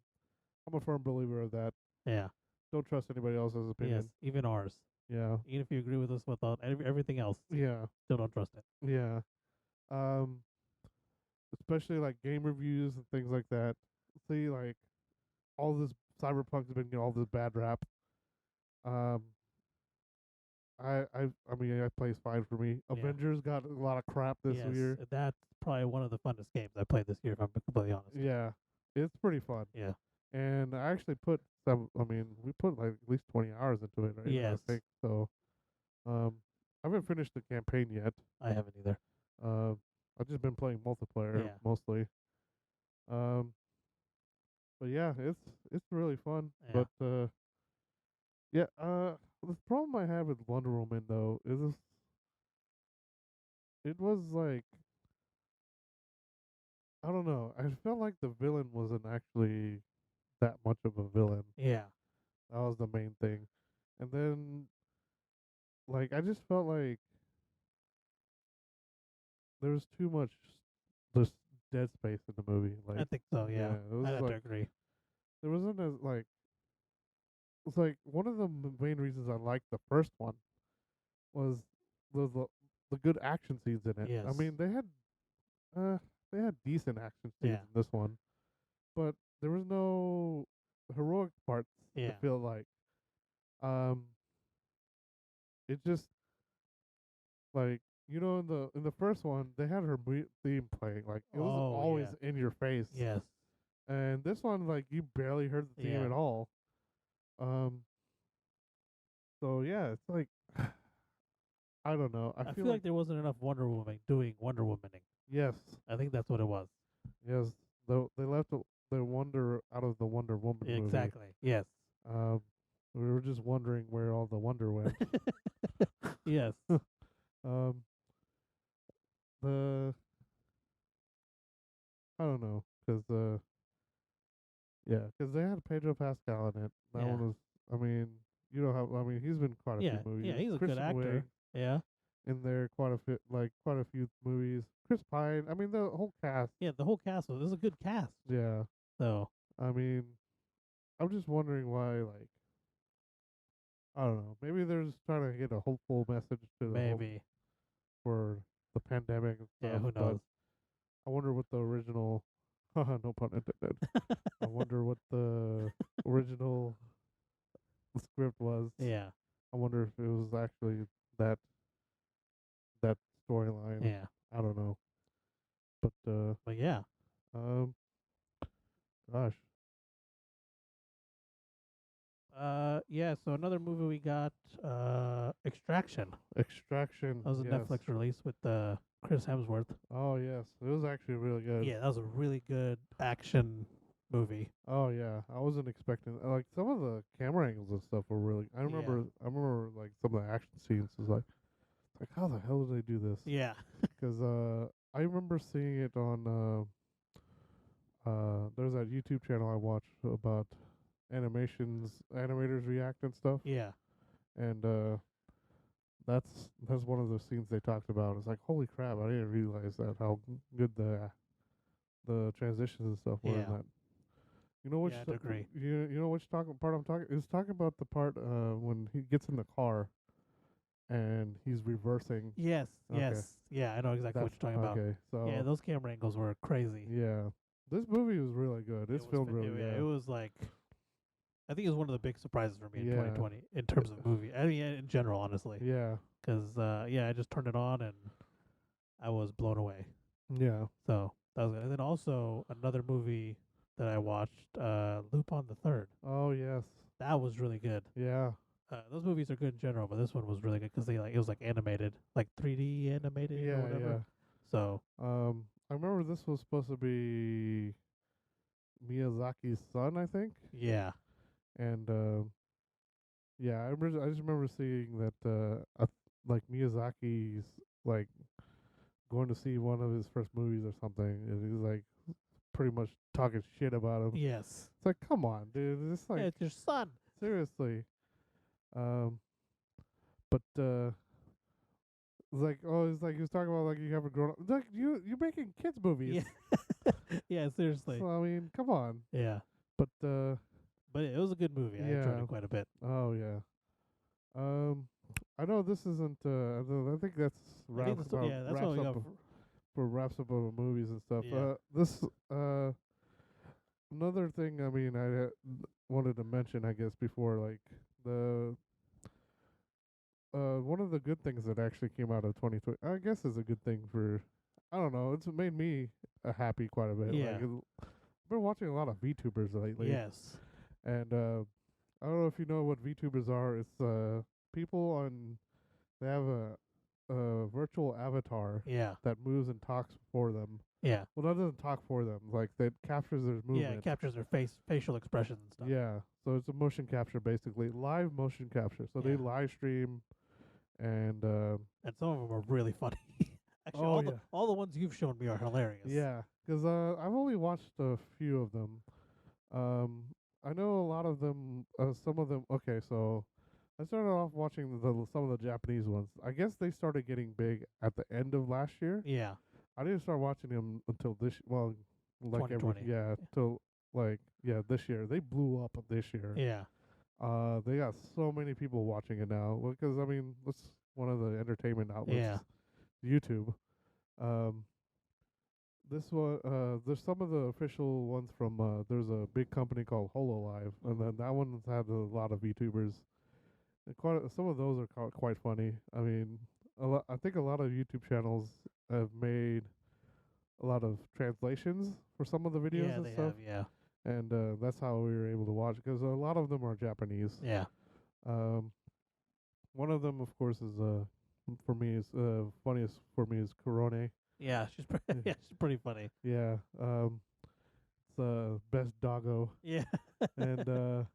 S2: I'm a firm believer of that.
S1: Yeah.
S2: Don't trust anybody else's opinion.
S1: Yes. Even ours.
S2: Yeah.
S1: Even if you agree with us without everything else.
S2: Yeah.
S1: Still don't trust it.
S2: Yeah. Especially like game reviews and things like that. See, like all this Cyberpunk's been getting all this bad rap. I mean, it plays fine for me.
S1: Yeah.
S2: Avengers got a lot of crap this
S1: Yes,
S2: year.
S1: that's probably one of the funnest games I played this year, if I'm completely honest.
S2: Yeah, it's pretty fun.
S1: Yeah.
S2: And I actually put some. I mean, we put like at least 20 hours into it, right?
S1: Yes.
S2: I think so. I haven't finished the campaign yet.
S1: I haven't either.
S2: I've just been playing multiplayer
S1: Yeah.
S2: mostly. But yeah, it's really fun.
S1: Yeah.
S2: But yeah, the problem I have with Wonder Woman though is it was like, I don't know. I felt like the villain wasn't actually that much of a villain.
S1: Yeah.
S2: That was the main thing. And then, like, I just felt like there was too much just dead space in the movie. Like,
S1: I think so, yeah.
S2: it was
S1: I'd have
S2: like
S1: to agree.
S2: there wasn't as like it's like one of the main reasons I liked the first one was the good action scenes in it. I
S1: Yes.
S2: mean, they had decent action scenes
S1: Yeah.
S2: in this one, but there was no heroic parts. I
S1: Yeah.
S2: feel like, um, it just like, in the first one they had her theme playing, like it was
S1: Oh,
S2: always
S1: yeah.
S2: in your face.
S1: Yes.
S2: And this one, like, you barely heard the theme
S1: Yeah.
S2: at all. So yeah, it's like I don't know.
S1: I feel like there wasn't enough Wonder Woman doing Wonder Womaning.
S2: yes,
S1: I think that's what it was.
S2: yes. Though they left the wonder out of the Wonder Woman movie.
S1: Exactly. Yes.
S2: We were just wondering where all the wonder went.
S1: Yes.
S2: Um, the I don't know, 'cause yeah, 'cause they had Pedro Pascal in it. That
S1: Yeah.
S2: one was, I mean, you know how, I mean, he's been quite a
S1: Yeah.
S2: few movies.
S1: Yeah. He's a good
S2: Kristen
S1: actor.
S2: Wiig
S1: Yeah.
S2: in there, quite a few movies. Chris Pine. I mean, the whole cast.
S1: Yeah. The whole cast was a good cast.
S2: Yeah.
S1: So
S2: I mean, I'm just wondering why, like, I don't know. Maybe they're just trying to get a hopeful message to the whole
S1: maybe.
S2: for the pandemic and
S1: Yeah.
S2: stuff.
S1: Who
S2: But
S1: knows?
S2: I wonder what the original, no pun intended. I wonder what the original script was.
S1: Yeah.
S2: I wonder if it was actually that that storyline.
S1: Yeah.
S2: I don't know. But
S1: But yeah.
S2: um gosh.
S1: Yeah. So another movie we got, Extraction.
S2: Extraction.
S1: That was a
S2: Yes.
S1: Netflix release with Chris Hemsworth.
S2: Oh yes. It was actually really good.
S1: Yeah, that was a really good action movie.
S2: Oh yeah. I wasn't expecting, like, some of the camera angles and stuff were really, I remember like some of the action scenes was like how the hell did they do this?
S1: Yeah.
S2: 'Cause I remember seeing it on there's that YouTube channel I watch about animators react and stuff.
S1: Yeah.
S2: And that's one of the scenes they talked about. It's like, holy crap, I didn't realize that how good the transitions and stuff were in
S1: Yeah.
S2: that. You know which
S1: Yeah, I'd agree.
S2: you know which part I'm talking, it's talking about the part when he gets in the car and he's reversing.
S1: Yes.
S2: Okay.
S1: Yes. Yeah, I know exactly what
S2: That's
S1: you're talking about.
S2: okay. So
S1: Yeah, those camera angles were crazy.
S2: yeah. This movie was really good.
S1: It
S2: It's
S1: was
S2: filmed
S1: fa-
S2: really
S1: it,
S2: good.
S1: yeah, it was like, I think it was one of the big surprises for me in
S2: Yeah.
S1: 2020 in terms of movie. I mean, in general, honestly.
S2: Yeah.
S1: Because yeah, I just turned it on and I was blown away.
S2: Yeah.
S1: So that was good. And then also another movie that I watched, Lupin the Third.
S2: Oh yes.
S1: That was really good.
S2: Yeah.
S1: Those movies are good in general, but this one was really good because it was like animated, like 3D animated or
S2: Yeah,
S1: whatever.
S2: yeah.
S1: So
S2: I remember this was supposed to be Miyazaki's son, I think.
S1: yeah,
S2: And yeah, I just remember seeing that like Miyazaki's like going to see one of his first movies or something, and he's like pretty much talking shit about him.
S1: yes,
S2: It's like, come on, dude. It's like,
S1: yeah, it's your son.
S2: seriously. But it's like, oh, it's like he was talking about like you haven't grown up. It's like you're making kids movies.
S1: Yeah, yeah, seriously.
S2: So I mean, come on.
S1: Yeah,
S2: But
S1: but it was a good movie. I enjoyed
S2: yeah.
S1: it quite a bit.
S2: Oh yeah. I know this isn't. I think that's
S1: I think that's
S2: wraps
S1: all we got.
S2: up for wraps up of movies and stuff.
S1: Yeah.
S2: This another thing. I mean, I wanted to mention, I guess, before, like, the one of the good things that actually came out of 2020, I guess, is a good thing for. I don't know. It's made me happy quite a bit.
S1: Yeah.
S2: Like, I've been watching a lot of VTubers lately.
S1: Yes.
S2: And I don't know if you know what VTubers are. It's people on. They have a virtual avatar
S1: Yeah.
S2: that moves and talks for them.
S1: Yeah.
S2: Well, that doesn't talk for them. Like, that captures their movement.
S1: Yeah. It captures their facial expressions and stuff.
S2: Yeah. So it's a motion capture, basically, live motion capture. So they
S1: Yeah.
S2: live stream, and
S1: And some of them are really funny. Actually,
S2: Oh,
S1: all the ones you've shown me are hilarious.
S2: yeah, 'cause I've only watched a few of them. I know a lot of them. Some of them. Okay, so I started off watching some of the Japanese ones. I guess they started getting big at the end of last year.
S1: Yeah.
S2: I didn't start watching them until like
S1: 2020.
S2: till this year. They blew up this year.
S1: Yeah.
S2: They got so many people watching it now. Well, 'cause I mean, that's one of the entertainment outlets.
S1: Yeah.
S2: YouTube. This one, there's some of the official ones from. There's a big company called HoloLive, and then that one's had a lot of VTubers. And some of those are quite funny. I mean, I think a lot of YouTube channels have made a lot of translations for some of the videos
S1: Yeah,
S2: and
S1: they
S2: stuff,
S1: have. Yeah.
S2: and that's how we were able to watch, because a lot of them are Japanese.
S1: Yeah.
S2: One of them, of course, is for me is funniest for me is Korone.
S1: Yeah. Yeah, she's pretty funny.
S2: Yeah. It's best doggo,
S1: Yeah.
S2: and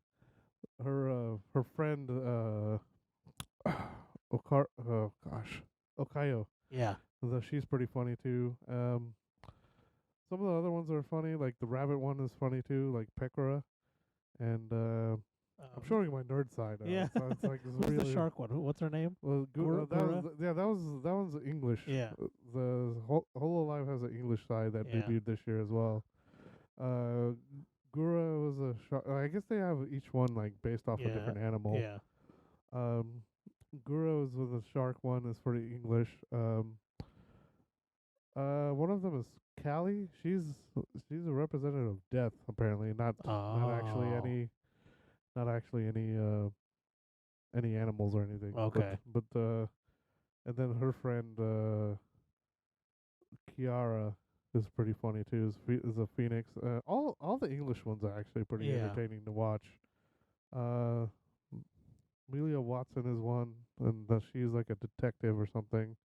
S2: her friend Okayo.
S1: Yeah.
S2: She's pretty funny too. Some of the other ones are funny, like the rabbit one is funny too, like Pekora. And I'm showing my nerd side.
S1: Yeah.
S2: So it's like it's
S1: Who's
S2: really
S1: the shark one? What's her name?
S2: Well,
S1: Gura?
S2: that one's English.
S1: Yeah.
S2: The Hololive has an English side that
S1: Yeah.
S2: debuted this year as well. Gura was a shark. I guess they have each one like based off a different animal.
S1: Yeah.
S2: Gura was the shark one is for the English. One of them is Callie. She's a representative of death apparently, not actually
S1: Oh.
S2: any animals or anything.
S1: Okay.
S2: But and then her friend Kiara is pretty funny too. Is a phoenix. All the English ones are actually pretty
S1: Yeah.
S2: entertaining to watch. Uh, Amelia Watson is one, and she's like a detective or something.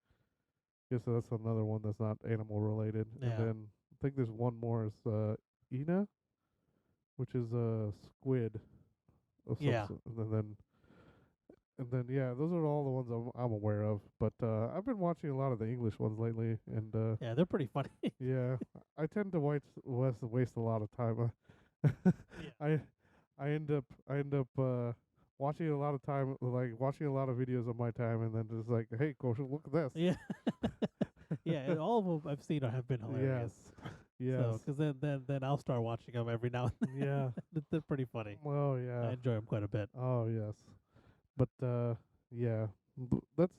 S2: Guess that's another one that's not animal related.
S1: Yeah.
S2: And then I think there's one more is Ina, which is a squid.
S1: Yeah.
S2: And then yeah, those are all the ones I'm aware of. But I've been watching a lot of the English ones lately, and
S1: Yeah, they're pretty funny.
S2: yeah, I tend to waste a lot of time.
S1: Yeah.
S2: I end up watching a lot of time, like watching a lot of videos of my time, and then just like, hey, coach, look at this.
S1: Yeah. Yeah, and all of them I've seen have been hilarious.
S2: Yes.
S1: So, because then I'll start watching them every now and then.
S2: Yeah.
S1: They're pretty funny.
S2: Oh
S1: I
S2: yeah.
S1: enjoy them quite a bit.
S2: Oh yes. But yeah, that's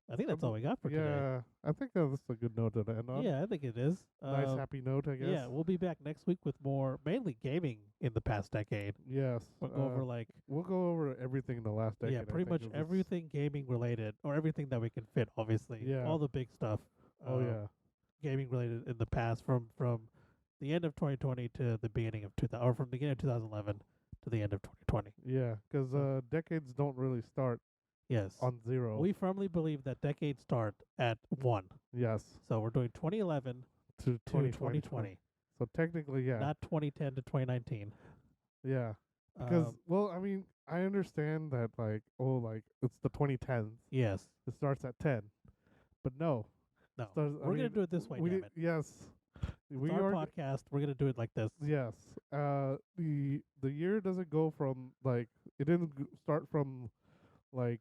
S1: I think that's all we got for today.
S2: yeah. I think that's a good note to end on.
S1: Yeah, I think it is.
S2: Nice happy note, I guess.
S1: Yeah, we'll be back next week with more, mainly gaming in the past decade.
S2: Yes.
S1: We'll go over like
S2: We'll go over everything in the last decade.
S1: yeah, pretty much everything gaming related, or everything that we can fit. Obviously,
S2: Yeah.
S1: all the big stuff.
S2: Oh yeah.
S1: Gaming related in the past, from the end of 2020 to the beginning of 2000, or from the beginning of 2011 to the end of 2020.
S2: Yeah, because decades don't really start
S1: Yes.
S2: on zero.
S1: We firmly believe that decades start at 1.
S2: Yes.
S1: So we're doing 2011
S2: To
S1: to 2020.
S2: So technically, yeah.
S1: Not 2010 to 2019.
S2: Yeah. Because well, I mean, I understand that like it's the 2010s.
S1: Yes.
S2: It starts at 10, but no.
S1: No. We're gonna do it this way. Damn it.
S2: Yes.
S1: It's our podcast. We're gonna do it like this.
S2: Yes. The year doesn't go from like it didn't start from like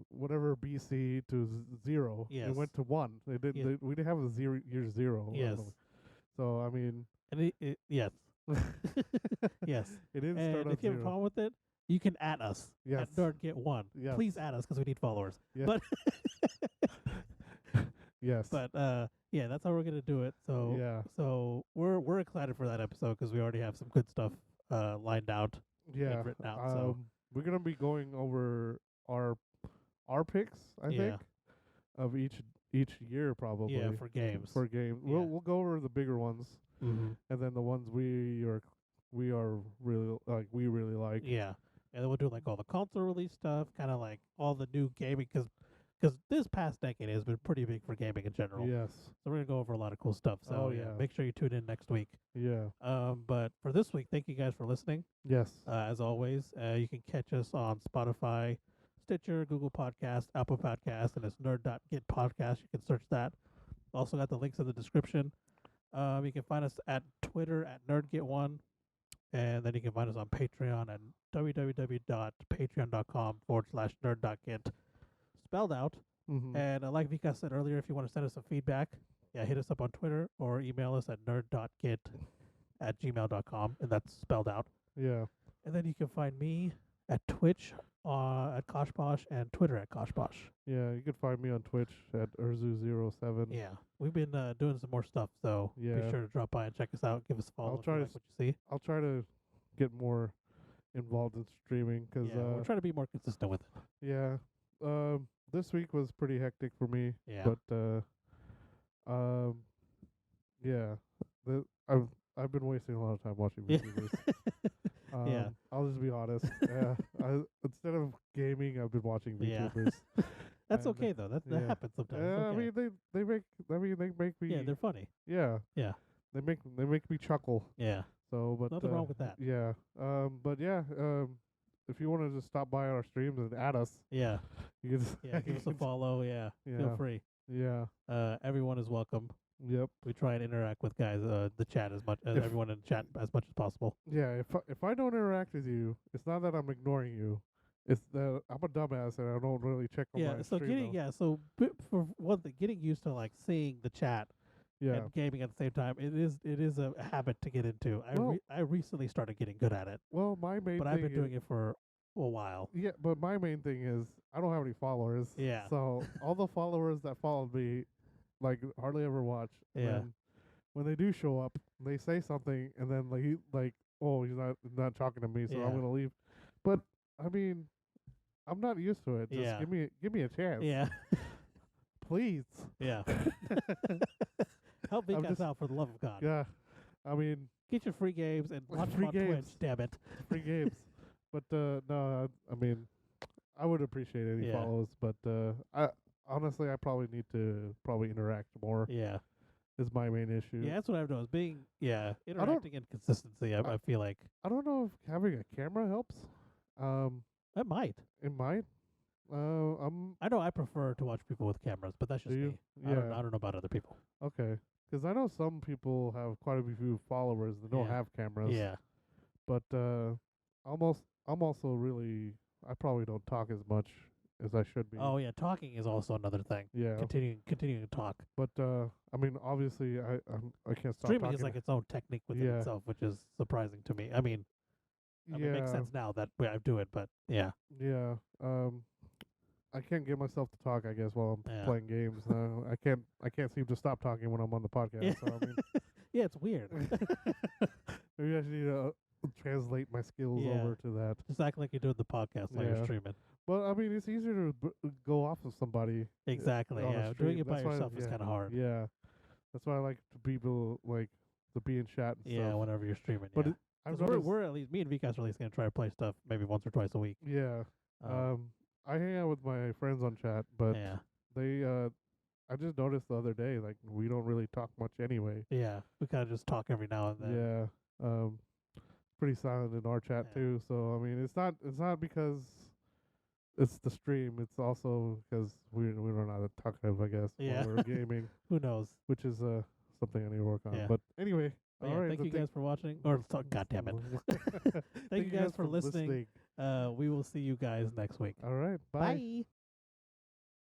S2: whatever BC to 0.
S1: Yes.
S2: It went to 1. They didn't.
S1: Yeah.
S2: We didn't have a year 0.
S1: Yes.
S2: So I mean.
S1: And yes. Yes.
S2: It didn't
S1: And
S2: start at
S1: if you have
S2: 0.
S1: a problem with it, you can add us
S2: Yes.
S1: at NerdGet1.
S2: Yes.
S1: Please add us because we need followers.
S2: Yes.
S1: But
S2: Yes.
S1: but yeah, that's how we're gonna do it. So
S2: yeah.
S1: so we're excited for that episode because we already have some good stuff lined out.
S2: Yeah.
S1: written out, so.
S2: We're gonna be going over our picks, I
S1: Yeah.
S2: think, of each year probably.
S1: Yeah, for games.
S2: For games.
S1: Yeah.
S2: We'll go over the bigger ones,
S1: Mm-hmm.
S2: and then the ones we really like.
S1: Yeah, and then we'll do like all the console release stuff, kind of like all the new gaming, because this past decade has been pretty big for gaming in general.
S2: Yes.
S1: So we're gonna go over a lot of cool stuff. So
S2: Oh,
S1: yeah,
S2: yeah.
S1: make sure you tune in next week.
S2: Yeah.
S1: But for this week, thank you guys for listening.
S2: Yes.
S1: As always, you can catch us on Spotify, Stitcher, Google Podcast, Apple Podcast, and it's nerd.get podcast. You can search that. Also got the links in the description. You can find us at Twitter at nerdget1, and then you can find us on Patreon at www.patreon.com/nerd.get, spelled out.
S2: Mm-hmm.
S1: And like Vika said earlier, if you want to send us some feedback, yeah, hit us up on Twitter or email us at nerd.get@gmail.com, and that's spelled out.
S2: Yeah.
S1: And then you can find me at Twitch at Koshposh and Twitter at Koshposh.
S2: Yeah. You can find me on Twitch at Urzu07.
S1: Yeah, we've been doing some more stuff, so be
S2: Yeah.
S1: sure to drop by and check us out. Give us a follow.
S2: I'll
S1: if
S2: try
S1: you
S2: to
S1: like what you see.
S2: I'll try to get more involved in streaming because
S1: Yeah, we're trying to be more consistent with it.
S2: yeah. This week was pretty hectic for me.
S1: Yeah.
S2: But yeah. I've been wasting a lot of time watching
S1: Yeah.
S2: YouTubers.
S1: Yeah.
S2: I'll just be honest. Instead of gaming, I've been watching
S1: Yeah.
S2: VTubers.
S1: That's
S2: And,
S1: okay though. That
S2: yeah.
S1: happens sometimes. It's
S2: I
S1: okay.
S2: mean, they make me.
S1: Yeah, they're funny.
S2: Yeah.
S1: Yeah.
S2: they make me chuckle.
S1: Yeah.
S2: So, but
S1: Nothing wrong with that.
S2: Yeah. But yeah. If you want to just stop by our streams and add us,
S1: Yeah.
S2: you can.
S1: Yeah. Give us a follow. Yeah.
S2: Yeah.
S1: Feel free.
S2: Yeah.
S1: Everyone is welcome.
S2: Yep.
S1: We try and interact with guys, the chat as much as
S2: If-
S1: everyone in the chat as much as possible.
S2: Yeah. If I don't interact with you, it's not that I'm ignoring you. It's that I'm a dumbass and I don't really check on
S1: Yeah.
S2: my
S1: So
S2: stream.
S1: so for one thing, getting used to like seeing the chat
S2: Yeah.
S1: and gaming at the same time, it is a habit to get into.
S2: Well-
S1: I recently started getting good at it,
S2: Well, my main
S1: but
S2: thing
S1: I've been
S2: is,
S1: doing it for a while.
S2: Yeah, but my main thing is I don't have any followers.
S1: Yeah.
S2: So all the followers that followed me, like, hardly ever watch.
S1: Yeah.
S2: And when they do show up, they say something, and then oh, he's not talking to me, so I'm
S1: Yeah.
S2: gonna leave. But I mean, I'm not used to it. Just
S1: Yeah.
S2: give me a chance.
S1: Yeah.
S2: Please.
S1: Yeah. Help me
S2: I'm
S1: guys
S2: just-
S1: out for the love of God.
S2: Yeah. I mean,
S1: Get your free games and watch
S2: Free
S1: them on Twitch,
S2: games.
S1: damn it.
S2: free games. But no, I mean, I would appreciate any
S1: Yeah.
S2: follows. But I honestly, I probably need to interact more.
S1: Yeah.
S2: Is my main issue.
S1: Yeah, that's what I've noticed. Interacting and consistency, I feel like
S2: I don't know if having a camera helps.
S1: that might.
S2: It might.
S1: I know I prefer to watch people with cameras, but that's just
S2: Do you?
S1: me.
S2: Yeah.
S1: I don't know about other people.
S2: Okay. Because I know some people have quite a few followers that don't
S1: Yeah.
S2: have cameras.
S1: Yeah.
S2: But I'm also really, I probably don't talk as much as I should be.
S1: Oh yeah, talking is also another thing.
S2: Yeah.
S1: Continuing to talk.
S2: But I mean, obviously, I can't stop
S1: Streaming
S2: talking.
S1: is like its own technique within
S2: Yeah.
S1: itself, which is surprising to me. I mean,
S2: yeah.
S1: it makes sense now that I do it, but yeah.
S2: Yeah. I can't get myself to talk, I guess, while I'm
S1: Yeah.
S2: playing games. I can't seem to stop talking when I'm on the podcast.
S1: Yeah.
S2: So I mean,
S1: Yeah, it's weird.
S2: maybe I should need to translate my skills
S1: Yeah.
S2: over to that.
S1: Just act like you're doing the podcast while
S2: Yeah.
S1: you're streaming.
S2: But I mean, it's easier to go off of somebody.
S1: Exactly.
S2: on a
S1: Yeah. Doing
S2: stream.
S1: it by
S2: That's why-
S1: yourself is
S2: yeah.
S1: kind of hard.
S2: Yeah, that's why I like to people like to be in chat and
S1: Yeah,
S2: stuff.
S1: whenever you're streaming.
S2: But
S1: yeah.
S2: I've
S1: 'Cause
S2: noticed,
S1: we're at least me and Vikas are at least gonna try to play stuff maybe once or twice a week.
S2: yeah.
S1: Um,
S2: I hang out with my friends on chat, but
S1: yeah.
S2: they I just noticed the other day, like, we don't really talk much anyway.
S1: Yeah. We kind of just talk every now and then.
S2: Yeah. Pretty silent in our chat
S1: Yeah.
S2: too. So I mean, it's not because it's the stream. It's also because we're not talkative, I guess.
S1: Yeah.
S2: While we're gaming,
S1: Who knows?
S2: which is something I need to work on.
S1: Yeah.
S2: But anyway,
S1: But
S2: all
S1: yeah,
S2: right.
S1: thank
S2: so
S1: you guys for watching. Or God damn it.
S2: Thank
S1: Thank you guys for listening. We will see you guys next week.
S2: All right. Bye.
S1: Bye.